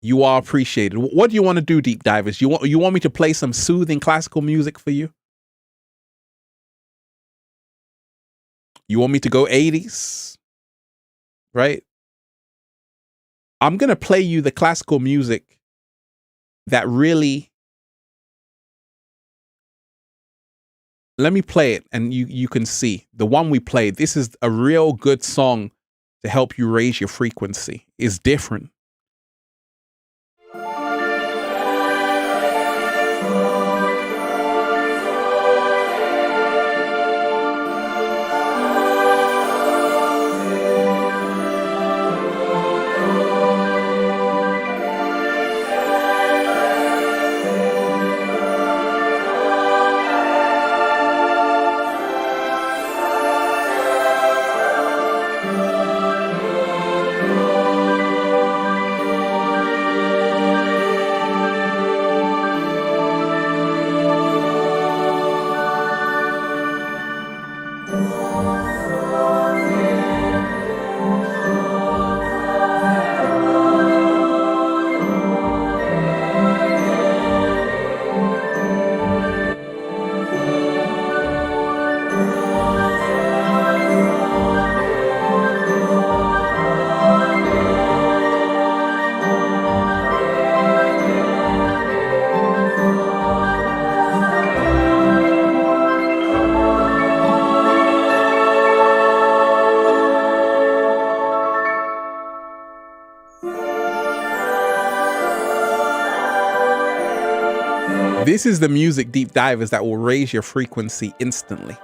You Are Appreciated. What do you want to do, deep divers? You want me to play some soothing classical music for you? You want me to go 80s? Right? I'm going to play you the classical music that really... Let me play it and you can see. The one we played, this is a real good song to help you raise your frequency. It's different. This is the music, deep divers, that will raise your frequency instantly.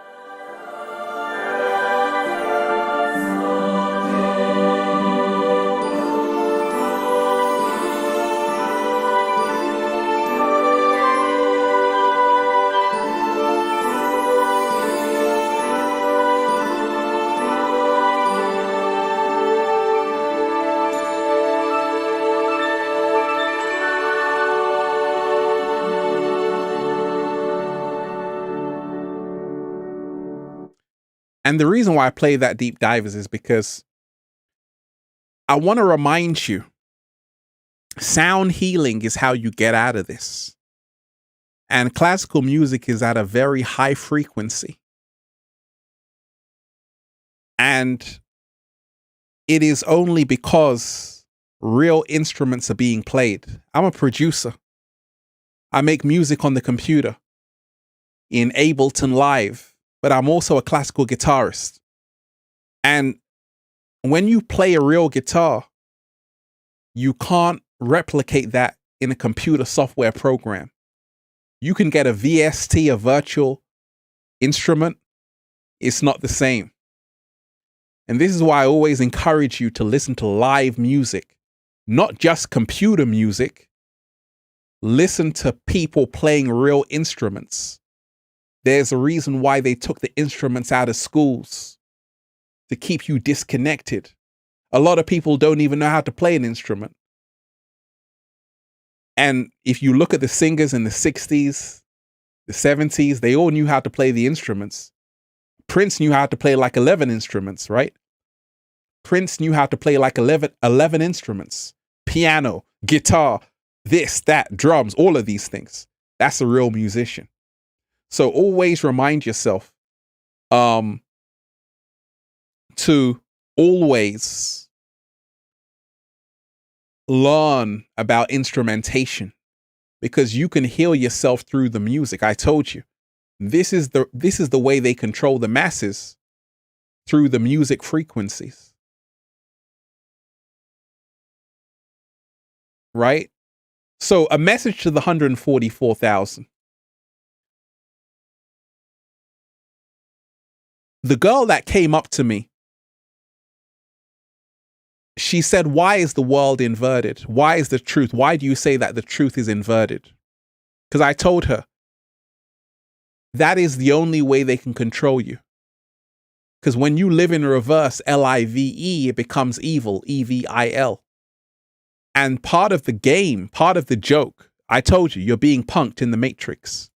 And the reason why I play that, deep divers, is because I want to remind you, sound healing is how you get out of this. And classical music is at a very high frequency. And it is only because real instruments are being played. I'm a producer. I make music on the computer in Ableton Live. But I'm also a classical guitarist. And when you play a real guitar, you can't replicate that in a computer software program. You can get a VST, a virtual instrument. It's not the same. And this is why I always encourage you to listen to live music, not just computer music. Listen to people playing real instruments. There's a reason why they took the instruments out of schools, to keep you disconnected. A lot of people don't even know how to play an instrument. And if you look at the singers in the 60s, the 70s, they all knew how to play the instruments. Prince knew how to play like 11 instruments, right? Prince knew how to play like 11 instruments. Piano, guitar, this, that, drums, all of these things. That's a real musician. So always remind yourself to always learn about instrumentation, because you can heal yourself through the music. I told you, this is the way they control the masses, through the music frequencies. Right? So a message to the 144,000. The girl that came up to me, she said, why is the world inverted? Why is the truth? Why do you say that the truth is inverted? Because I told her, that is the only way they can control you. Because when you live in reverse, LIVE, it becomes evil, EVIL. And part of the game, part of the joke, I told you, you're being punked in the Matrix.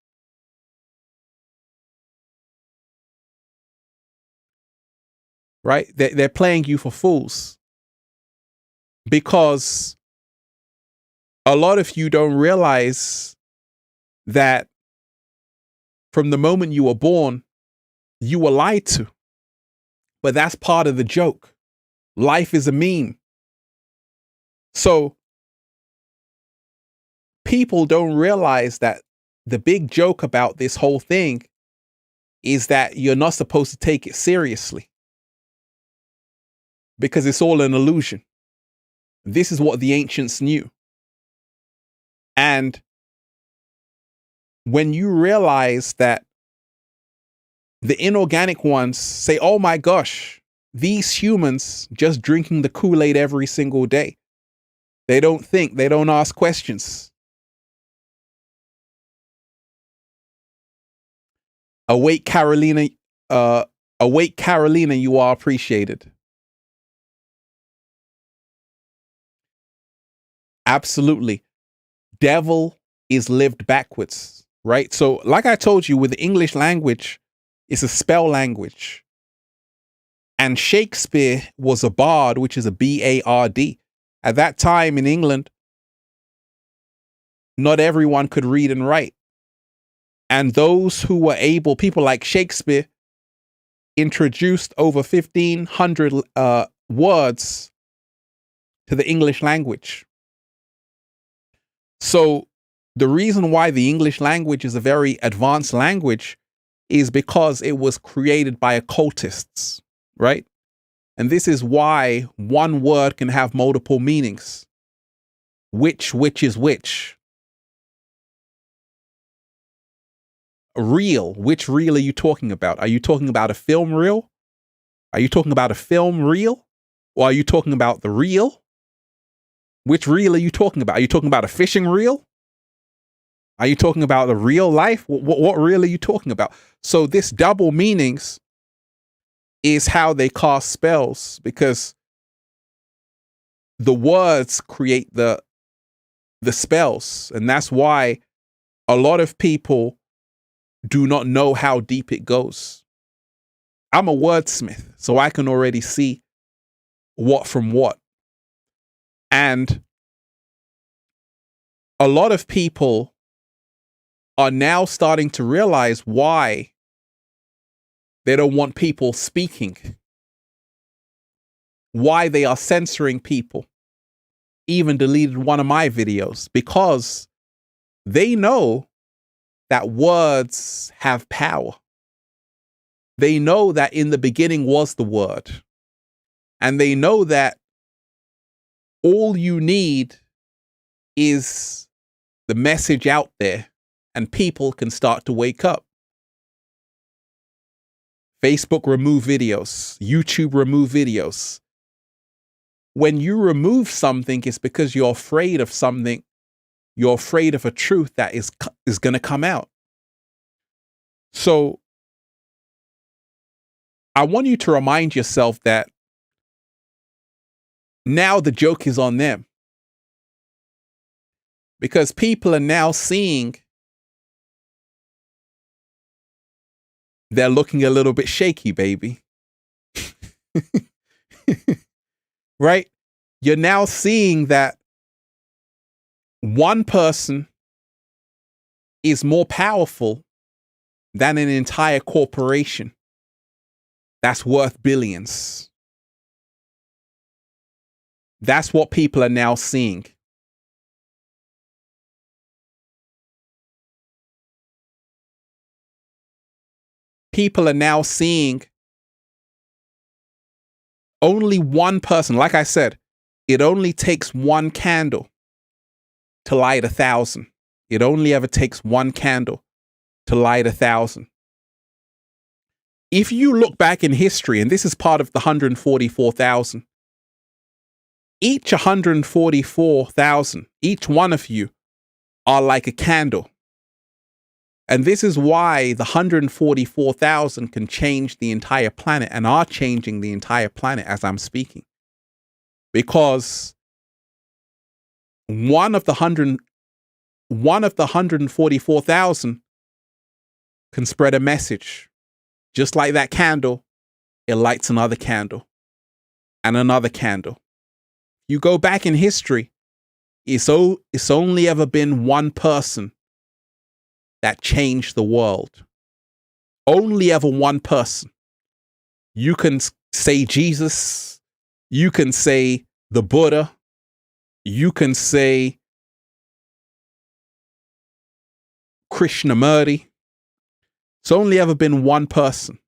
Right? They're playing you for fools. Because a lot of you don't realize that from the moment you were born, you were lied to. But that's part of the joke. Life is a meme. So people don't realize that the big joke about this whole thing is that you're not supposed to take it seriously. Because it's all an illusion. This is what the ancients knew. And when you realize that the inorganic ones say, oh my gosh, these humans just drinking the Kool-Aid every single day. They don't think, they don't ask questions. Awake Carolina, you are appreciated. Absolutely. Devil is lived backwards, right? So like I told you, with the English language, it's a spell language. And Shakespeare was a bard, which is a B-A-R-D. At that time in England, not everyone could read and write. And those who were able, people like Shakespeare, introduced over 1,500 words to the English language. So the reason why the English language is a very advanced language is because it was created by occultists, right? And this is why one word can have multiple meanings. Which is which? Reel. Which reel are you talking about? Are you talking about a film reel? Are you talking about a film reel? Or are you talking about the reel? Which reel are you talking about? Are you talking about a fishing reel? Are you talking about the real life? What reel are you talking about? So this double meanings is how they cast spells, because the words create the spells. And that's why a lot of people do not know how deep it goes. I'm a wordsmith, so I can already see what from what. And a lot of people are now starting to realize why they don't want people speaking, why they are censoring people. Even deleted one of my videos, because they know that words have power. They know that in the beginning was the word. And they know that all you need is the message out there, and people can start to wake up. Facebook remove videos, YouTube remove videos. When you remove something, it's because you're afraid of something. You're afraid of a truth that is going to come out. So I want you to remind yourself that now the joke is on them. Because people are now seeing they're looking a little bit shaky, baby. Right? You're now seeing that one person is more powerful than an entire corporation that's worth billions. That's what people are now seeing. People are now seeing only one person. Like I said, it only takes one candle to light 1,000. It only ever takes one candle to light 1,000. If you look back in history, and this is part of the 144,000, each 144,000, each one of you are like a candle. And this is why the 144,000 can change the entire planet, and are changing the entire planet as I'm speaking. Because one of the 144,000 can spread a message. Just like that candle, it lights another candle and another candle. You go back in history, it's only ever been one person that changed the world. Only ever one person. You can say Jesus, you can say the Buddha, you can say Krishnamurti. It's only ever been one person.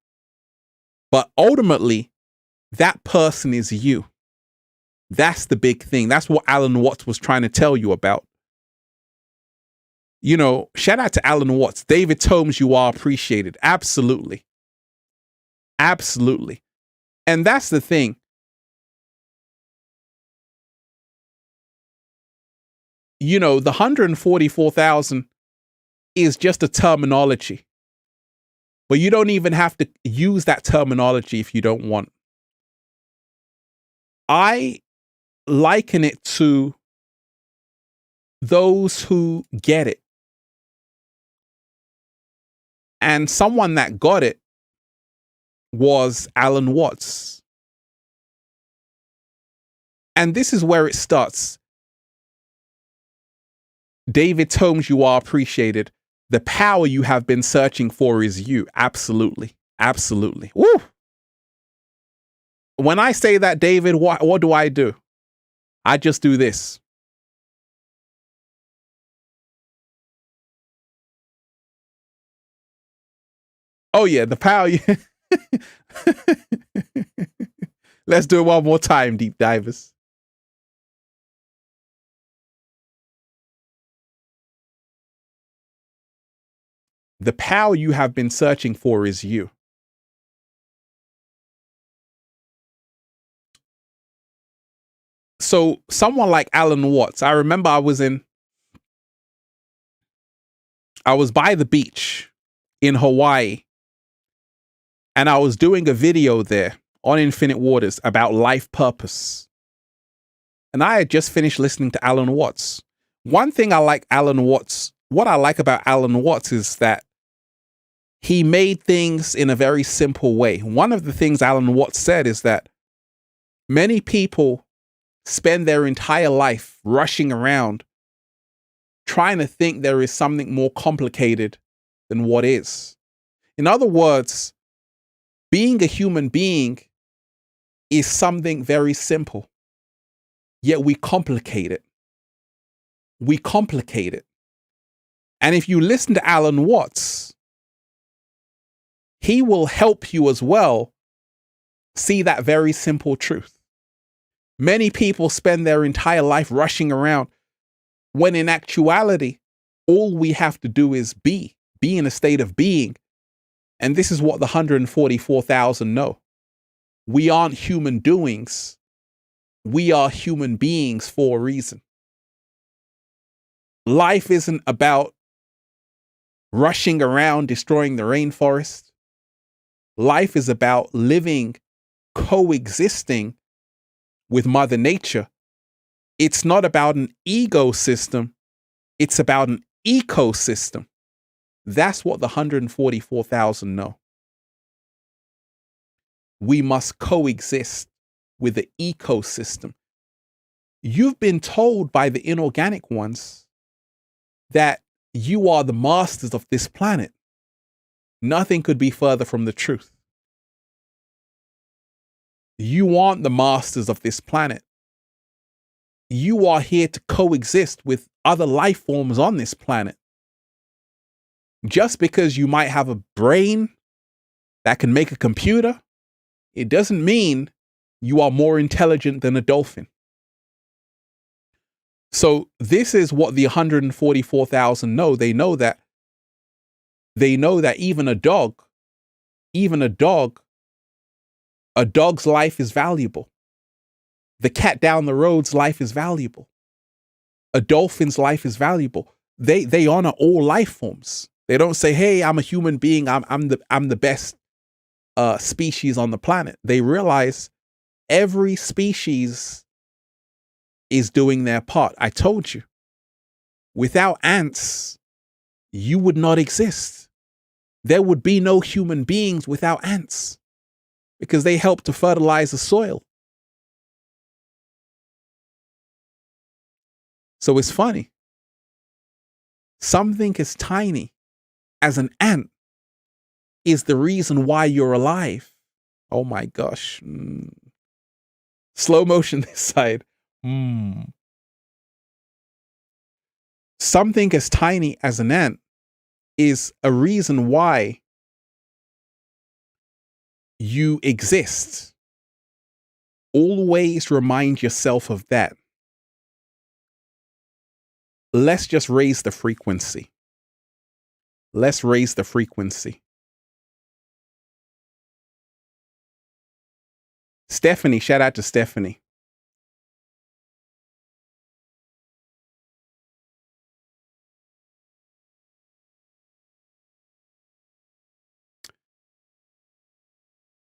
But ultimately, that person is you. That's the big thing. That's what Alan Watts was trying to tell you about. You know, shout out to Alan Watts. David Tomes, you are appreciated. Absolutely. Absolutely. And that's the thing. You know, the 144,000 is just a terminology. But you don't even have to use that terminology if you don't want. I liken it to those who get it. And someone that got it was Alan Watts. And this is where it starts. David Tomes, you are appreciated. The power you have been searching for is you. Absolutely. Absolutely. Woo! When I say that, David, what do? I just do this. Oh yeah, the power. Let's do it one more time, deep divers. The power you have been searching for is you. So someone like Alan Watts, I remember I was by the beach in Hawaii, and I was doing a video there on Infinite Waters about life purpose. And I had just finished listening to Alan Watts. One thing what I like about Alan Watts is that he made things in a very simple way. One of the things Alan Watts said is that many people spend their entire life rushing around trying to think there is something more complicated than what is. In other words, being a human being is something very simple, yet we complicate it. We complicate it. And if you listen to Alan Watts, he will help you as well see that very simple truth. Many people spend their entire life rushing around when in actuality, all we have to do is be in a state of being. And this is what the 144,000 know. We aren't human doings. We are human beings for a reason. Life isn't about rushing around destroying the rainforest. Life is about living, coexisting with Mother Nature. It's not about an ecosystem. It's about an ecosystem. That's what the 144,000 know. We must coexist with the ecosystem. You've been told by the inorganic ones that you are the masters of this planet. Nothing could be further from the truth. You aren't the masters of this planet. You are here to coexist with other life forms on this planet. Just because you might have a brain that can make a computer, it doesn't mean you are more intelligent than a dolphin. So this is what the 144,000 know. They know that even a dog's life is valuable. The cat down the road's life is valuable. A dolphin's life is valuable. They honor all life forms. They don't say, "Hey, I'm a human being. I'm the best species on the planet." They realize every species is doing their part. I told you, without ants, you would not exist. There would be no human beings without ants because they help to fertilize the soil. So it's funny. Something as tiny as an ant is the reason why you're alive. Oh my gosh. Slow motion this side. Something as tiny as an ant is a reason why you exist. Always remind yourself of that. Let's just raise the frequency. Let's raise the frequency. Stephanie, shout out to Stephanie.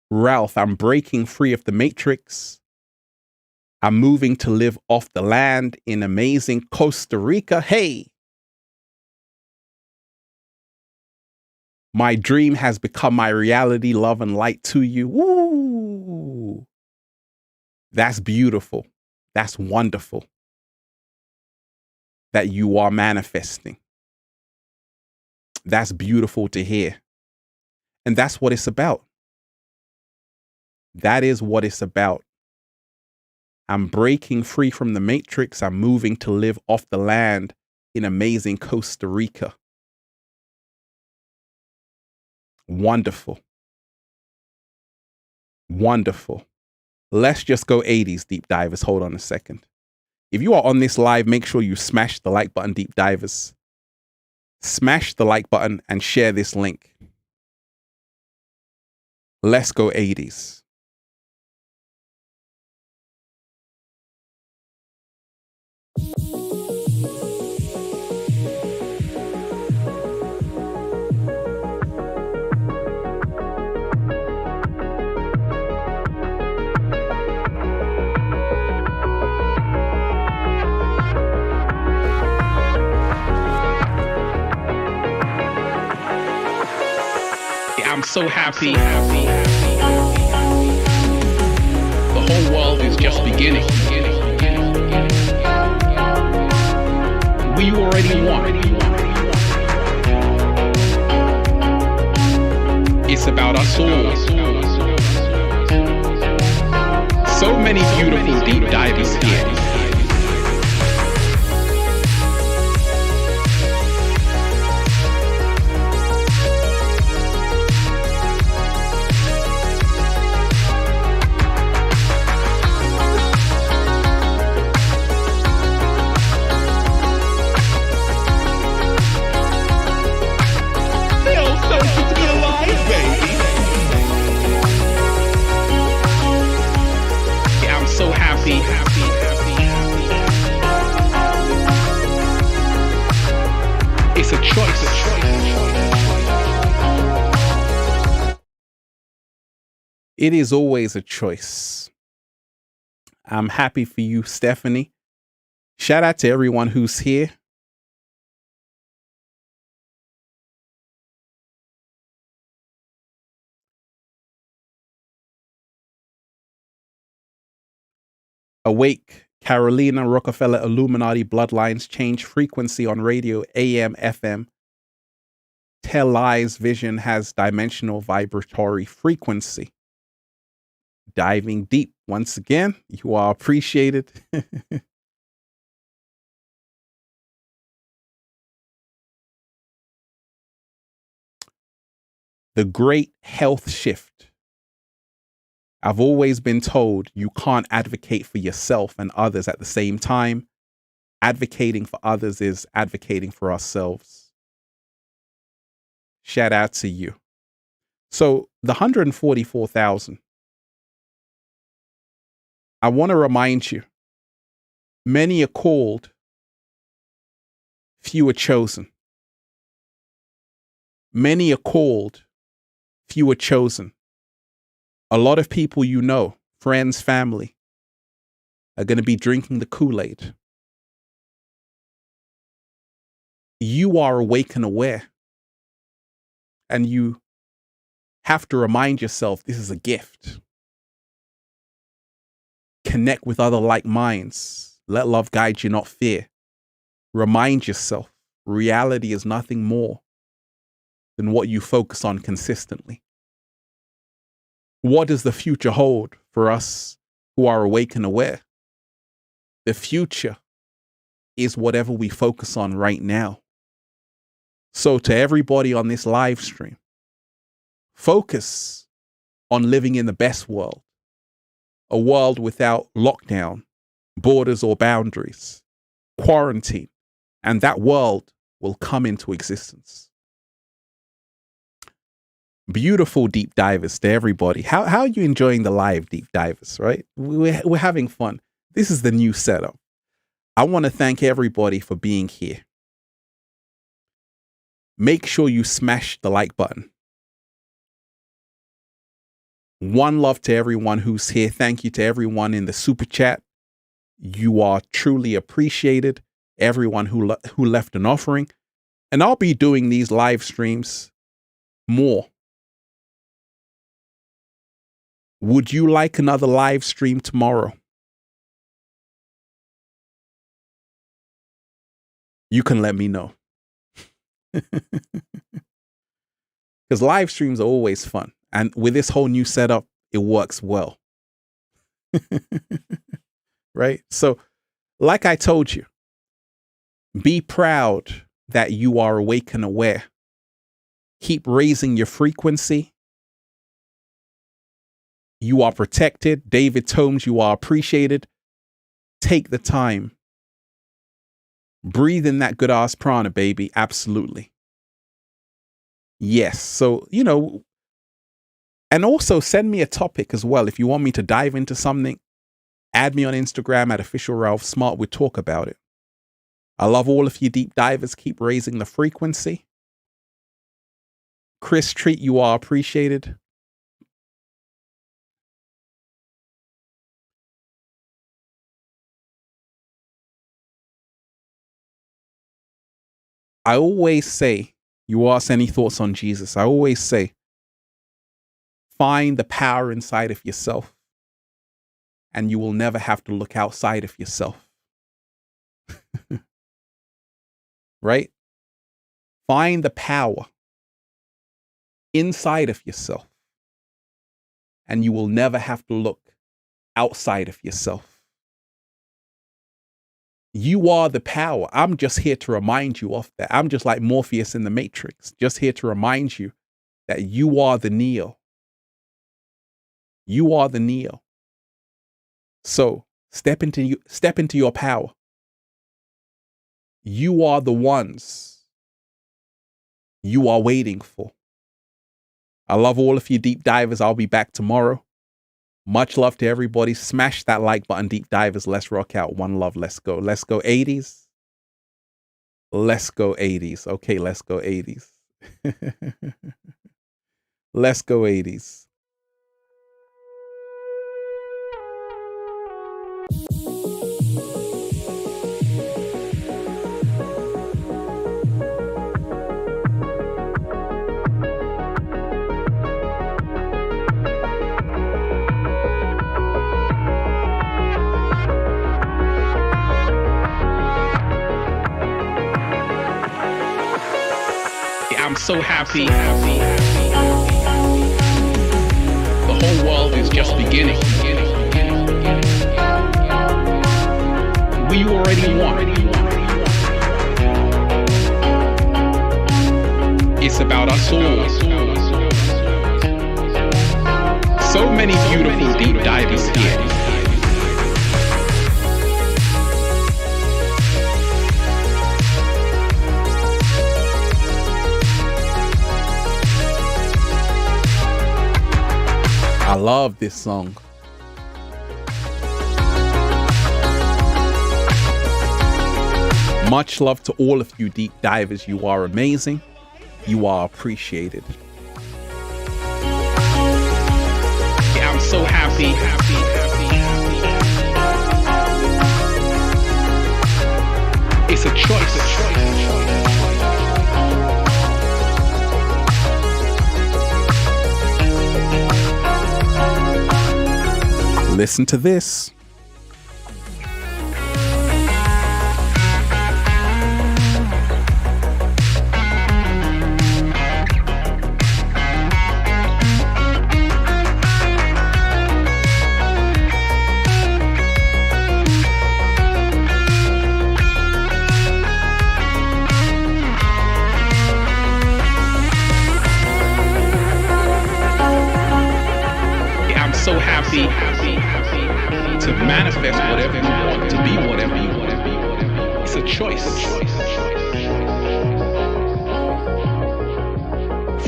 Ralph, I'm breaking free of the matrix. I'm moving to live off the land in amazing Costa Rica. Hey! My dream has become my reality, love and light to you. Woo! That's beautiful. That's wonderful. That you are manifesting. That's beautiful to hear. And that's what it's about. That is what it's about. I'm breaking free from the matrix. I'm moving to live off the land in amazing Costa Rica. Wonderful. Wonderful. Let's just go 80s, deep divers. Hold on a second. If you are on this live, make sure you smash the like button, deep divers. Smash the like button and share this link. Let's go 80s. I'm so happy. The whole world is just beginning. We already won. It's about us all. So many beautiful deep divers here. It's a choice. It is always a choice. I'm happy for you, Stephanie. Shout out to everyone who's here. Awake, Carolina Rockefeller Illuminati Bloodlines change frequency on radio, AM, FM. Tell lies, vision has dimensional vibratory frequency. Diving deep once again, you are appreciated. The great health shift. I've always been told you can't advocate for yourself and others at the same time. Advocating for others is advocating for ourselves. Shout out to you. So the 144,000, I want to remind you, many are called, few are chosen. Many are called, few are chosen. A lot of people you know, friends, family, are going to be drinking the Kool-Aid. You are awake and aware. And you have to remind yourself this is a gift. Connect with other like minds. Let love guide you, not fear. Remind yourself reality is nothing more than what you focus on consistently. What does the future hold for us who are awake and aware? The future is whatever we focus on right now. So to everybody on this live stream, focus on living in the best world, a world without lockdown, borders or boundaries, quarantine, and that world will come into existence. Beautiful deep divers to everybody. How are you enjoying the live deep divers, right? We're having fun. This is the new setup. I want to thank everybody for being here. Make sure you smash the like button. One love to everyone who's here. Thank you to everyone in the super chat. You are truly appreciated. Everyone who left an offering. And I'll be doing these live streams more. Would you like another live stream tomorrow? You can let me know. Because live streams are always fun. And with this whole new setup, it works well. Right? So, like I told you, be proud that you are awake and aware. Keep raising your frequency. You are protected. David Tomes, you are appreciated. Take the time. Breathe in that good ass prana, baby. Absolutely. Yes. So, and also send me a topic as well. If you want me to dive into something, add me on Instagram at official Ralph Smart. We'll talk about it. I love all of you deep divers. Keep raising the frequency. Chris Treat, you are appreciated. I always say, you ask any thoughts on Jesus. I always say, find the power inside of yourself, and you will never have to look outside of yourself. Right? Find the power inside of yourself, and you will never have to look outside of yourself. You are the power. I'm just here to remind you of that. I'm just like Morpheus in the Matrix, just here to remind you that you are the Neo. You are the Neo. So step into your power. You are the ones you are waiting for. I love all of you deep divers. I'll be back tomorrow. Much love to everybody. Smash that like button, deep divers. Let's rock out. One love. Let's go. Let's go 80s. Let's go 80s. Okay, let's go 80s. Let's go 80s. I'm so happy. The whole world is just beginning. We already won. It's about us all. So many beautiful deep divers here. I love this song. Much love to all of you deep divers. You are amazing. You are appreciated. Yeah, I'm so happy. It's a choice. Listen to this. I'm so happy to manifest whatever you want, to be whatever you want. It's a choice.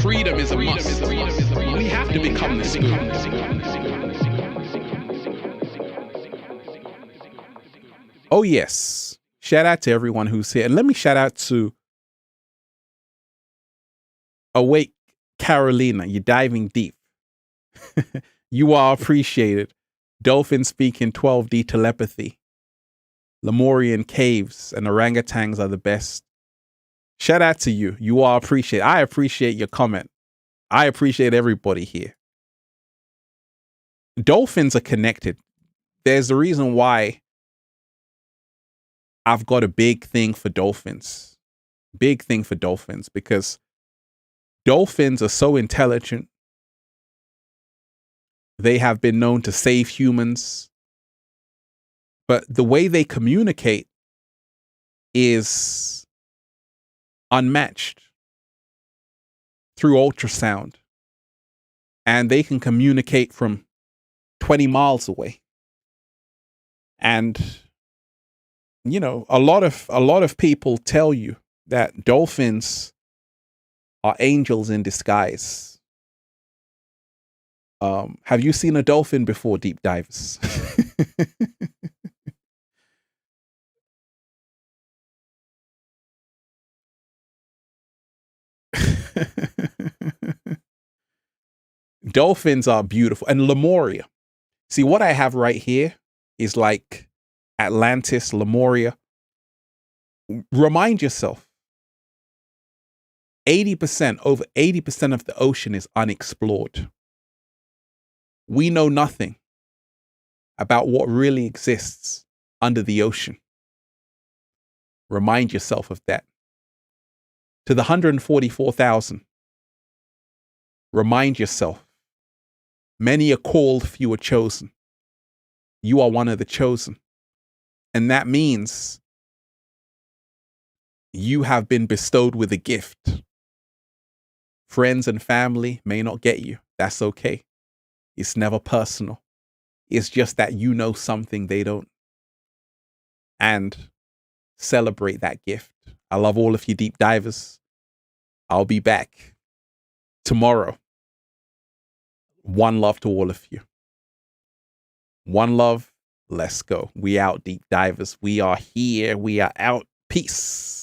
Freedom is a must. We have to become the spirit. Oh, yes. Shout out to everyone who's here. And let me shout out to Awake Carolina. You're diving deep. You are appreciated. Dolphins speak in 12D telepathy. Lemurian caves and orangutans are the best. Shout out to you. You are appreciated. I appreciate your comment. I appreciate everybody here. Dolphins are connected. There's a reason why I've got a big thing for dolphins. Big thing for dolphins, because dolphins are so intelligent. They have been known to save humans. But the way they communicate is unmatched through ultrasound. And they can communicate from 20 miles away. And, you know, a lot of people tell you that dolphins are angels in disguise. Have you seen a dolphin before, deep divers? Dolphins are beautiful. And Lemuria. See, what I have right here is like Atlantis, Lemuria. Remind yourself, over 80% of the ocean is unexplored. We know nothing about what really exists under the ocean. Remind yourself of that. To the 144,000, remind yourself, many are called, few are chosen. You are one of the chosen. And that means you have been bestowed with a gift. Friends and family may not get you. That's okay. It's never personal. It's just that you know something they don't. And celebrate that gift. I love all of you deep divers. I'll be back tomorrow. One love to all of you. One love. Let's go. We out, deep divers. We are here. We are out. Peace.